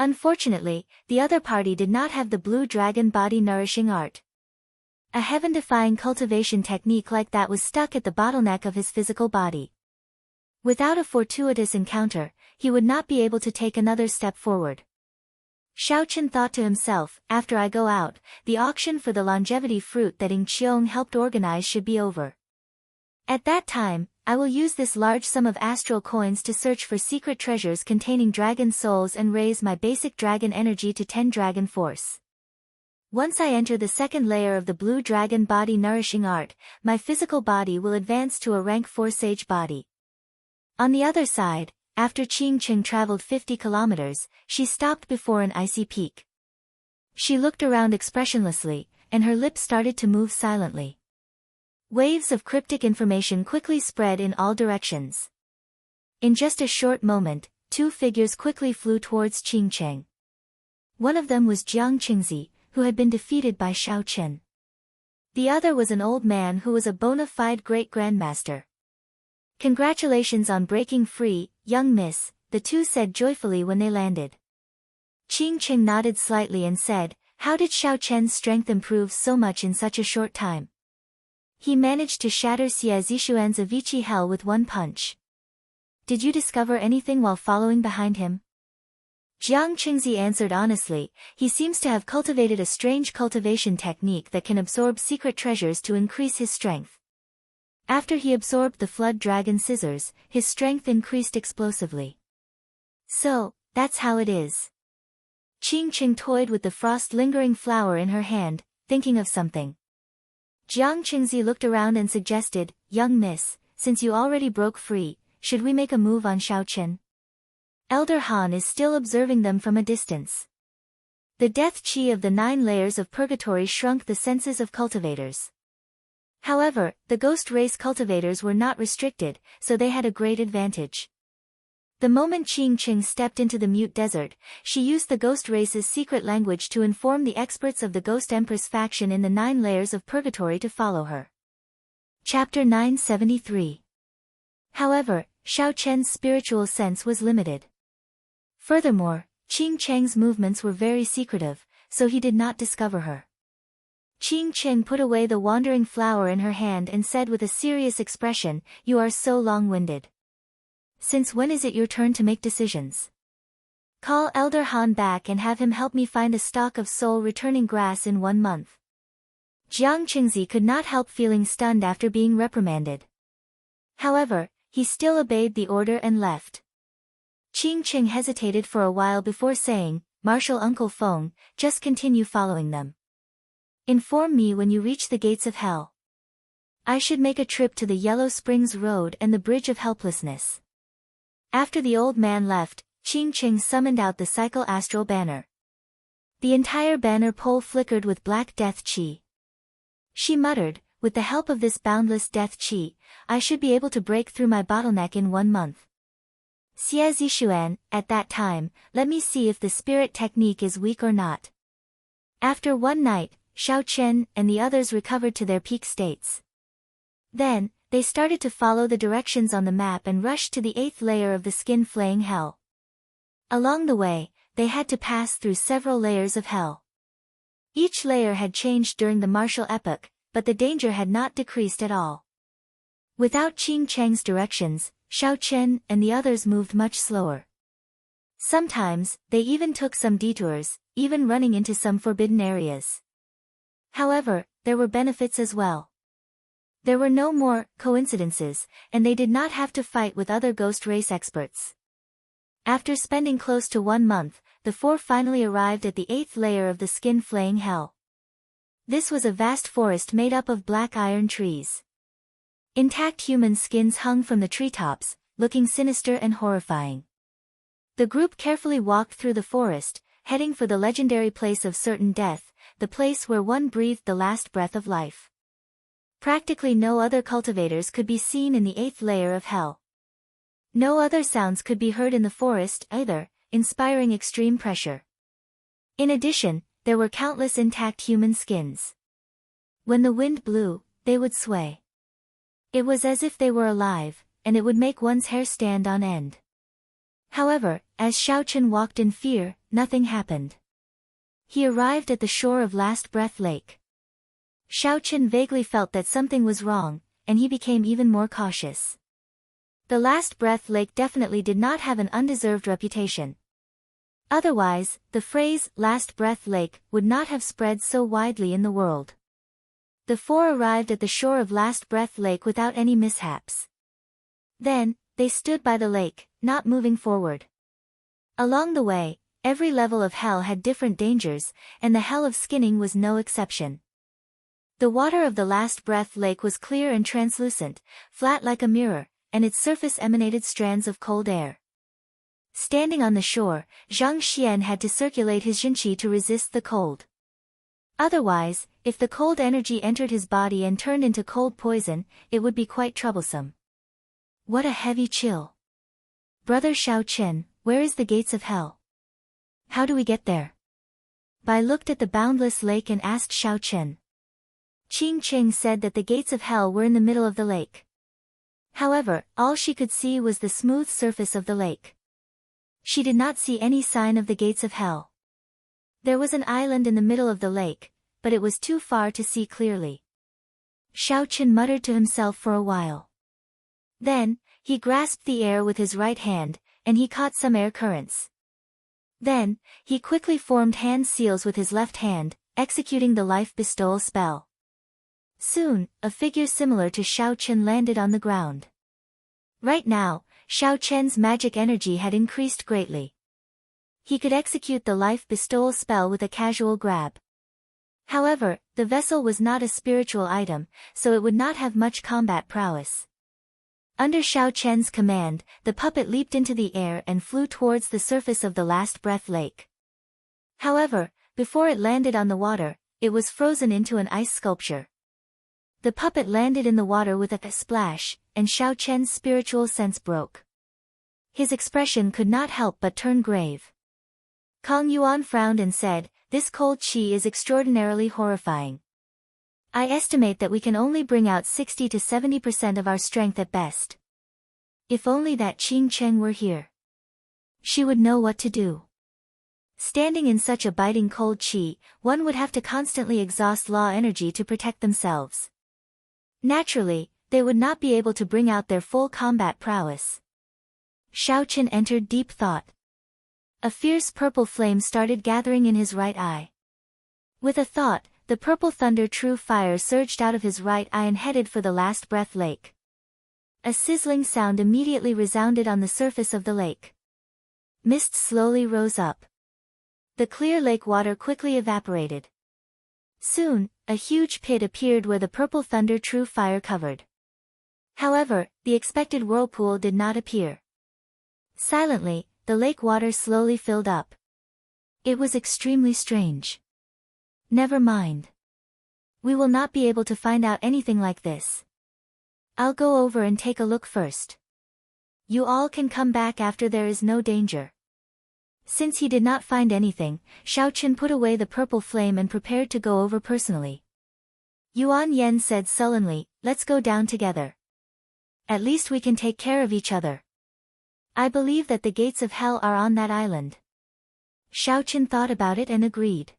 Unfortunately, the other party did not have the blue dragon body nourishing art. A heaven-defying cultivation technique like that was stuck at the bottleneck of his physical body. Without a fortuitous encounter, he would not be able to take another step forward. Xiaochen thought to himself, after I go out, the auction for the longevity fruit that Ing Qiong helped organize should be over. At that time, I will use this large sum of astral coins to search for secret treasures containing dragon souls and raise my basic dragon energy to 10 dragon force. Once I enter the second layer of the blue dragon body nourishing art, my physical body will advance to a rank 4 sage body. On the other side, after Qing Qing traveled 50 kilometers, she stopped before an icy peak. She looked around expressionlessly, and her lips started to move silently. Waves of cryptic information quickly spread in all directions. In just a short moment, 2 figures quickly flew towards Qing Qing. One of them was Jiang Qingzi, who had been defeated by Xiaochen. The other was an old man who was a bona fide great-grandmaster. Congratulations on breaking free, young miss, the two said joyfully when they landed. Qing Qing nodded slightly and said, how did Xiaochen's strength improve so much in such a short time? He managed to shatter Xie Zishuan's Avicii hell with one punch. Did you discover anything while following behind him? Jiang Qingzi answered honestly, he seems to have cultivated a strange cultivation technique that can absorb secret treasures to increase his strength. After he absorbed the flood dragon scissors, his strength increased explosively. So, that's how it is. Qing Qing toyed with the frost-lingering flower in her hand, thinking of something. Jiang Qingzi looked around and suggested, young miss, since you already broke free, should we make a move on Xiaochen? Elder Han is still observing them from a distance. The death chi of the 9 layers of purgatory shrunk the senses of cultivators. However, the ghost race cultivators were not restricted, so they had a great advantage. The moment Qing Qing stepped into the mute desert, she used the ghost race's secret language to inform the experts of the Ghost Empress faction in the 9 layers of purgatory to follow her. Chapter 973. However, Xiaochen's spiritual sense was limited. Furthermore, Qing Cheng's movements were very secretive, so he did not discover her. Qing Qing put away the wandering flower in her hand and said with a serious expression, you are so long-winded. Since when is it your turn to make decisions? Call Elder Han back and have him help me find a stalk of soul-returning grass in 1 month. Jiang Qingzi could not help feeling stunned after being reprimanded. However, he still obeyed the order and left. Qing Qing hesitated for a while before saying, Marshal Uncle Feng, just continue following them. Inform me when you reach the gates of hell. I should make a trip to the Yellow Springs Road and the Bridge of Helplessness. After the old man left, Qing Qing summoned out the psycho-astral banner. The entire banner pole flickered with black death chi. She muttered, with the help of this boundless death chi, I should be able to break through my bottleneck in 1 month. Xie Zishuan, at that time, let me see if the spirit technique is weak or not. After 1 night, Xiaochen and the others recovered to their peak states. Then, they started to follow the directions on the map and rushed to the 8th layer of the skin-flaying hell. Along the way, they had to pass through several layers of hell. Each layer had changed during the martial epoch, but the danger had not decreased at all. Without Qing Cheng's directions, Xiaochen and the others moved much slower. Sometimes, they even took some detours, even running into some forbidden areas. However, there were benefits as well. There were no more coincidences, and they did not have to fight with other ghost race experts. After spending close to 1 month, the 4 finally arrived at the 8th layer of the skin-flaying hell. This was a vast forest made up of black iron trees. Intact human skins hung from the treetops, looking sinister and horrifying. The group carefully walked through the forest, heading for the legendary place of certain death, the place where one breathed the last breath of life. Practically no other cultivators could be seen in the 8th layer of hell. No other sounds could be heard in the forest either, inspiring extreme pressure. In addition, there were countless intact human skins. When the wind blew, they would sway. It was as if they were alive, and it would make one's hair stand on end. However, as Xiaochen walked in fear, nothing happened. He arrived at the shore of Last Breath Lake. Xiaochen vaguely felt that something was wrong, and he became even more cautious. The Last Breath Lake definitely did not have an undeserved reputation. Otherwise, the phrase, Last Breath Lake, would not have spread so widely in the world. The four arrived at the shore of Last Breath Lake without any mishaps. Then, they stood by the lake, not moving forward. Along the way, every level of hell had different dangers, and the hell of skinning was no exception. The water of the Last Breath Lake was clear and translucent, flat like a mirror, and its surface emanated strands of cold air. Standing on the shore, Zhang Xian had to circulate his Jinqi to resist the cold. Otherwise, if the cold energy entered his body and turned into cold poison, it would be quite troublesome. What a heavy chill. Brother Xiaochen, where is the gates of hell? How do we get there? Bai looked at the boundless lake and asked Xiaochen. Qing Qing said that the gates of hell were in the middle of the lake. However, all she could see was the smooth surface of the lake. She did not see any sign of the gates of hell. There was an island in the middle of the lake, but it was too far to see clearly. Xiaochen muttered to himself for a while. Then, he grasped the air with his right hand, and he caught some air currents. Then, he quickly formed hand seals with his left hand, executing the life bestowal spell. Soon, a figure similar to Xiaochen landed on the ground. Right now, Xiaochen's magic energy had increased greatly. He could execute the life bestowal spell with a casual grab. However, the vessel was not a spiritual item, so it would not have much combat prowess. Under Xiaochen's command, the puppet leaped into the air and flew towards the surface of the Last Breath Lake. However, before it landed on the water, it was frozen into an ice sculpture. The puppet landed in the water with a splash, and Xiaochen's spiritual sense broke. His expression could not help but turn grave. Kong Yuan frowned and said, "This cold qi is extraordinarily horrifying. I estimate that we can only bring out 60 to 70% of our strength at best. If only that Qing Cheng were here. She would know what to do." Standing in such a biting cold qi, one would have to constantly exhaust law energy to protect themselves. Naturally, they would not be able to bring out their full combat prowess. Xiaochen entered deep thought. A fierce purple flame started gathering in his right eye. With a thought, the purple thunder true fire surged out of his right eye and headed for the Last Breath Lake. A sizzling sound immediately resounded on the surface of the lake. Mist slowly rose up. The clear lake water quickly evaporated. Soon, a huge pit appeared where the purple thunder true fire covered. However, the expected whirlpool did not appear. Silently, the lake water slowly filled up. It was extremely strange. Never mind. We will not be able to find out anything like this. I'll go over and take a look first. You all can come back after there is no danger. Since he did not find anything, Xiaochen put away the purple flame and prepared to go over personally. Yuan Yen said sullenly, "Let's go down together. At least we can take care of each other. I believe that the gates of hell are on that island." Xiaochen thought about it and agreed.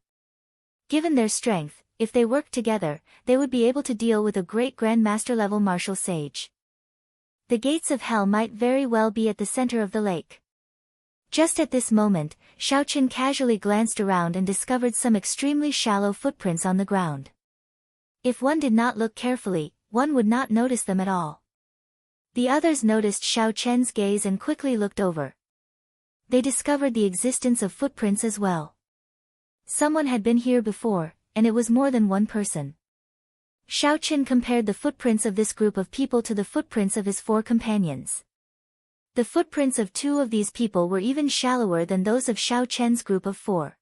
Given their strength, if they worked together, they would be able to deal with a great Grandmaster level martial sage. The gates of hell might very well be at the center of the lake. Just at this moment, Xiaochen casually glanced around and discovered some extremely shallow footprints on the ground. If one did not look carefully, one would not notice them at all. The others noticed Xiaochen's gaze and quickly looked over. They discovered the existence of footprints as well. Someone had been here before, and it was more than one person. Xiaochen compared the footprints of this group of people to the footprints of his four companions. The footprints of two of these people were even shallower than those of Xiaochen's group of four.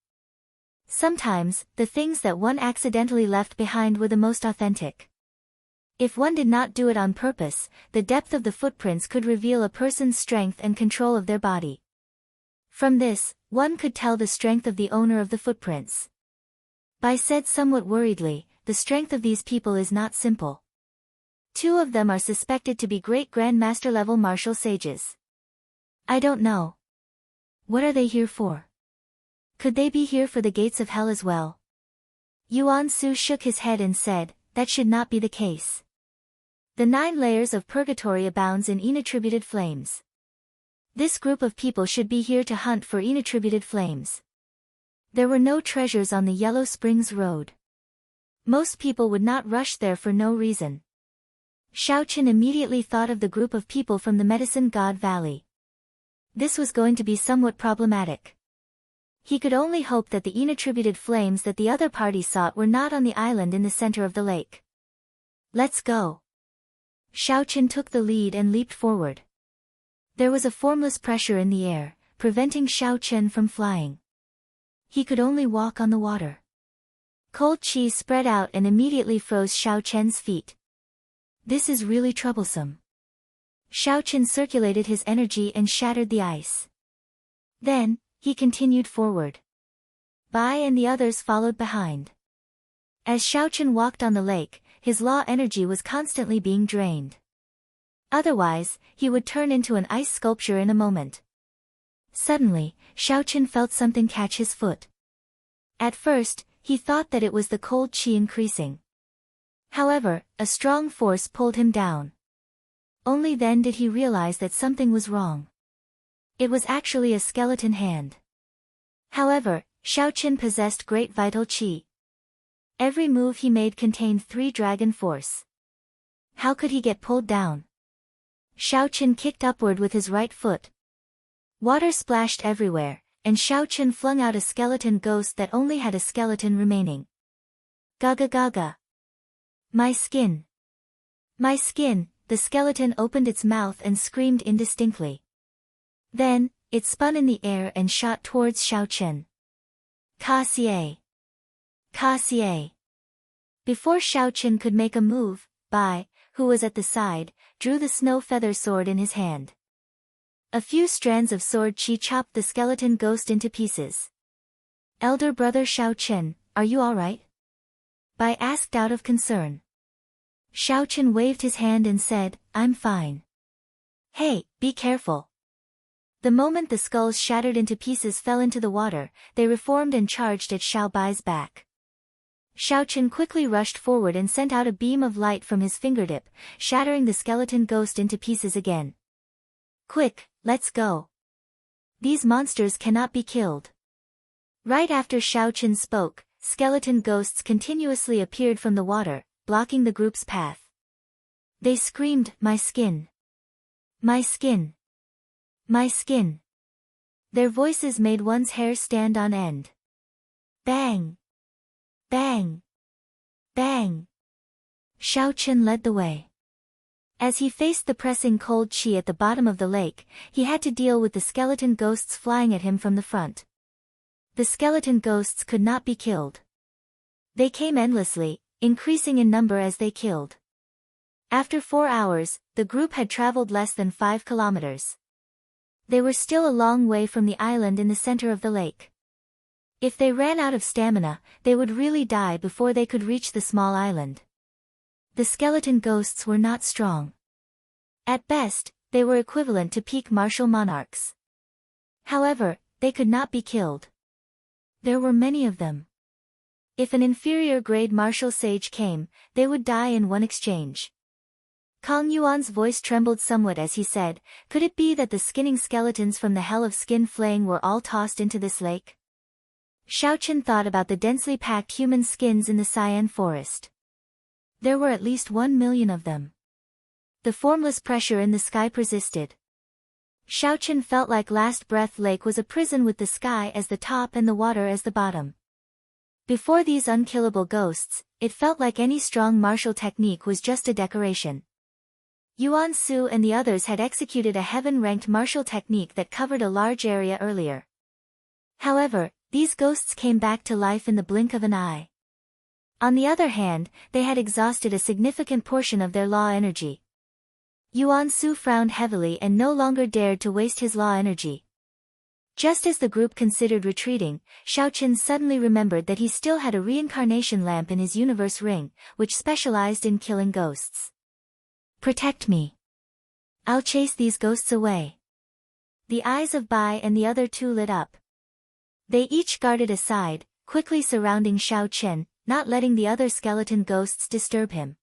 Sometimes, the things that one accidentally left behind were the most authentic. If one did not do it on purpose, the depth of the footprints could reveal a person's strength and control of their body. From this, one could tell the strength of the owner of the footprints. Bai said somewhat worriedly, the strength of these people is not simple. 2 of them are suspected to be great grandmaster level martial sages. I don't know. What are they here for? Could they be here for the gates of hell as well? Yuan Su shook his head and said, that should not be the case. The 9 layers of purgatory abounds in inattributed flames. This group of people should be here to hunt for inattributed flames. There were no treasures on the Yellow Springs Road. Most people would not rush there for no reason. Xiaoqin immediately thought of the group of people from the Medicine God Valley. This was going to be somewhat problematic. He could only hope that the inattributed flames that the other party sought were not on the island in the center of the lake. Let's go. Xiaoqin took the lead and leaped forward. There was a formless pressure in the air, preventing Xiaoqin from flying. He could only walk on the water. Cold qi spread out and immediately froze Xiaoqin's feet. This is really troublesome. Xiaoqin circulated his energy and shattered the ice. Then, he continued forward. Bai and the others followed behind. As Xiaoqin walked on the lake, his law energy was constantly being drained. Otherwise, he would turn into an ice sculpture in a moment. Suddenly, Xiaoqin felt something catch his foot. At first, he thought that it was the cold qi increasing. However, a strong force pulled him down. Only then did he realize that something was wrong. It was actually a skeleton hand. However, Xiaoqin possessed great vital qi. Every move he made contained 3 dragon force. How could he get pulled down? Xiaoqin kicked upward with his right foot. Water splashed everywhere, and Xiaoqin flung out a skeleton ghost that only had a skeleton remaining. Gaga gaga. My skin. My skin, the skeleton opened its mouth and screamed indistinctly. Then, it spun in the air and shot towards Xiaoqin. Ka-xie. Ka-xie. Before Xiaoqin could make a move, Bai, who was at the side, drew the snow feather sword in his hand. A few strands of sword qi chopped the skeleton ghost into pieces. Elder brother Xiaoqin, are you alright? Bai asked out of concern. Xiaoqin waved his hand and said, I'm fine. Hey, be careful. The moment the skulls shattered into pieces fell into the water, they reformed and charged at Xiao Bai's back. Xiaoqin quickly rushed forward and sent out a beam of light from his fingertip, shattering the skeleton ghost into pieces again. Quick, let's go. These monsters cannot be killed. Right after Xiaoqin spoke, skeleton ghosts continuously appeared from the water, blocking the group's path. They screamed, my skin. My skin. My skin. Their voices made one's hair stand on end. Bang. Bang. Bang. Xiaoqin led the way. As he faced the pressing cold qi at the bottom of the lake, he had to deal with the skeleton ghosts flying at him from the front. The skeleton ghosts could not be killed. They came endlessly, increasing in number as they killed. After 4 hours, the group had traveled less than 5 kilometers. They were still a long way from the island in the center of the lake. If they ran out of stamina, they would really die before they could reach the small island. The skeleton ghosts were not strong. At best, they were equivalent to peak martial monarchs. However, they could not be killed. There were many of them. If an inferior grade martial sage came, they would die in one exchange. Kang Yuan's voice trembled somewhat as he said, could it be that the skinning skeletons from the hell of skin flaying were all tossed into this lake? Xiaoqin thought about the densely packed human skins in the cyan forest. There were at least 1 million of them. The formless pressure in the sky persisted. Xiaoqin felt like Last Breath Lake was a prison with the sky as the top and the water as the bottom. Before these unkillable ghosts, it felt like any strong martial technique was just a decoration. Yuan Su and the others had executed a heaven-ranked martial technique that covered a large area earlier. However, these ghosts came back to life in the blink of an eye. On the other hand, they had exhausted a significant portion of their law energy. Yuan Su frowned heavily and no longer dared to waste his law energy. Just as the group considered retreating, Xiaoqin suddenly remembered that he still had a reincarnation lamp in his universe ring, which specialized in killing ghosts. Protect me. I'll chase these ghosts away. The eyes of Bai and the other two lit up. They each guarded aside, quickly surrounding Xiaoqin, not letting the other skeleton ghosts disturb him.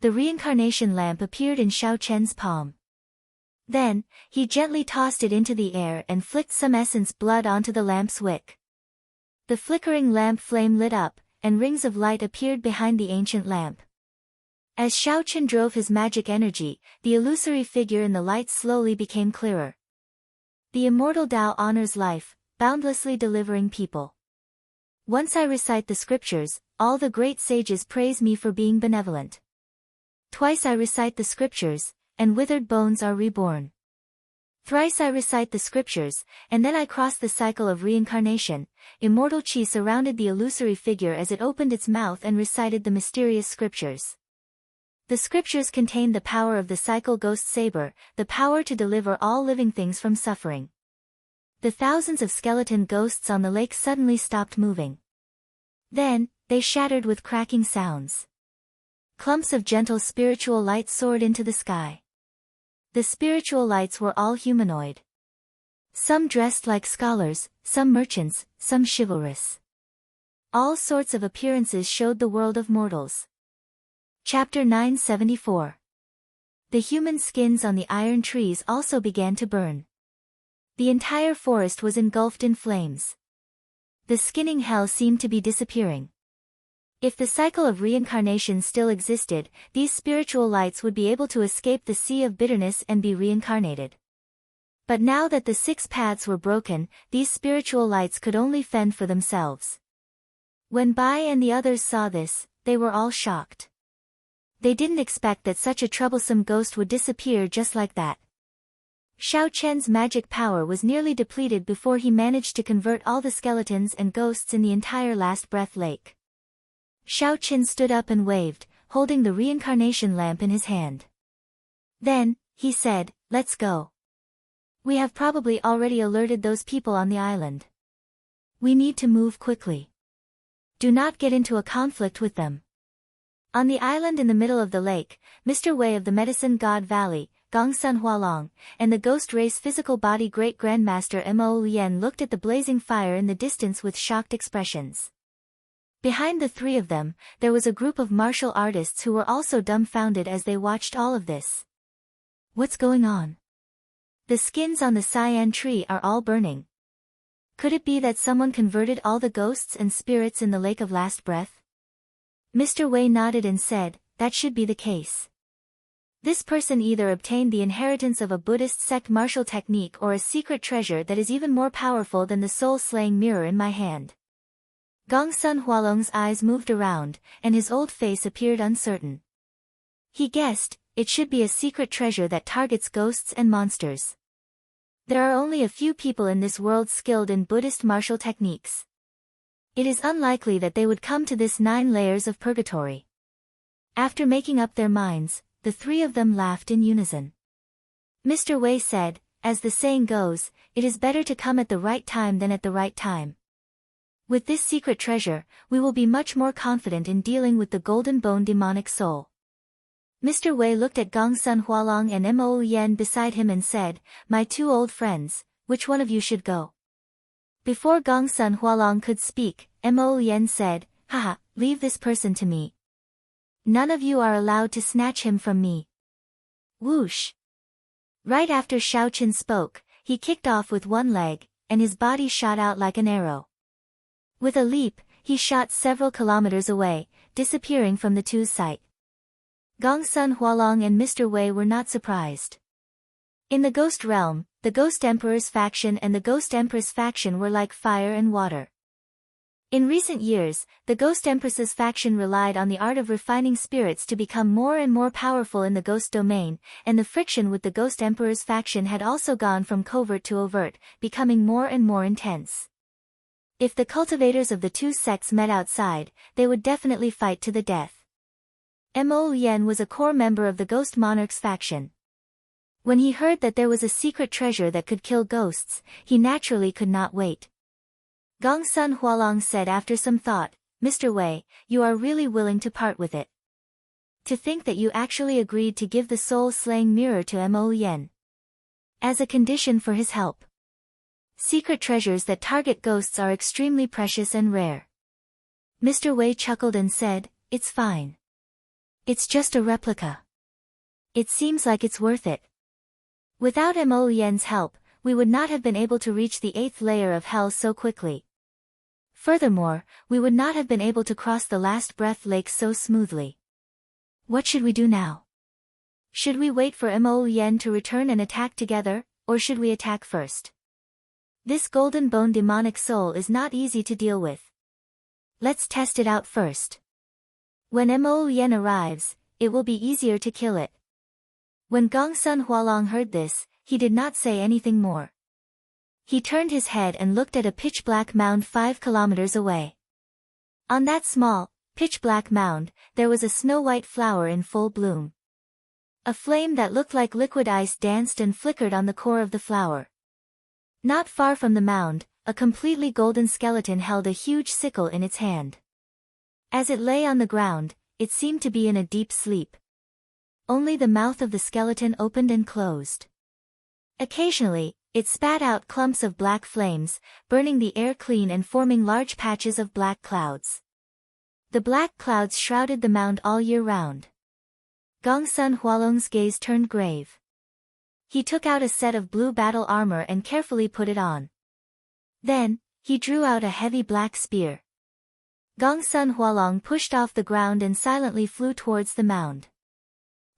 The reincarnation lamp appeared in Xiaoqin's palm. Then, he gently tossed it into the air and flicked some essence blood onto the lamp's wick. The flickering lamp flame lit up, and rings of light appeared behind the ancient lamp. As Xiaoqin drove his magic energy, the illusory figure in the light slowly became clearer. The immortal Tao honors life, boundlessly delivering people. Once I recite the scriptures, all the great sages praise me for being benevolent. Twice I recite the scriptures, and withered bones are reborn. Thrice I recite the scriptures, and then I cross the cycle of reincarnation. Immortal Qi surrounded the illusory figure as it opened its mouth and recited the mysterious scriptures. The scriptures contained the power of the cycle ghost saber, the power to deliver all living things from suffering. The thousands of skeleton ghosts on the lake suddenly stopped moving. Then, they shattered with cracking sounds. Clumps of gentle spiritual light soared into the sky. The spiritual lights were all humanoid. Some dressed like scholars, some merchants, some chivalrous. All sorts of appearances showed the world of mortals. Chapter 974. The human skins on the iron trees also began to burn. The entire forest was engulfed in flames. The skinning hell seemed to be disappearing. If the cycle of reincarnation still existed, these spiritual lights would be able to escape the sea of bitterness and be reincarnated. But now that the 6 paths were broken, these spiritual lights could only fend for themselves. When Bai and the others saw this, they were all shocked. They didn't expect that such a troublesome ghost would disappear just like that. Xiaoqian's magic power was nearly depleted before he managed to convert all the skeletons and ghosts in the entire Last Breath Lake. Xiaoqin stood up and waved, holding the reincarnation lamp in his hand. Then, he said, "Let's go. We have probably already alerted those people on the island. We need to move quickly. Do not get into a conflict with them." On the island in the middle of the lake, Mr. Wei of the Medicine God Valley, Gongsun Hualong, and the ghost race physical body Great Grandmaster Mo Lien looked at the blazing fire in the distance with shocked expressions. Behind the 3 of them, there was a group of martial artists who were also dumbfounded as they watched all of this. What's going on? The skins on the cyan tree are all burning. Could it be that someone converted all the ghosts and spirits in the Lake of Last Breath? Mr. Wei nodded and said, that should be the case. This person either obtained the inheritance of a Buddhist sect martial technique or a secret treasure that is even more powerful than the soul-slaying mirror in my hand. Gongsun Hualong's eyes moved around, and his old face appeared uncertain. He guessed, it should be a secret treasure that targets ghosts and monsters. There are only a few people in this world skilled in Buddhist martial techniques. It is unlikely that they would come to this 9 layers of purgatory. After making up their minds, the 3 of them laughed in unison. Mr. Wei said, as the saying goes, it is better to come at the right time than at the right time. With this secret treasure, we will be much more confident in dealing with the golden bone demonic soul. Mr. Wei looked at Gongsun Hualong and Mo Lien beside him and said, my 2 old friends, which one of you should go? Before Gongsun Hualong could speak, Mo Lien said, haha, leave this person to me. None of you are allowed to snatch him from me. Whoosh! Right after Xiaoqin spoke, he kicked off with one leg, and his body shot out like an arrow. With a leap, he shot several kilometers away, disappearing from the 2's sight. Gongsun Hualong and Mr. Wei were not surprised. In the Ghost Realm, the Ghost Emperor's faction and the Ghost Empress faction were like fire and water. In recent years, the Ghost Empress's faction relied on the art of refining spirits to become more and more powerful in the Ghost domain, and the friction with the Ghost Emperor's faction had also gone from covert to overt, becoming more and more intense. If the cultivators of the 2 sects met outside, they would definitely fight to the death. Mo Lien was a core member of the Ghost Monarch's faction. When he heard that there was a secret treasure that could kill ghosts, he naturally could not wait. Gongsun Hualong said after some thought, Mr. Wei, you are really willing to part with it. To think that you actually agreed to give the soul-slaying mirror to Mo Yen as a condition for his help. Secret treasures that target ghosts are extremely precious and rare. Mr. Wei chuckled and said, it's fine. It's just a replica. It seems like it's worth it. Without Mo Yen's help, we would not have been able to reach the 8th layer of hell so quickly. Furthermore, we would not have been able to cross the last breath lake so smoothly. What should we do now? Should we wait for Mo Yen to return and attack together, or should we attack first? This golden bone demonic soul is not easy to deal with. Let's test it out first. When Mo Yen arrives, it will be easier to kill it. When Gongsun Hualong heard this, he did not say anything more. He turned his head and looked at a pitch-black mound 5 kilometers away. On that small, pitch-black mound, there was a snow-white flower in full bloom. A flame that looked like liquid ice danced and flickered on the core of the flower. Not far from the mound, a completely golden skeleton held a huge sickle in its hand. As it lay on the ground, it seemed to be in a deep sleep. Only the mouth of the skeleton opened and closed. Occasionally, it spat out clumps of black flames, burning the air clean and forming large patches of black clouds. The black clouds shrouded the mound all year round. Gongsun Hualong's gaze turned grave. He took out a set of blue battle armor and carefully put it on. Then, he drew out a heavy black spear. Gongsun Hualong pushed off the ground and silently flew towards the mound.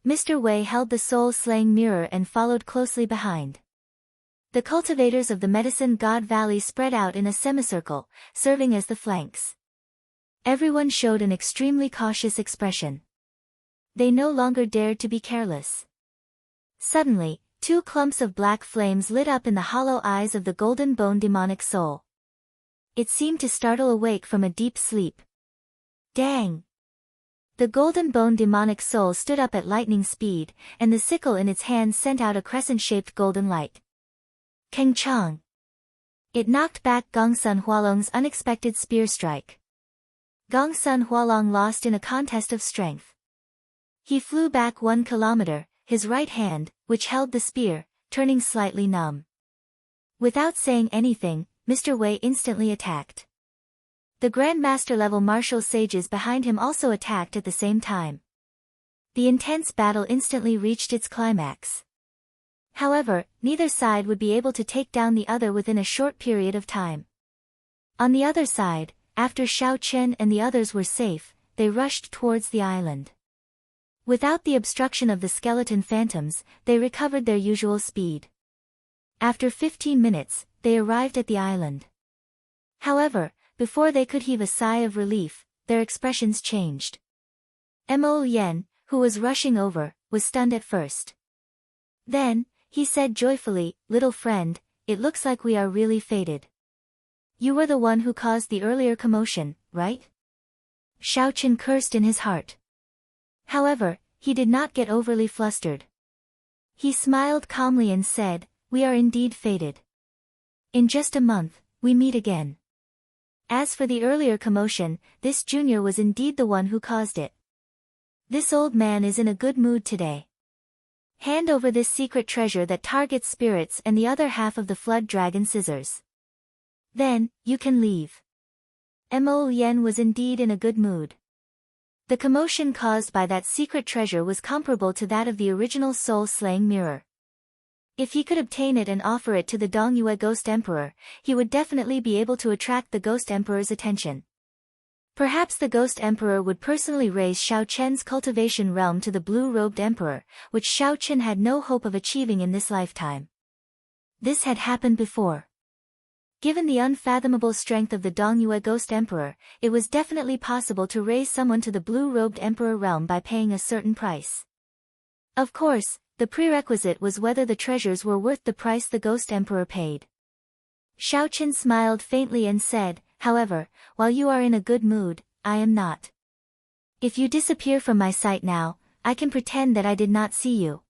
Mr. Wei held the soul-slaying mirror and followed closely behind. The cultivators of the Medicine God Valley spread out in a semicircle, serving as the flanks. Everyone showed an extremely cautious expression. They no longer dared to be careless. Suddenly, 2 clumps of black flames lit up in the hollow eyes of the golden bone demonic soul. It seemed to startle awake from a deep sleep. Dang! The golden bone demonic soul stood up at lightning speed, and the sickle in its hand sent out a crescent-shaped golden light. Keng Chang! It knocked back Gongsun Hualong's unexpected spear strike. Gongsun Hualong lost in a contest of strength. He flew back 1 kilometer, his right hand, which held the spear, turning slightly numb. Without saying anything, Mr. Wei instantly attacked. The Grandmaster-level martial sages behind him also attacked at the same time. The intense battle instantly reached its climax. However, neither side would be able to take down the other within a short period of time. On the other side, after Xiao Chen and the others were safe, they rushed towards the island. Without the obstruction of the skeleton phantoms, they recovered their usual speed. After 15 minutes, they arrived at the island. However, before they could heave a sigh of relief, their expressions changed. Mo Yen, who was rushing over, was stunned at first. Then, he said joyfully, "Little friend, it looks like we are really fated. You were the one who caused the earlier commotion, right?" Xiao Chen cursed in his heart. However, he did not get overly flustered. He smiled calmly and said, "We are indeed fated. In just a month, we meet again. As for the earlier commotion, this junior was indeed the one who caused it. This old man is in a good mood today. Hand over this secret treasure that targets spirits and the other half of the flood dragon scissors. Then, you can leave." Mo Yen was indeed in a good mood. The commotion caused by that secret treasure was comparable to that of the original soul-slaying mirror. If he could obtain it and offer it to the Dongyue Ghost Emperor, he would definitely be able to attract the Ghost Emperor's attention. Perhaps the Ghost Emperor would personally raise Xiao Chen's cultivation realm to the Blue-Robed Emperor, which Xiao Chen had no hope of achieving in this lifetime. This had happened before. Given the unfathomable strength of the Dongyue Ghost Emperor, it was definitely possible to raise someone to the Blue-Robed Emperor realm by paying a certain price. Of course, the prerequisite was whether the treasures were worth the price the Ghost Emperor paid. Xiao Chen smiled faintly and said, "However, while you are in a good mood, I am not. If you disappear from my sight now, I can pretend that I did not see you."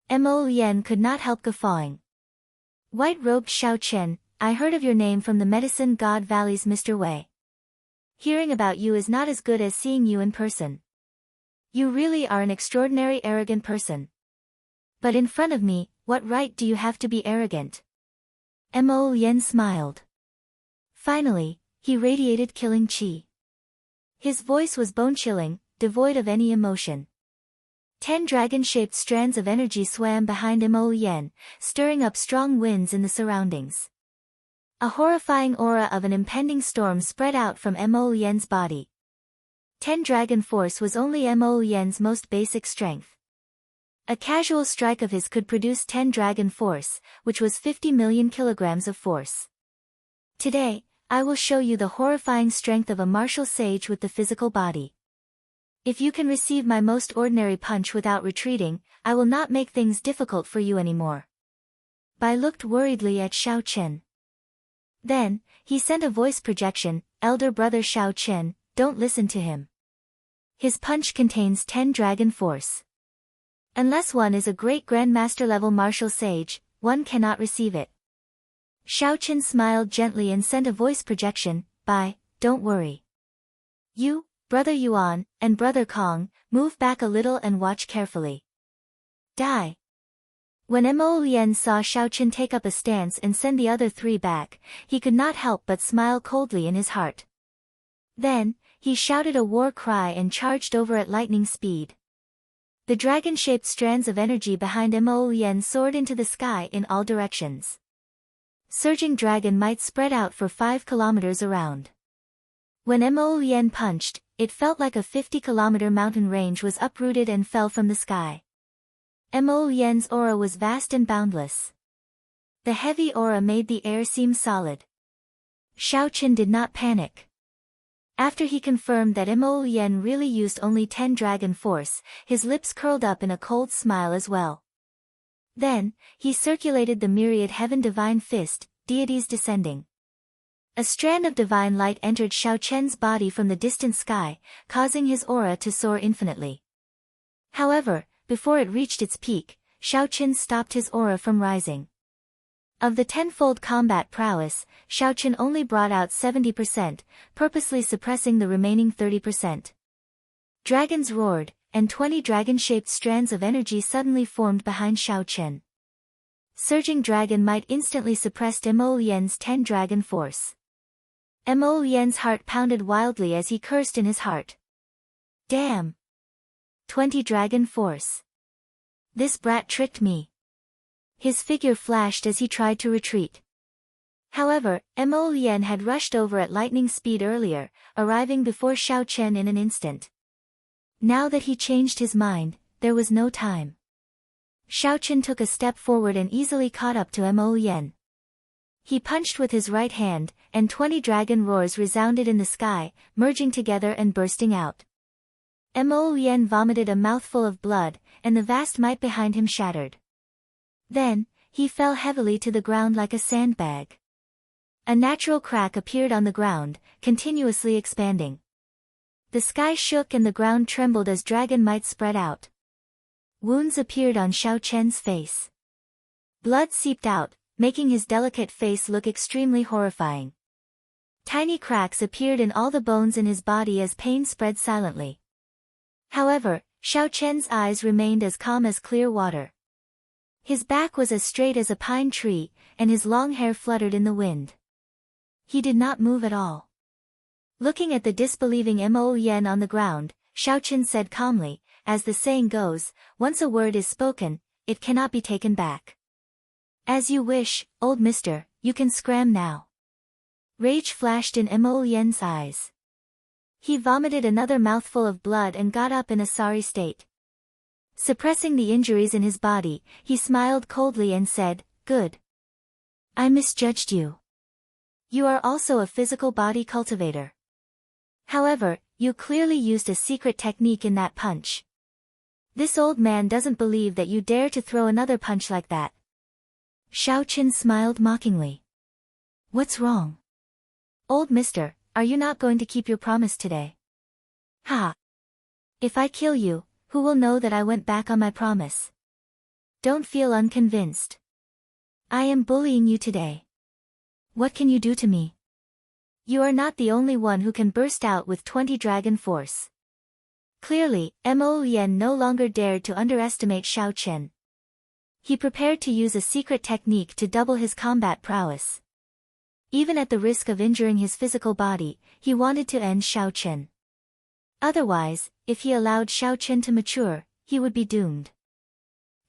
Mo Yen could not help guffawing. White-robed Xiao Chen, I heard of your name from the medicine god Valley's Mr. Wei. Hearing about you is not as good as seeing you in person. You really are an extraordinary arrogant person. But in front of me, what right do you have to be arrogant? Mo Yen smiled. Finally, he radiated killing chi. His voice was bone-chilling, devoid of any emotion. 10 dragon-shaped strands of energy swam behind Mo Yen, stirring up strong winds in the surroundings. A horrifying aura of an impending storm spread out from Mo Yen's body. 10 dragon force was only Mo Yen's most basic strength. A casual strike of his could produce 10 dragon force, which was 50 million kilograms of force. Today, I will show you the horrifying strength of a martial sage with the physical body. If you can receive my most ordinary punch without retreating, I will not make things difficult for you anymore. Bai looked worriedly at Xiao Chen. Then, he sent a voice projection, Elder brother Xiao Chen, don't listen to him. His punch contains 10 dragon force. Unless one is a great grandmaster level martial sage, one cannot receive it. Xiao Chen smiled gently and sent a voice projection, Bai, don't worry. You, Brother Yuan, and Brother Kong, move back a little and watch carefully. Die. When Mo Yen saw Xiao Chen take up a stance and send the other 3 back, he could not help but smile coldly in his heart. Then, he shouted a war cry and charged over at lightning speed. The dragon-shaped strands of energy behind Mo Yen soared into the sky in all directions. Surging dragon might spread out for 5 kilometers around. When Mo Yen punched, it felt like a 50-kilometer mountain range was uprooted and fell from the sky. Mo Yen's aura was vast and boundless. The heavy aura made the air seem solid. Xiao Chen did not panic. After he confirmed that Mo Yen really used only 10 dragon force, his lips curled up in a cold smile as well. Then, he circulated the myriad heaven divine fist, deities descending. A strand of divine light entered Xiao Chen's body from the distant sky, causing his aura to soar infinitely. However, before it reached its peak, Xiao Chen stopped his aura from rising. Of the 10-fold combat prowess, Xiao Chen only brought out 70%, purposely suppressing the remaining 30%. Dragons roared, and 20 dragon-shaped strands of energy suddenly formed behind Xiao Chen. Surging dragon might instantly suppressed Mo Yen's 10 dragon force. Mo Yen's heart pounded wildly as he cursed in his heart. Damn! 20 dragon force. This brat tricked me. His figure flashed as he tried to retreat. However, Mo Yen had rushed over at lightning speed earlier, arriving before Xiao Chen in an instant. Now that he changed his mind, there was no time. Xiao Chen took a step forward and easily caught up to Mo Yen. He punched with his right hand, and 20 dragon roars resounded in the sky, merging together and bursting out. Mo Yen vomited a mouthful of blood, and the vast might behind him shattered. Then, he fell heavily to the ground like a sandbag. A natural crack appeared on the ground, continuously expanding. The sky shook and the ground trembled as dragon might spread out. Wounds appeared on Xiao Chen's face. Blood seeped out, making his delicate face look extremely horrifying. Tiny cracks appeared in all the bones in his body as pain spread silently. However, Xiao Chen's eyes remained as calm as clear water. His back was as straight as a pine tree, and his long hair fluttered in the wind. He did not move at all. Looking at the disbelieving Mo Yen on the ground, Xiao Chen said calmly, as the saying goes, once a word is spoken, it cannot be taken back. As you wish, old mister, you can scram now. Rage flashed in Mo Yen's eyes. He vomited another mouthful of blood and got up in a sorry state. Suppressing the injuries in his body, he smiled coldly and said, Good. I misjudged you. You are also a physical body cultivator. However, you clearly used a secret technique in that punch. This old man doesn't believe that you dare to throw another punch like that. Xiao Chen smiled mockingly. What's wrong? Old mister, are you not going to keep your promise today? Ha! If I kill you, who will know that I went back on my promise? Don't feel unconvinced. I am bullying you today. What can you do to me? You are not the only one who can burst out with 20 dragon force. Clearly, Mo Yen no longer dared to underestimate Xiao Chen. He prepared to use a secret technique to double his combat prowess. Even at the risk of injuring his physical body, he wanted to end Xiao Chen. Otherwise, if he allowed Xiao Chen to mature, he would be doomed.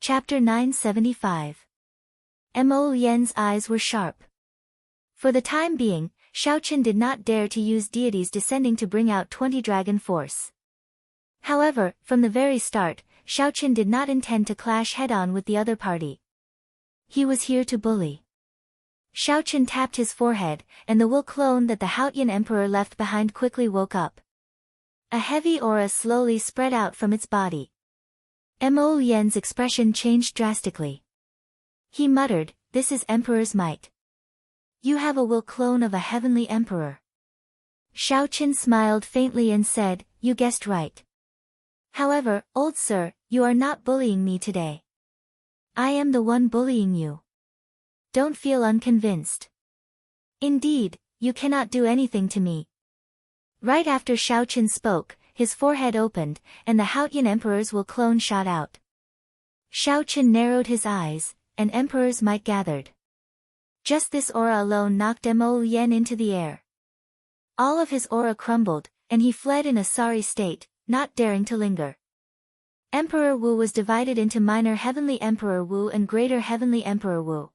Chapter 975. Mo Yen's eyes were sharp. For the time being, Xiao Chen did not dare to use deities descending to bring out 20 dragon force. However, from the very start, Xiao Chen did not intend to clash head-on with the other party. He was here to bully. Xiao Chen tapped his forehead, and the will clone that the Haotian emperor left behind quickly woke up. A heavy aura slowly spread out from its body. Mo Yen's expression changed drastically. He muttered, "This is Emperor's might. You have a will clone of a heavenly emperor." Xiao Chen smiled faintly and said, "You guessed right. However, old sir, you are not bullying me today. I am the one bullying you. Don't feel unconvinced. Indeed, you cannot do anything to me." Right after Xiao Chen spoke, his forehead opened, and the Haotian emperor's will clone shot out. Xiao Chen narrowed his eyes, and emperor's might gathered. Just this aura alone knocked Mo Yen into the air. All of his aura crumbled, and he fled in a sorry state, not daring to linger. Emperor Wu was divided into Minor Heavenly Emperor Wu and Greater Heavenly Emperor Wu.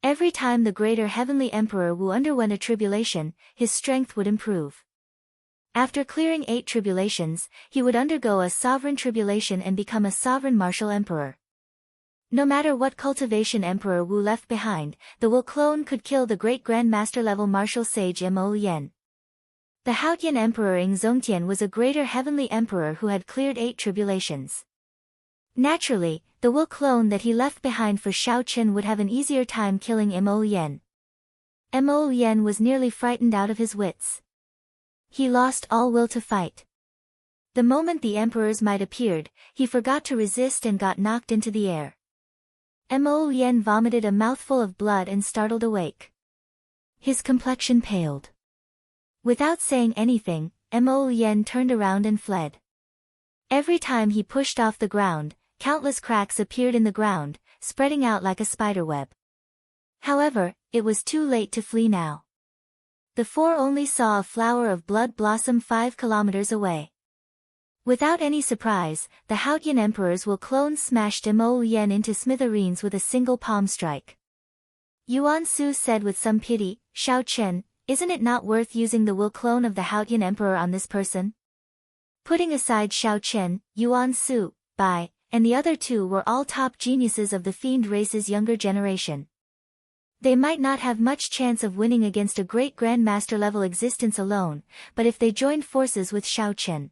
Every time the Greater Heavenly Emperor Wu underwent a tribulation, his strength would improve. After clearing 8 tribulations, he would undergo a sovereign tribulation and become a sovereign martial emperor. No matter what cultivation Emperor Wu left behind, the will clone could kill the great grandmaster level martial sage Mo Yen. The Haotian Emperor Ing Zongtian was a greater heavenly emperor who had cleared 8 tribulations. Naturally, the will clone that he left behind for Xiao Chen would have an easier time killing Mo Yen. Mo Yen was nearly frightened out of his wits. He lost all will to fight. The moment the emperor's might appeared, he forgot to resist and got knocked into the air. Mo Yen vomited a mouthful of blood and startled awake. His complexion paled. Without saying anything, Mo Yen turned around and fled. Every time he pushed off the ground, countless cracks appeared in the ground, spreading out like a spiderweb. However, it was too late to flee now. The 4 only saw a flower of blood blossom 5 kilometers away. Without any surprise, the Haotian emperor's will clone smashed Mo Yen into smithereens with a single palm strike. Yuan Su said with some pity, "Xiao Chen, isn't it not worth using the will clone of the Haotian emperor on this person?" Putting aside Xiao Chen, Yuan Su, Bai, and the other 2 were all top geniuses of the fiend race's younger generation. They might not have much chance of winning against a great grandmaster level existence alone, but if they joined forces with Xiao Chen,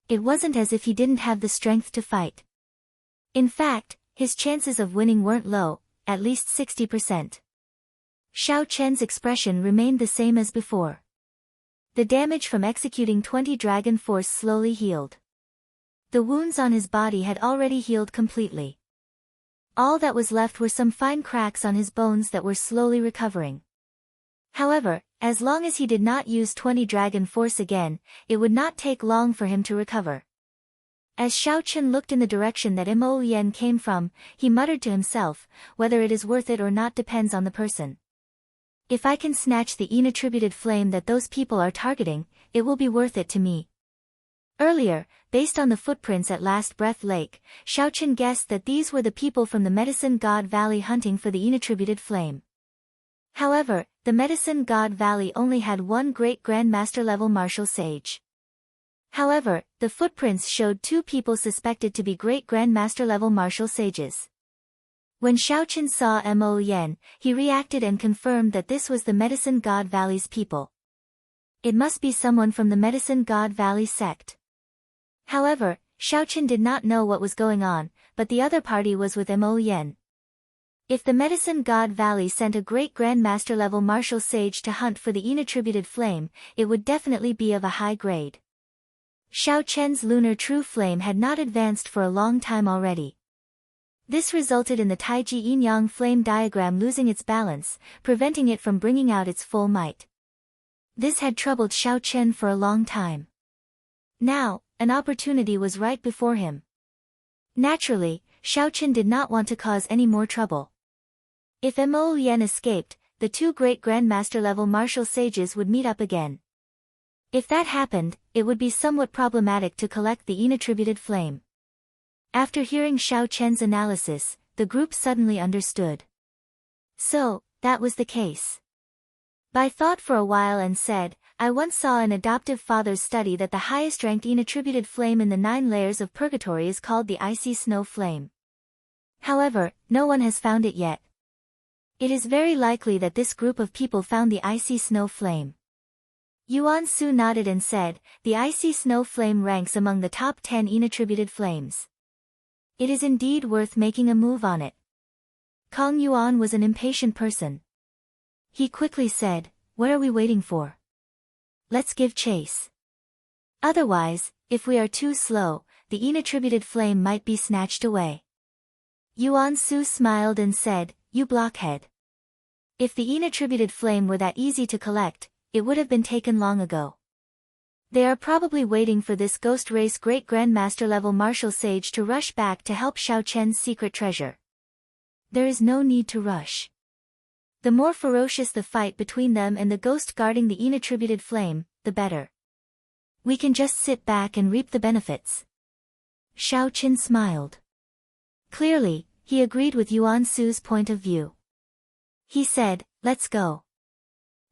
it wasn't as if he didn't have the strength to fight. In fact, his chances of winning weren't low, at least 60%. Xiao Chen's expression remained the same as before. The damage from executing 20 dragon force slowly healed. The wounds on his body had already healed completely. All that was left were some fine cracks on his bones that were slowly recovering. However, as long as he did not use 20 dragon force again, it would not take long for him to recover. As Xiao Chen looked in the direction that Mo Yen came from, he muttered to himself, "Whether it is worth it or not depends on the person. If I can snatch the inattributed flame that those people are targeting, it will be worth it to me." Earlier, based on the footprints at Last Breath Lake, Xiao Chen guessed that these were the people from the Medicine God Valley hunting for the inattributed flame. However, the Medicine God Valley only had 1 great grandmaster level martial sage. However, the footprints showed 2 people suspected to be great grandmaster level martial sages. When Xiao Chen saw Mo Yen, he reacted and confirmed that this was the Medicine God Valley's people. It must be someone from the Medicine God Valley sect. However, Xiao Chen did not know what was going on, but the other party was with Mo Yen. If the Medicine God Valley sent a great grandmaster level martial sage to hunt for the inattributed flame, it would definitely be of a high grade. Xiao Chen's lunar true flame had not advanced for a long time already. This resulted in the Taiji yin-yang flame diagram losing its balance, preventing it from bringing out its full might. This had troubled Xiao Chen for a long time. Now, an opportunity was right before him. Naturally, Xiao Chen did not want to cause any more trouble. If Mo Yan escaped, the two great grandmaster-level martial sages would meet up again. If that happened, it would be somewhat problematic to collect the yin-attributed flame. After hearing Xiao Chen's analysis, the group suddenly understood. So, that was the case. Bai thought for a while and said, I once saw an adoptive father's study that the highest-ranked yin-attributed flame in the 9 layers of purgatory is called the icy snow flame. However, no one has found it yet. It is very likely that this group of people found the icy snow flame. Yuan Su nodded and said, the icy snow flame ranks among the top 10 yin-attributed flames. It is indeed worth making a move on it. Kong Yuan was an impatient person. He quickly said, what are we waiting for? Let's give chase. Otherwise, if we are too slow, the yin-attributed flame might be snatched away. Yuan Su smiled and said, you blockhead. If the yin-attributed flame were that easy to collect, it would have been taken long ago. They are probably waiting for this ghost race great grandmaster level martial sage to rush back to help Xiao Chen's secret treasure. There is no need to rush. The more ferocious the fight between them and the ghost guarding the yin-attributed flame, the better. We can just sit back and reap the benefits. Xiao Chen smiled. Clearly, he agreed with Yuan Su's point of view. He said, let's go.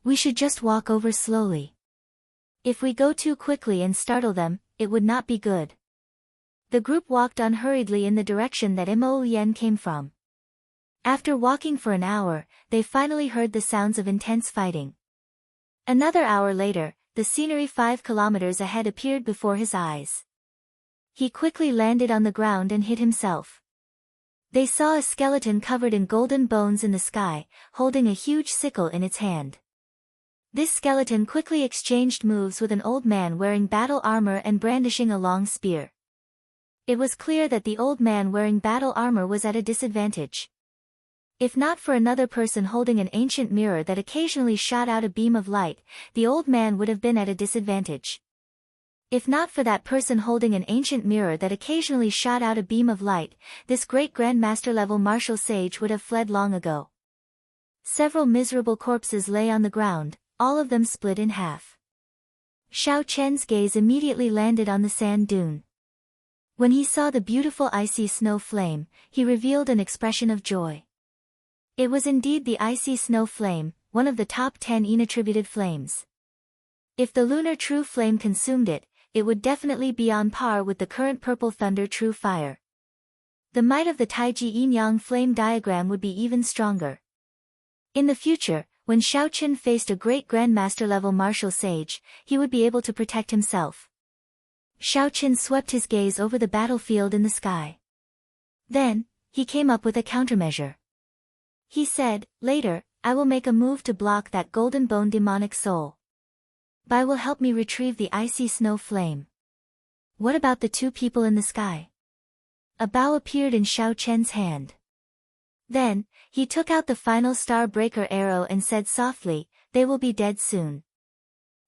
We should just walk over slowly. If we go too quickly and startle them, it would not be good. The group walked unhurriedly in the direction that Mo Yan came from. After walking for an hour, they finally heard the sounds of intense fighting. Another hour later, the scenery 5 kilometers ahead appeared before his eyes. He quickly landed on the ground and hid himself. They saw a skeleton covered in golden bones in the sky, holding a huge sickle in its hand. This skeleton quickly exchanged moves with an old man wearing battle armor and brandishing a long spear. It was clear that the old man wearing battle armor was at a disadvantage. If not for another person holding an ancient mirror that occasionally shot out a beam of light, the old man would have been at a disadvantage. If not for that person holding an ancient mirror that occasionally shot out a beam of light, this great grandmaster-level martial sage would have fled long ago. Several miserable corpses lay on the ground, all of them split in half. Xiao Chen's gaze immediately landed on the sand dune. When he saw the beautiful icy snow flame, he revealed an expression of joy. It was indeed the icy snow flame, one of the top 10 yin-attributed flames. If the lunar true flame consumed it, it would definitely be on par with the current purple thunder true fire. The might of the Taiji yin-yang flame diagram would be even stronger. In the future, when Xiao Chen faced a great grandmaster-level martial sage, he would be able to protect himself. Xiao Chen swept his gaze over the battlefield in the sky. Then, he came up with a countermeasure. He said, later, I will make a move to block that golden bone demonic soul. Bai will help me retrieve the icy snow flame. What about the 2 people in the sky? A bow appeared in Xiao Chen's hand. Then, he took out the final star breaker arrow and said softly, they will be dead soon.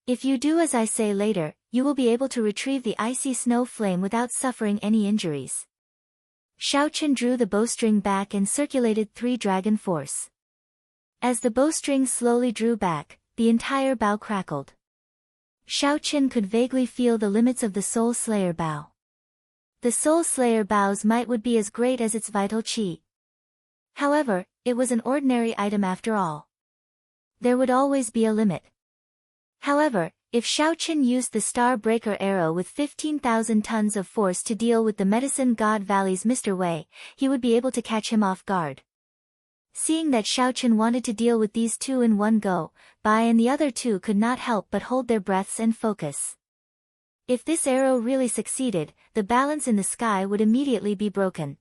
If you do as I say later, you will be able to retrieve the icy snow flame without suffering any injuries. Xiao Chen drew the bowstring back and circulated 3 dragon force. As the bowstring slowly drew back, the entire bow crackled. Xiao Chen could vaguely feel the limits of the Soul Slayer bow. The Soul Slayer bow's might would be as great as its vital chi. However, it was an ordinary item after all. There would always be a limit. However, if Xiao Chen used the Star Breaker arrow with 15,000 tons of force to deal with the Medicine God Valley's Mr. Wei, he would be able to catch him off guard. Seeing that Xiao Chen wanted to deal with these 2 in one go, Bai and the other 2 could not help but hold their breaths and focus. If this arrow really succeeded, the balance in the sky would immediately be broken.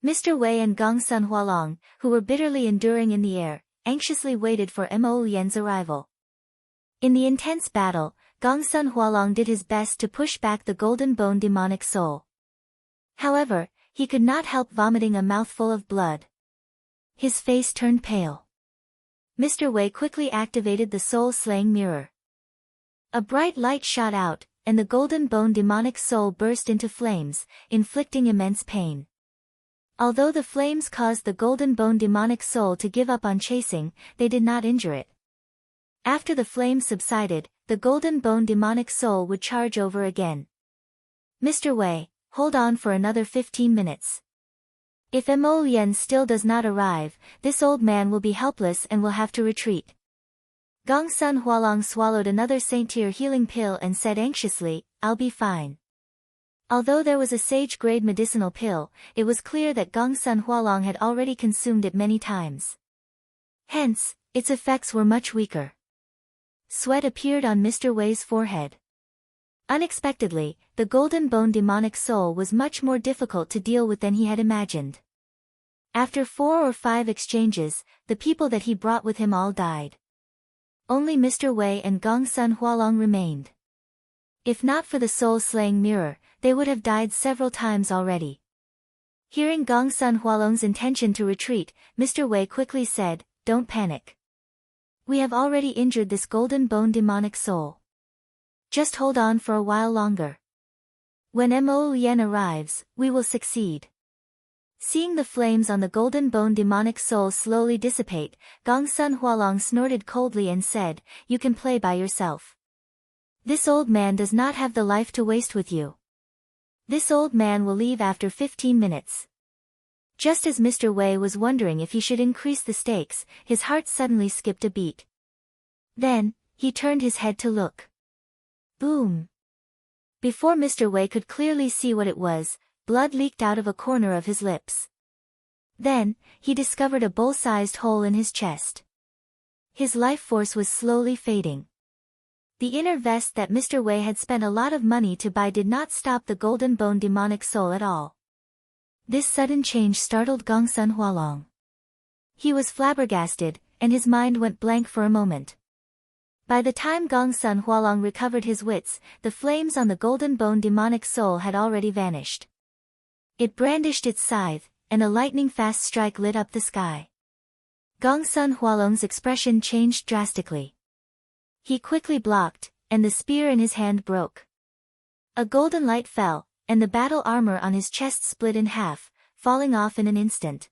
Mr. Wei and Gongsun Hualong, who were bitterly enduring in the air, anxiously waited for Mo Lian's arrival. In the intense battle, Gongsun Hualong did his best to push back the golden bone demonic soul. However, He could not help vomiting a mouthful of blood. His face turned pale. Mr. Wei quickly activated the soul-slaying mirror. A bright light shot out, and the golden bone demonic soul burst into flames, inflicting immense pain. Although the flames caused the golden bone demonic soul to give up on chasing, they did not injure it. After the flames subsided, the golden bone demonic soul would charge over again. Mr. Wei, hold on for another 15 minutes. If Mo Lian still does not arrive, this old man will be helpless and will have to retreat. Gong Sun Hualong swallowed another Saint-Tier healing pill and said anxiously, I'll be fine. Although there was a sage-grade medicinal pill, it was clear that Gong Sun Hualong had already consumed it many times. Hence, its effects were much weaker. Sweat appeared on Mr. Wei's forehead. Unexpectedly, the golden bone demonic soul was much more difficult to deal with than he had imagined. After 4 or 5 exchanges, the people that he brought with him all died. Only Mr. Wei and Gong Sun Hualong remained. If not for the soul-slaying mirror, they would have died several times already. Hearing Gong Sun Hualong's intention to retreat, Mr. Wei quickly said, Don't panic. We have already injured this golden bone demonic soul. Just hold on for a while longer. When Mo Lian arrives, we will succeed. Seeing the flames on the golden bone demonic soul slowly dissipate, Gong Sun Hualong snorted coldly and said, You can play by yourself. This old man does not have the life to waste with you. This old man will leave after 15 minutes. Just as Mr. Wei was wondering if he should increase the stakes, his heart suddenly skipped a beat. Then, he turned his head to look. Boom! Before Mr. Wei could clearly see what it was, blood leaked out of a corner of his lips. Then, he discovered a bowl-sized hole in his chest. His life force was slowly fading. The inner vest that Mr. Wei had spent a lot of money to buy did not stop the golden bone demonic soul at all. This sudden change startled Gong Sun Hualong. He was flabbergasted, and his mind went blank for a moment. By the time Gong Sun Hualong recovered his wits, the flames on the golden bone demonic soul had already vanished. It brandished its scythe, and a lightning-fast strike lit up the sky. Gong Sun Hualong's expression changed drastically. He quickly blocked, and the spear in his hand broke. A golden light fell, and the battle armor on his chest split in half, falling off in an instant.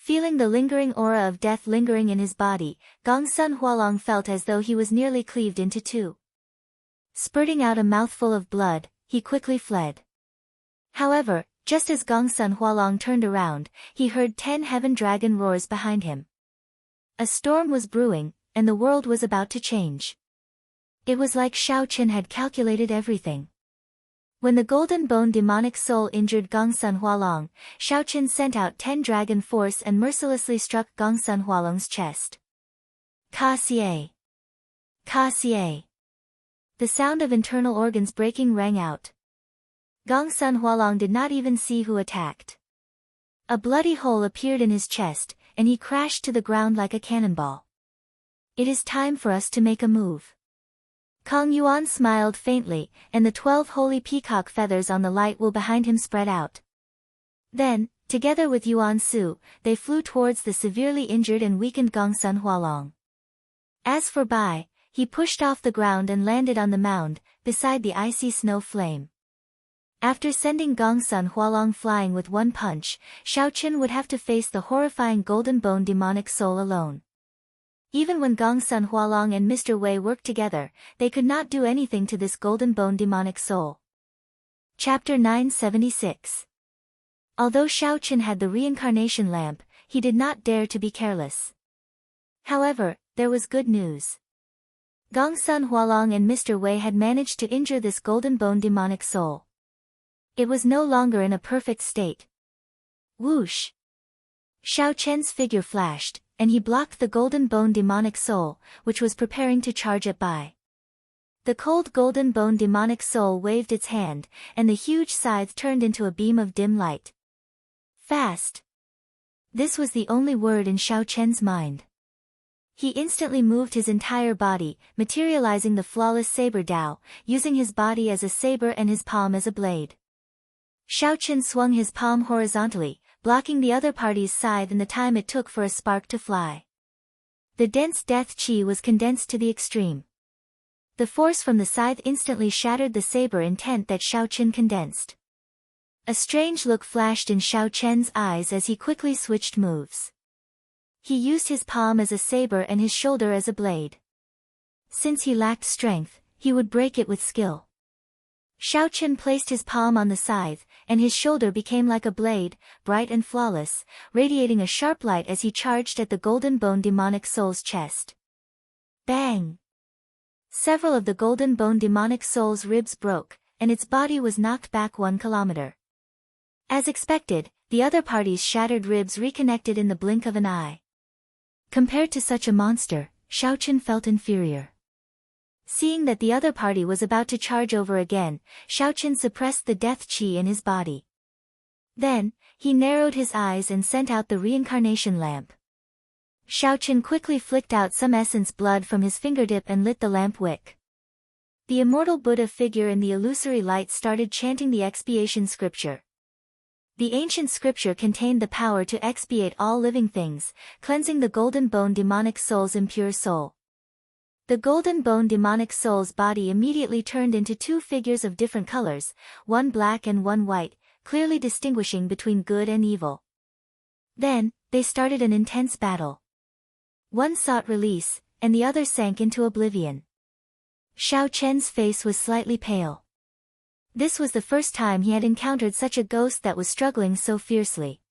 Feeling the lingering aura of death lingering in his body, Gong Sun Hualong felt as though he was nearly cleaved into 2. Spurting out a mouthful of blood, he quickly fled. However, just as Gong Sun Hualong turned around, he heard 10 heaven dragon roars behind him. A storm was brewing, and the world was about to change. It was like Xiao Qin had calculated everything. When the golden bone demonic soul injured Gong Sun Hualong, Xiao Qin sent out 10 dragon force and mercilessly struck Gong Sun Hualong's chest. Ka xie! Ka xie! The sound of internal organs breaking rang out. Gong Sun Hualong did not even see who attacked. A bloody hole appeared in his chest, and he crashed to the ground like a cannonball. It is time for us to make a move. Kong Yuan smiled faintly, and the 12 holy peacock feathers on the light wall behind him spread out. Then, together with Yuan Su, they flew towards the severely injured and weakened Gong Sun Hualong. As for Bai, he pushed off the ground and landed on the mound, beside the icy snow flame. After sending Gong Sun Hualong flying with one punch, Xiao Qin would have to face the horrifying golden bone demonic soul alone. Even when Gong Sun Hualong and Mr. Wei worked together, they could not do anything to this golden bone demonic soul. Chapter 976. Although Xiao Qin had the reincarnation lamp, he did not dare to be careless. However, there was good news. Gong Sun Hualong and Mr. Wei had managed to injure this golden bone demonic soul. It was no longer in a perfect state. Whoosh! Xiao Qian's figure flashed, and he blocked the golden bone demonic soul, which was preparing to charge at Bai. The cold golden bone demonic soul waved its hand, and the huge scythe turned into a beam of dim light. Fast! This was the only word in Xiao Qian's mind. He instantly moved his entire body, materializing the flawless saber Dao, using his body as a saber and his palm as a blade. Xiaoqin swung his palm horizontally, blocking the other party's scythe in the time it took for a spark to fly. The dense death chi was condensed to the extreme. The force from the scythe instantly shattered the saber intent that Xiaoqin condensed. A strange look flashed in Xiaoqian's eyes as he quickly switched moves. He used his palm as a saber and his shoulder as a blade. Since he lacked strength, he would break it with skill. Xiaoqin placed his palm on the scythe, and his shoulder became like a blade, bright and flawless, radiating a sharp light as he charged at the golden bone demonic soul's chest. Bang! Several of the golden bone demonic soul's ribs broke, and its body was knocked back 1 kilometer. As expected, the other party's shattered ribs reconnected in the blink of an eye. Compared to such a monster, Xiaoqin felt inferior. Seeing that the other party was about to charge over again, Xiaoqin suppressed the death chi in his body. Then, he narrowed his eyes and sent out the reincarnation lamp. Xiaoqin quickly flicked out some essence blood from his fingertip and lit the lamp wick. The immortal Buddha figure in the illusory light started chanting the expiation scripture. The ancient scripture contained the power to expiate all living things, cleansing the golden bone demonic soul's impure soul. The golden bone demonic soul's body immediately turned into 2 figures of different colors, one black and one white, clearly distinguishing between good and evil. Then, they started an intense battle. One sought release, and the other sank into oblivion. Xiaoqian's face was slightly pale. This was the first time he had encountered such a ghost that was struggling so fiercely.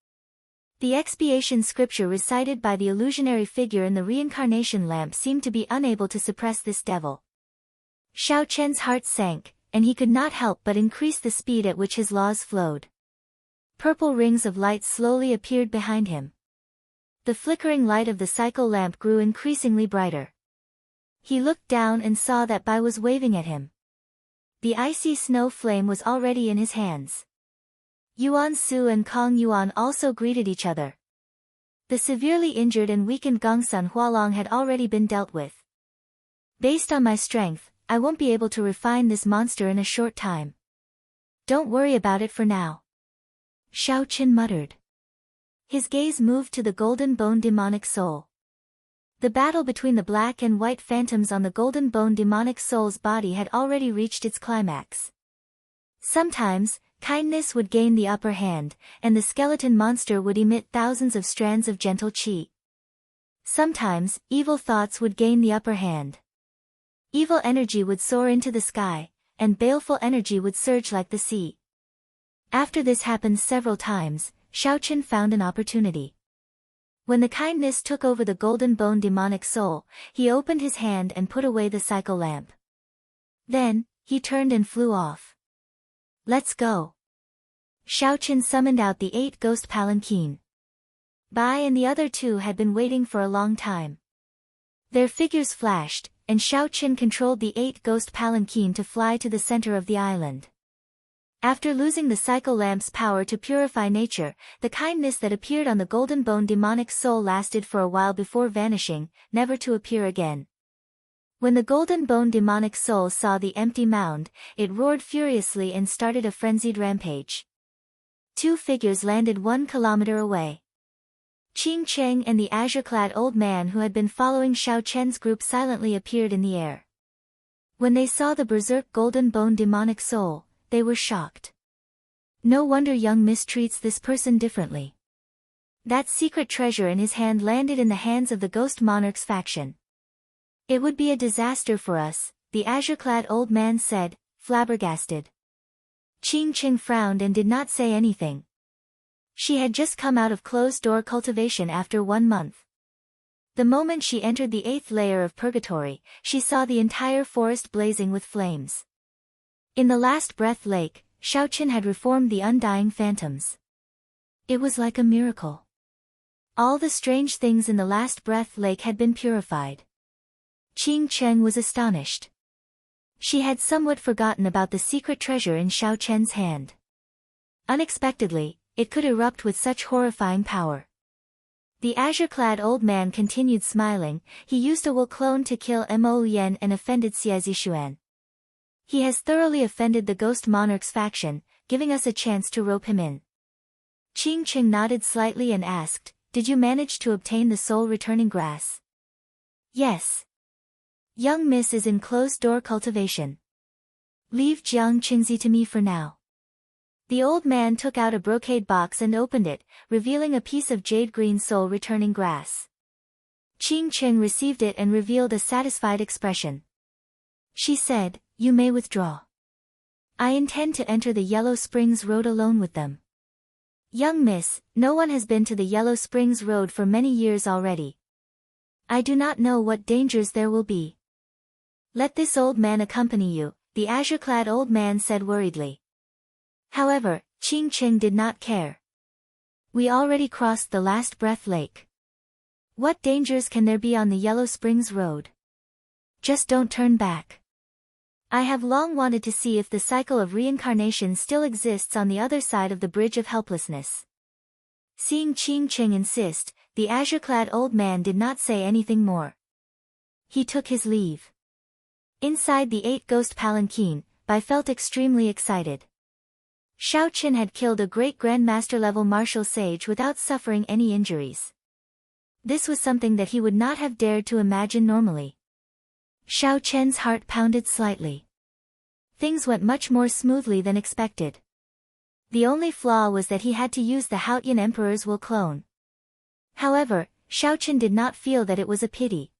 The expiation scripture recited by the illusionary figure in the reincarnation lamp seemed to be unable to suppress this devil. Xiaoqian's heart sank, and he could not help but increase the speed at which his laws flowed. Purple rings of light slowly appeared behind him. The flickering light of the cycle lamp grew increasingly brighter. He looked down and saw that Bai was waving at him. The icy snow flame was already in his hands. Yuan Su and Kong Yuan also greeted each other. The severely injured and weakened Gongsun Hualong had already been dealt with. Based on my strength, I won't be able to refine this monster in a short time. Don't worry about it for now. Xiaoqin muttered. His gaze moved to the golden bone demonic soul. The battle between the black and white phantoms on the golden bone demonic soul's body had already reached its climax. Sometimes, kindness would gain the upper hand, and the skeleton monster would emit thousands of strands of gentle qi. Sometimes, evil thoughts would gain the upper hand. Evil energy would soar into the sky, and baleful energy would surge like the sea. After this happened several times, Xiaoqin found an opportunity. When the kindness took over the golden bone demonic soul, he opened his hand and put away the cycle lamp. Then, he turned and flew off. Let's go. Xiaoqin summoned out the 8 ghost palanquin. Bai and the other 2 had been waiting for a long time. Their figures flashed, and Xiaoqin controlled the 8 ghost palanquin to fly to the center of the island. After losing the cycle lamp's power to purify nature, the kindness that appeared on the golden bone demonic soul lasted for a while before vanishing, never to appear again. When the golden bone demonic soul saw the empty mound, it roared furiously and started a frenzied rampage. 2 figures landed 1 kilometer away. Qing Cheng and the azure-clad old man who had been following Xiaoqian's group silently appeared in the air. When they saw the berserk golden bone demonic soul, they were shocked. No wonder young miss treats this person differently. That secret treasure in his hand landed in the hands of the Ghost Monarch's faction. It would be a disaster for us, the azure-clad old man said, flabbergasted. Qing Cheng frowned and did not say anything. She had just come out of closed-door cultivation after 1 month. The moment she entered the 8th layer of purgatory, she saw the entire forest blazing with flames. In the last breath lake, Xiaoqin had reformed the undying phantoms. It was like a miracle. All the strange things in the last breath lake had been purified. Qing Cheng was astonished. She had somewhat forgotten about the secret treasure in Xiaoqian's hand. Unexpectedly, it could erupt with such horrifying power. The azure-clad old man continued smiling. He used a wool clone to kill Mo Yen and offended Xie Zishuan. He has thoroughly offended the Ghost Monarch's faction, giving us a chance to rope him in. Ching Ching nodded slightly and asked, "Did you manage to obtain the soul-returning grass?" "Yes. Young Miss is in closed-door cultivation. Leave Jiang Qingzi to me for now." The old man took out a brocade box and opened it, revealing a piece of jade-green soul-returning grass. Ching Ching received it and revealed a satisfied expression. She said, "You may withdraw. I intend to enter the Yellow Springs Road alone with them." "Young miss, no one has been to the Yellow Springs Road for many years already. I do not know what dangers there will be." "Let this old man accompany you," the azure-clad old man said worriedly. However, Ching Ching did not care. "We already crossed the Last Breath Lake. What dangers can there be on the Yellow Springs Road? Just don't turn back. I have long wanted to see if the cycle of reincarnation still exists on the other side of the Bridge of Helplessness." Seeing Ching Ching insist, the azure-clad old man did not say anything more. He took his leave. Inside the 8-ghost palanquin, Bai felt extremely excited. Shao Qin had killed a great grandmaster-level martial sage without suffering any injuries. This was something that he would not have dared to imagine normally. Shao Chen's heart pounded slightly. Things went much more smoothly than expected. The only flaw was that he had to use the Haotian Emperor's will clone. However, Shao Chen did not feel that it was a pity.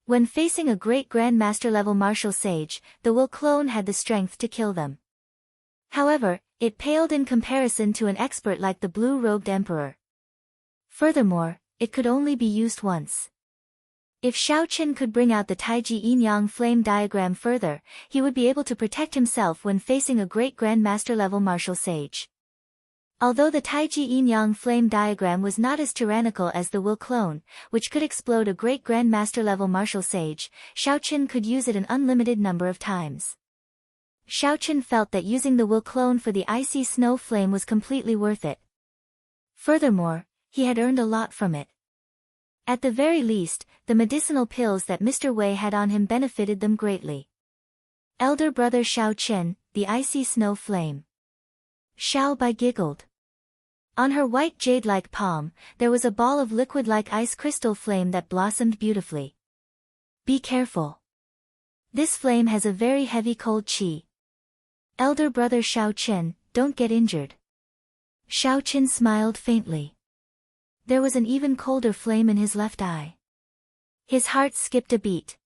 When facing a great grandmaster-level martial sage, the will clone had the strength to kill them. However, it paled in comparison to an expert like the blue-robed emperor. Furthermore, it could only be used once. If Shao Chen could bring out the Taiji Yin-Yang flame diagram further, he would be able to protect himself when facing a great grandmaster-level martial sage. Although the Taiji Yin-Yang flame diagram was not as tyrannical as the will clone, which could explode a great grandmaster-level martial sage, Shao Chen could use it an unlimited number of times. Shao Chen felt that using the will clone for the icy snow flame was completely worth it. Furthermore, he had earned a lot from it. At the very least, the medicinal pills that Mr. Wei had on him benefited them greatly. Elder brother Shao Chen, the icy snow flame. Shao Bai giggled. On her white jade-like palm, there was a ball of liquid-like ice crystal flame that blossomed beautifully. "Be careful. This flame has a very heavy cold qi. Elder brother Shao Chen, don't get injured." Shao Chen smiled faintly. There was an even colder flame in his left eye. His heart skipped a beat.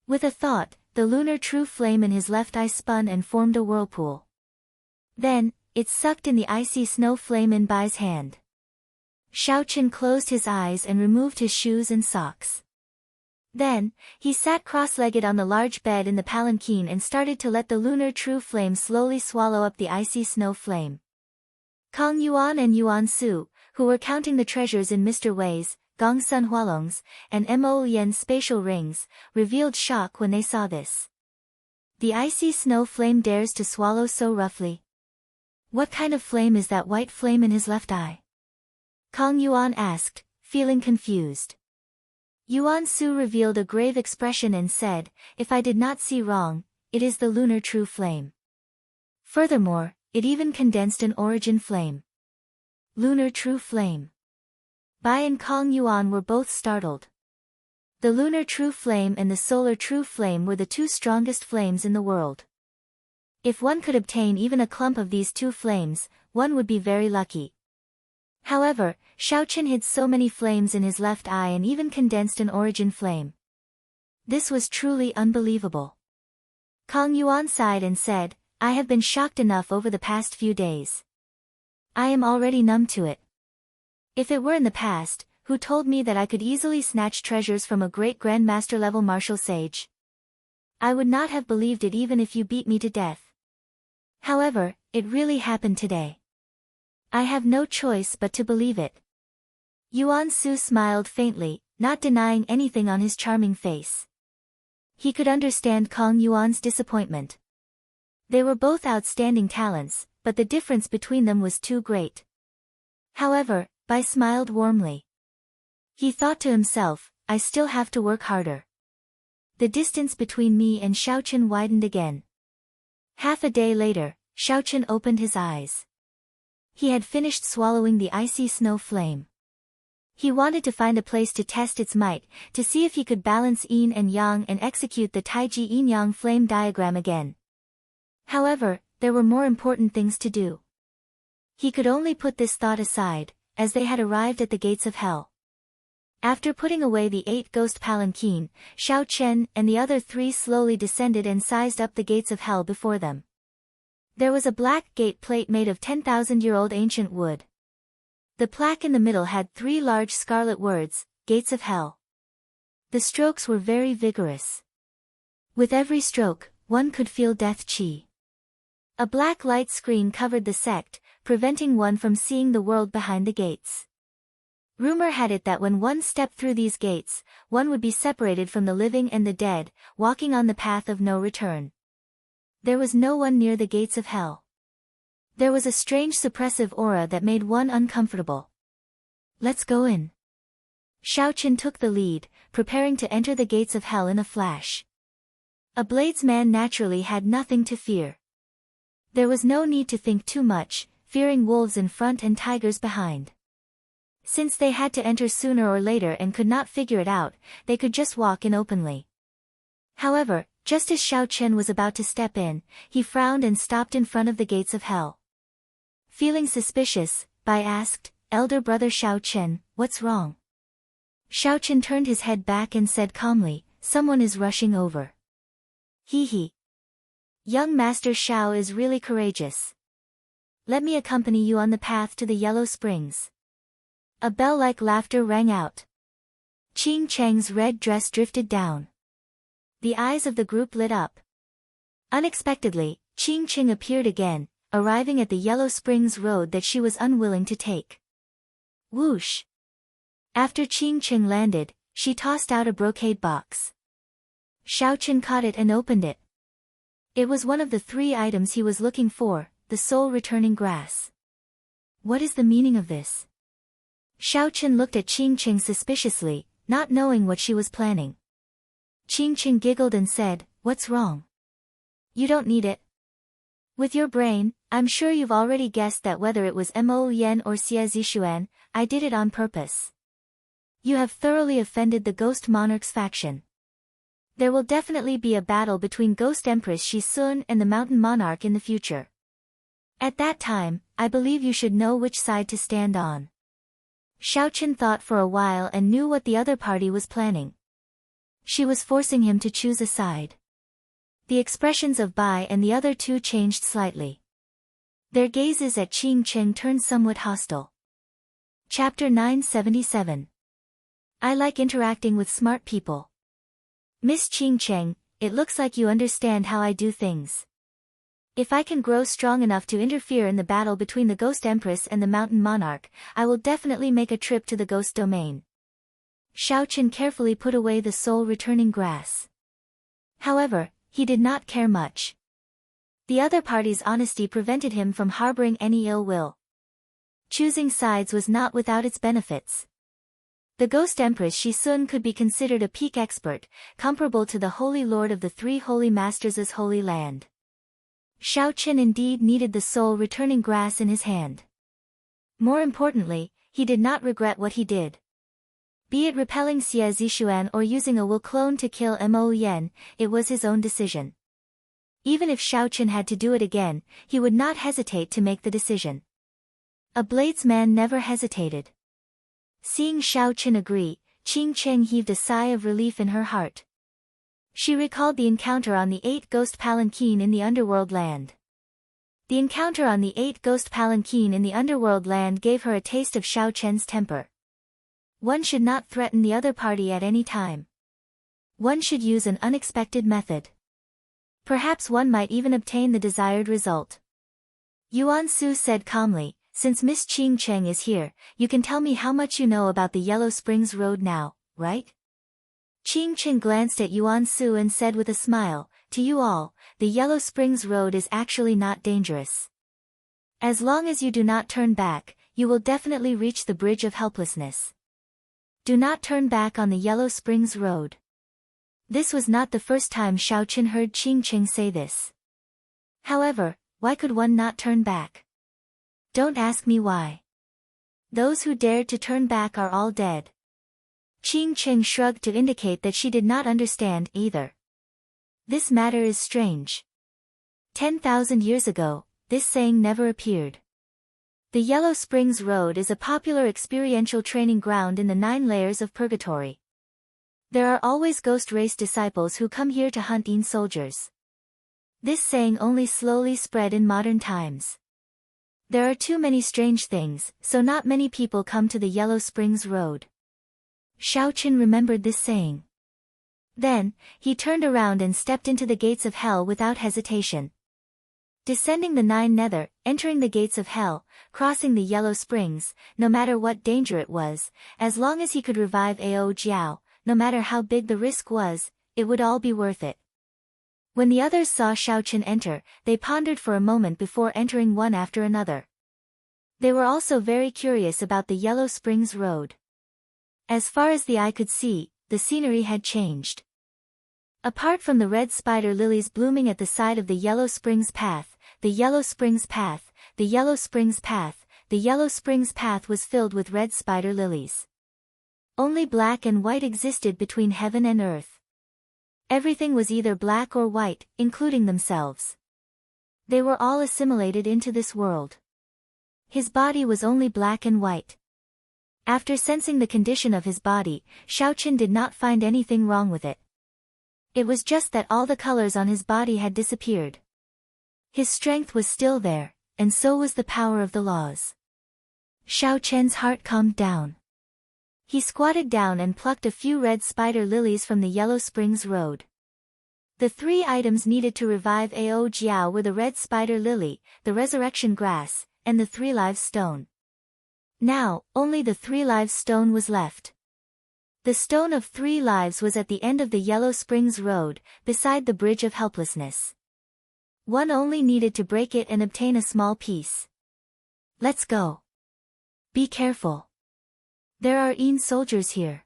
With a thought, the lunar true flame in his left eye spun and formed a whirlpool. Then, it sucked in the icy snow flame in Bai's hand. Shao Chen closed his eyes and removed his shoes and socks. Then, he sat cross-legged on the large bed in the palanquin and started to let the lunar true flame slowly swallow up the icy snow flame. Kong Yuan and Yuan Su, who were counting the treasures in Mr. Wei's, Gong Sun Hualong's, and Mo Lian's spatial rings, revealed shock when they saw this. The icy snow flame dares to swallow so roughly. What kind of flame is that white flame in his left eye? Kong Yuan asked, feeling confused. Yuan Su revealed a grave expression and said, "If I did not see wrong, it is the lunar true flame. Furthermore, it even condensed an origin flame." Lunar true flame. Bai and Kong Yuan were both startled. The lunar true flame and the solar true flame were the two strongest flames in the world. If one could obtain even a clump of these two flames, one would be very lucky. However, Shao Chen hid so many flames in his left eye and even condensed an origin flame. This was truly unbelievable. Kong Yuan sighed and said, "I have been shocked enough over the past few days. I am already numb to it. If it were in the past, who told me that I could easily snatch treasures from a great grandmaster-level martial sage? I would not have believed it even if you beat me to death. However, it really happened today. I have no choice but to believe it." Yuan Su smiled faintly, not denying anything on his charming face. He could understand Kong Yuan's disappointment. They were both outstanding talents, but the difference between them was too great. However, Bai smiled warmly. He thought to himself, "I still have to work harder." The distance between me and Shao Chen widened again. Half a day later, Xiaochen opened his eyes. He had finished swallowing the icy snow flame. He wanted to find a place to test its might, to see if he could balance yin and yang and execute the Taiji yin-yang flame diagram again. However, there were more important things to do. He could only put this thought aside, as they had arrived at the gates of hell. After putting away the 8 ghost palanquin, Xiaochen and the other 3 slowly descended and sized up the gates of hell before them. There was a black gate plate made of 10,000-year-old ancient wood. The plaque in the middle had 3 large scarlet words, Gates of Hell. The strokes were very vigorous. With every stroke, one could feel death chi. A black light screen covered the sect, preventing one from seeing the world behind the gates. Rumor had it that when one stepped through these gates, one would be separated from the living and the dead, walking on the path of no return. There was no one near the gates of hell. There was a strange suppressive aura that made one uncomfortable. Let's go in. Xiaochen took the lead, preparing to enter the gates of hell in a flash. A bladesman naturally had nothing to fear. There was no need to think too much, fearing wolves in front and tigers behind. Since they had to enter sooner or later and could not figure it out, they could just walk in openly. However, just as Xiaochen was about to step in, he frowned and stopped in front of the gates of hell. Feeling suspicious, Bai asked, "Elder brother Xiaochen, what's wrong?" Xiaochen turned his head back and said calmly, "Someone is rushing over." He. Young Master Xiao is really courageous. Let me accompany you on the path to the Yellow Springs. A bell-like laughter rang out. Qing Cheng's red dress drifted down. The eyes of the group lit up. Unexpectedly, Qing Cheng appeared again, arriving at the Yellow Springs road that she was unwilling to take. Whoosh! After Qing Cheng landed, she tossed out a brocade box. Xiaochen caught it and opened it. It was one of the 3 items he was looking for, the soul-returning grass. What is the meaning of this? Xiaochen looked at Qing Cheng suspiciously, not knowing what she was planning. Qing Cheng giggled and said, "What's wrong? You don't need it. With your brain, I'm sure you've already guessed that whether it was Mo Yen or Xie Zishuan, I did it on purpose. You have thoroughly offended the Ghost Monarch's faction. There will definitely be a battle between Ghost Empress Shi Sun and the Mountain Monarch in the future. At that time, I believe you should know which side to stand on." Xiaochen thought for a while and knew what the other party was planning. She was forcing him to choose a side. The expressions of Bai and the other 2 changed slightly. Their gazes at Qing Cheng turned somewhat hostile. Chapter 977. I like interacting with smart people. Miss Qing Cheng, it looks like you understand how I do things. If I can grow strong enough to interfere in the battle between the Ghost Empress and the Mountain Monarch, I will definitely make a trip to the Ghost Domain. Xiaochen carefully put away the soul-returning grass. However, he did not care much. The other party's honesty prevented him from harboring any ill will. Choosing sides was not without its benefits. The Ghost Empress Shi Sun could be considered a peak expert, comparable to the Holy Lord of the 3 Holy Masters' Holy Land. Xiaochen indeed needed the soul-returning grass in his hand. More importantly, he did not regret what he did. Be it repelling Xie Zishuan or using a will clone to kill Mo Yen, it was his own decision. Even if Xiaochen had to do it again, he would not hesitate to make the decision. A bladesman never hesitated. Seeing Xiaochen agree, Qing Cheng heaved a sigh of relief in her heart. She recalled the encounter on the 8 ghost palanquin in the underworld land. The encounter on the 8 ghost palanquin in the underworld land gave her a taste of Xiaochen's temper. One should not threaten the other party at any time. One should use an unexpected method. Perhaps one might even obtain the desired result. Yuan Su said calmly, "Since Miss Qing Cheng is here, you can tell me how much you know about the Yellow Springs Road now, right?" Qing Cheng glanced at Yuan Su and said with a smile, "To you all, the Yellow Springs Road is actually not dangerous. As long as you do not turn back, you will definitely reach the Bridge of Helplessness. Do not turn back on the Yellow Springs Road." This was not the first time Xiaochen heard Qing Cheng say this. However, why could one not turn back? Don't ask me why. Those who dared to turn back are all dead. Qing Cheng shrugged to indicate that she did not understand either. This matter is strange. 10,000 years ago, this saying never appeared. The Yellow Springs Road is a popular experiential training ground in the 9 layers of purgatory. There are always ghost race disciples who come here to hunt Yin soldiers. This saying only slowly spread in modern times. There are too many strange things, so not many people come to the Yellow Springs Road. Xiaoqin remembered this saying. Then, he turned around and stepped into the gates of hell without hesitation. Descending the 9 nether, entering the gates of hell, crossing the Yellow Springs, no matter what danger it was, as long as he could revive Ao Jiao, no matter how big the risk was, it would all be worth it. When the others saw Xiaoqin enter, they pondered for a moment before entering one after another. They were also very curious about the Yellow Springs Road. As far as the eye could see, the scenery had changed. Apart from the red spider lilies blooming at the side of the Yellow Springs path, the Yellow Springs path, the Yellow Springs path, the Yellow Springs path was filled with red spider lilies. Only black and white existed between heaven and earth. Everything was either black or white, including themselves. They were all assimilated into this world. His body was only black and white. After sensing the condition of his body, Xiaoqin did not find anything wrong with it. It was just that all the colors on his body had disappeared. His strength was still there, and so was the power of the laws. Xiaoqian's heart calmed down. He squatted down and plucked a few red spider lilies from the Yellow Springs Road. The 3 items needed to revive Ao Jiao were the red spider lily, the resurrection grass, and the 3 lives stone. Now, only the 3 lives stone was left. The stone of 3 lives was at the end of the Yellow Springs Road, beside the Bridge of Helplessness. One only needed to break it and obtain a small piece. Let's go. Be careful. There are Yin soldiers here.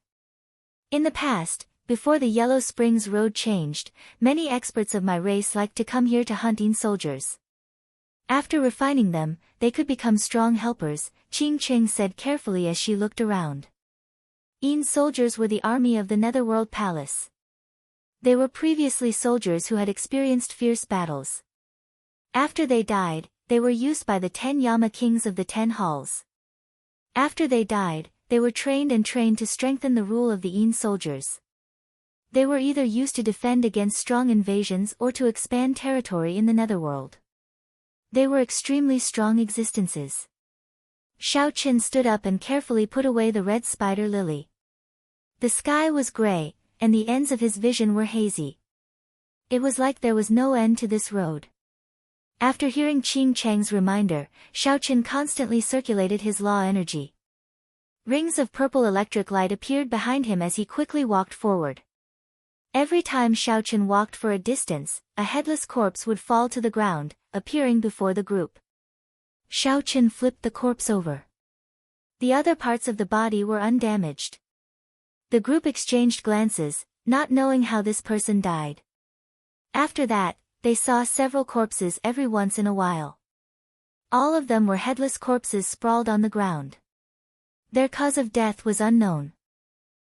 In the past, before the Yellow Springs Road changed, many experts of my race liked to come here to hunt Yin soldiers. After refining them, they could become strong helpers, Qing Cheng said carefully as she looked around. Yin soldiers were the army of the Netherworld Palace. They were previously soldiers who had experienced fierce battles. After they died, they were used by the 10 Yama kings of the 10 halls. After they died, they were trained to strengthen the rule of the Yin soldiers. They were either used to defend against strong invasions or to expand territory in the Netherworld. They were extremely strong existences. Xiaoqin stood up and carefully put away the red spider lily. The sky was gray, and the ends of his vision were hazy. It was like there was no end to this road. After hearing Qing Cheng's reminder, Xiaoqin constantly circulated his law energy. Rings of purple electric light appeared behind him as he quickly walked forward. Every time Xiaoqin walked for a distance, a headless corpse would fall to the ground, appearing before the group. Xiaoqin flipped the corpse over. The other parts of the body were undamaged. The group exchanged glances, not knowing how this person died. After that, they saw several corpses every once in a while. All of them were headless corpses sprawled on the ground. Their cause of death was unknown.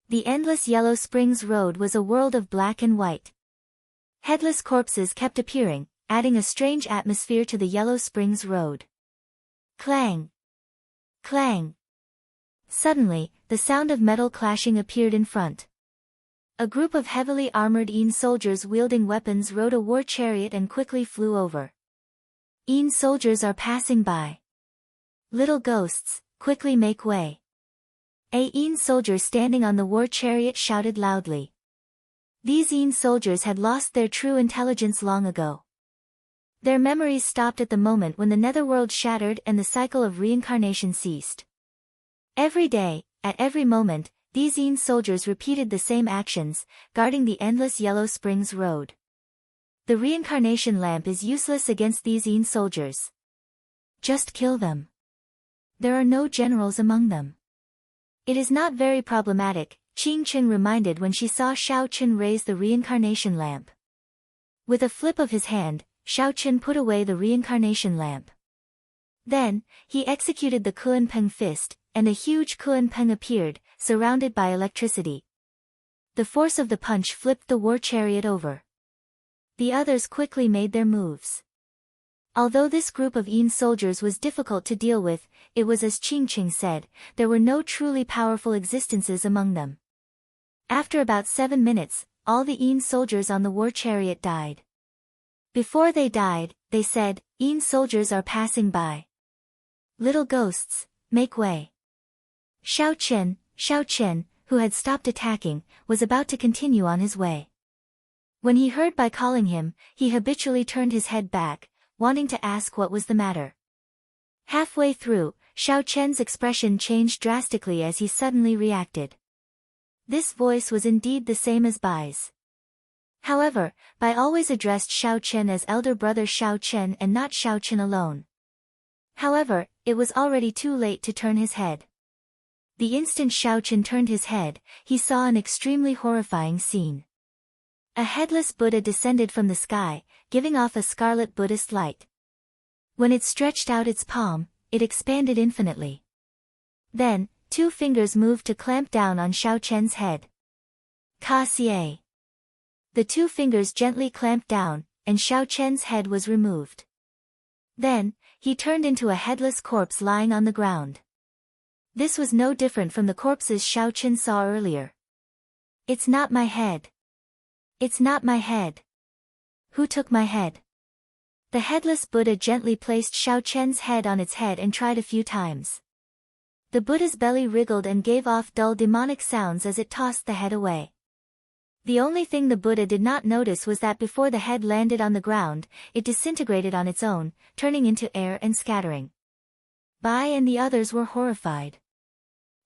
The endless Yellow Springs Road was a world of black and white. Headless corpses kept appearing, adding a strange atmosphere to the Yellow Springs Road. Clang! Clang! Suddenly, the sound of metal clashing appeared in front. A group of heavily armored Yin soldiers wielding weapons rode a war chariot and quickly flew over. Yin soldiers are passing by. Little ghosts, quickly make way. A Yin soldier standing on the war chariot shouted loudly. These Yin soldiers had lost their true intelligence long ago. Their memories stopped at the moment when the netherworld shattered and the cycle of reincarnation ceased. Every day, at every moment, these Yin soldiers repeated the same actions, guarding the endless Yellow Springs Road. The reincarnation lamp is useless against these Yin soldiers. Just kill them. There are no generals among them. It is not very problematic, Qing Cheng reminded when she saw Xiaoqin raise the reincarnation lamp. With a flip of his hand, Shaoqin put away the reincarnation lamp. Then, he executed the Kuan-Peng fist, and a huge Kuan-Peng appeared, surrounded by electricity. The force of the punch flipped the war chariot over. The others quickly made their moves. Although this group of Yin soldiers was difficult to deal with, it was as Qingqing said, there were no truly powerful existences among them. After about 7 minutes, all the Yin soldiers on the war chariot died. Before they died, they said, Yin soldiers are passing by. Little ghosts, make way. Shaoqin, who had stopped attacking, was about to continue on his way. When he heard by calling him, he habitually turned his head back, wanting to ask what was the matter. Halfway through, Shaoqin's expression changed drastically as he suddenly reacted. This voice was indeed the same as Bai's. However, Bai always addressed Shaoqin as elder brother Shaoqin and not Shaoqin alone. However, it was already too late to turn his head. The instant Shaoqin turned his head, he saw an extremely horrifying scene. A headless Buddha descended from the sky, giving off a scarlet Buddhist light. When it stretched out its palm, it expanded infinitely. Then, 2 fingers moved to clamp down on Shaoqin's head. Ka-xie. The 2 fingers gently clamped down, and Shaoqin's head was removed. Then, he turned into a headless corpse lying on the ground. This was no different from the corpses Shaoqin saw earlier. It's not my head. It's not my head. Who took my head? The headless Buddha gently placed Shaoqin's head on its head and tried a few times. The Buddha's belly wriggled and gave off dull demonic sounds as it tossed the head away. The only thing the Buddha did not notice was that before the head landed on the ground, it disintegrated on its own, turning into air and scattering. Bai and the others were horrified.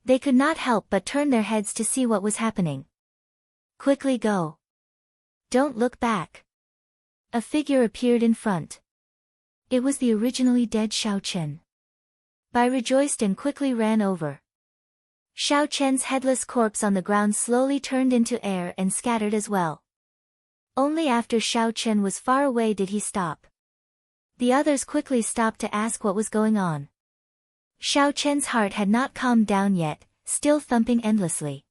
They could not help but turn their heads to see what was happening. Quickly go. Don't look back. A figure appeared in front. It was the originally dead Shaoqin. Bai rejoiced and quickly ran over. Shaoqin's headless corpse on the ground slowly turned into air and scattered as well. Only after Shaoqin was far away did he stop. The others quickly stopped to ask what was going on. Shaoqin's heart had not calmed down yet, still thumping endlessly.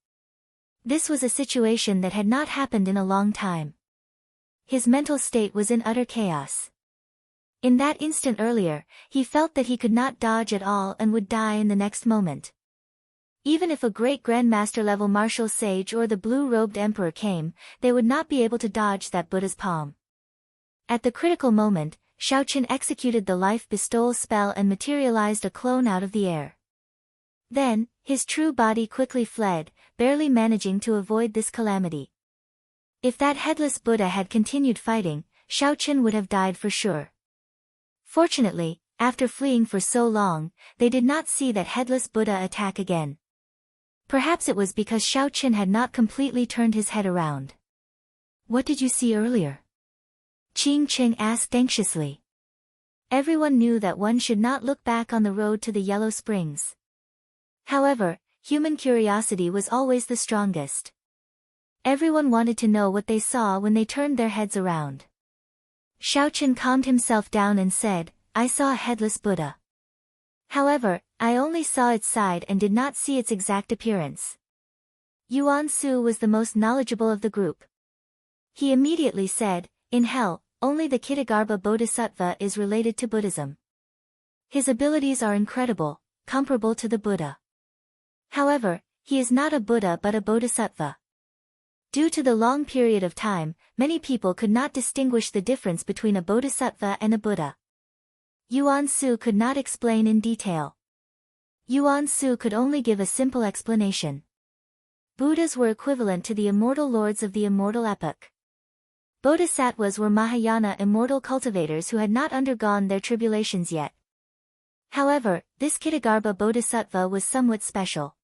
This was a situation that had not happened in a long time. His mental state was in utter chaos. In that instant earlier, he felt that he could not dodge at all and would die in the next moment. Even if a great grandmaster-level martial sage or the blue-robed emperor came, they would not be able to dodge that Buddha's palm. At the critical moment, Shaoqin executed the life bestowal spell and materialized a clone out of the air. Then, his true body quickly fled, barely managing to avoid this calamity. If that headless Buddha had continued fighting, Shaoqin would have died for sure. Fortunately, after fleeing for so long, they did not see that headless Buddha attack again. Perhaps it was because Shaoqin had not completely turned his head around. What did you see earlier? Qingqing asked anxiously. Everyone knew that one should not look back on the road to the Yellow Springs. However, human curiosity was always the strongest. Everyone wanted to know what they saw when they turned their heads around. Shaoqin calmed himself down and said, I saw a headless Buddha. However, I only saw its side and did not see its exact appearance. Yuan Su was the most knowledgeable of the group. He immediately said, in hell, only the Kittagarbha Bodhisattva is related to Buddhism. His abilities are incredible, comparable to the Buddha. However, he is not a Buddha but a Bodhisattva. Due to the long period of time, many people could not distinguish the difference between a Bodhisattva and a Buddha. Yuan Su could not explain in detail. Yuan Su could only give a simple explanation. Buddhas were equivalent to the immortal lords of the immortal epoch. Bodhisattvas were Mahayana immortal cultivators who had not undergone their tribulations yet. However, this Kittagarbha Bodhisattva was somewhat special.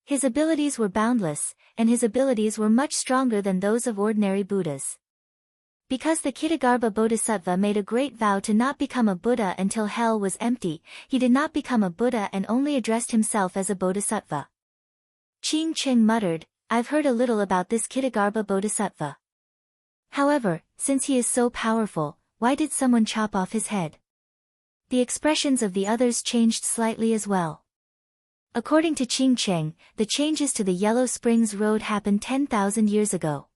His abilities were boundless, and his abilities were much stronger than those of ordinary Buddhas. Because the Kittagarbha Bodhisattva made a great vow to not become a Buddha until hell was empty, he did not become a Buddha and only addressed himself as a Bodhisattva. Qingqing muttered, I've heard a little about this Kittagarbha Bodhisattva. However, since he is so powerful, why did someone chop off his head? The expressions of the others changed slightly as well. According to Qing Cheng, the changes to the Yellow Springs Road happened 10,000 years ago.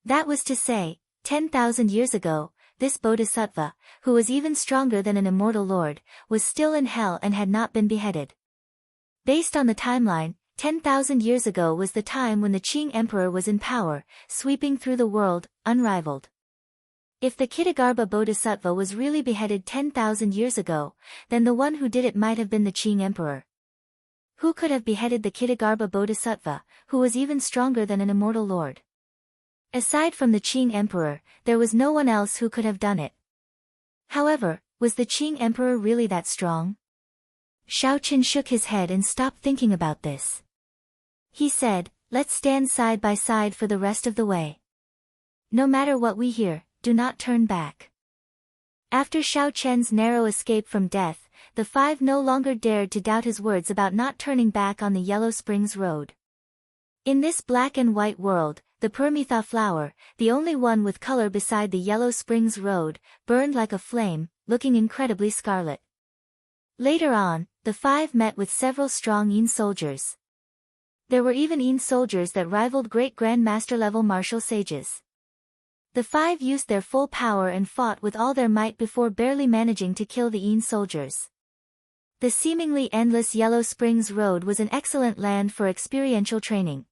That was to say, 10,000 years ago, this bodhisattva, who was even stronger than an immortal lord, was still in hell and had not been beheaded. Based on the timeline, 10,000 years ago was the time when the Qing emperor was in power, sweeping through the world, unrivaled. If the Ksitigarbha bodhisattva was really beheaded 10,000 years ago, then the one who did it might have been the Qing emperor. Who could have beheaded the Ksitigarbha bodhisattva, who was even stronger than an immortal lord? Aside from the Qing emperor, there was no one else who could have done it. However, was the Qing emperor really that strong? Shaoqin shook his head and stopped thinking about this. He said, let's stand side by side for the rest of the way. No matter what we hear, do not turn back. After Xiao Chen's narrow escape from death, the five no longer dared to doubt his words about not turning back on the Yellow Springs Road. In this black and white world, the Permitha flower, the only one with color beside the Yellow Springs Road, burned like a flame, looking incredibly scarlet. Later on, the five met with several strong Yin soldiers. There were even Yin soldiers that rivaled great grandmaster level martial sages. The five used their full power and fought with all their might before barely managing to kill the Yin soldiers. The seemingly endless Yellow Springs Road was an excellent land for experiential training.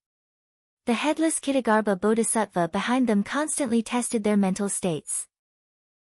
The headless Ksitigarbha bodhisattva behind them constantly tested their mental states.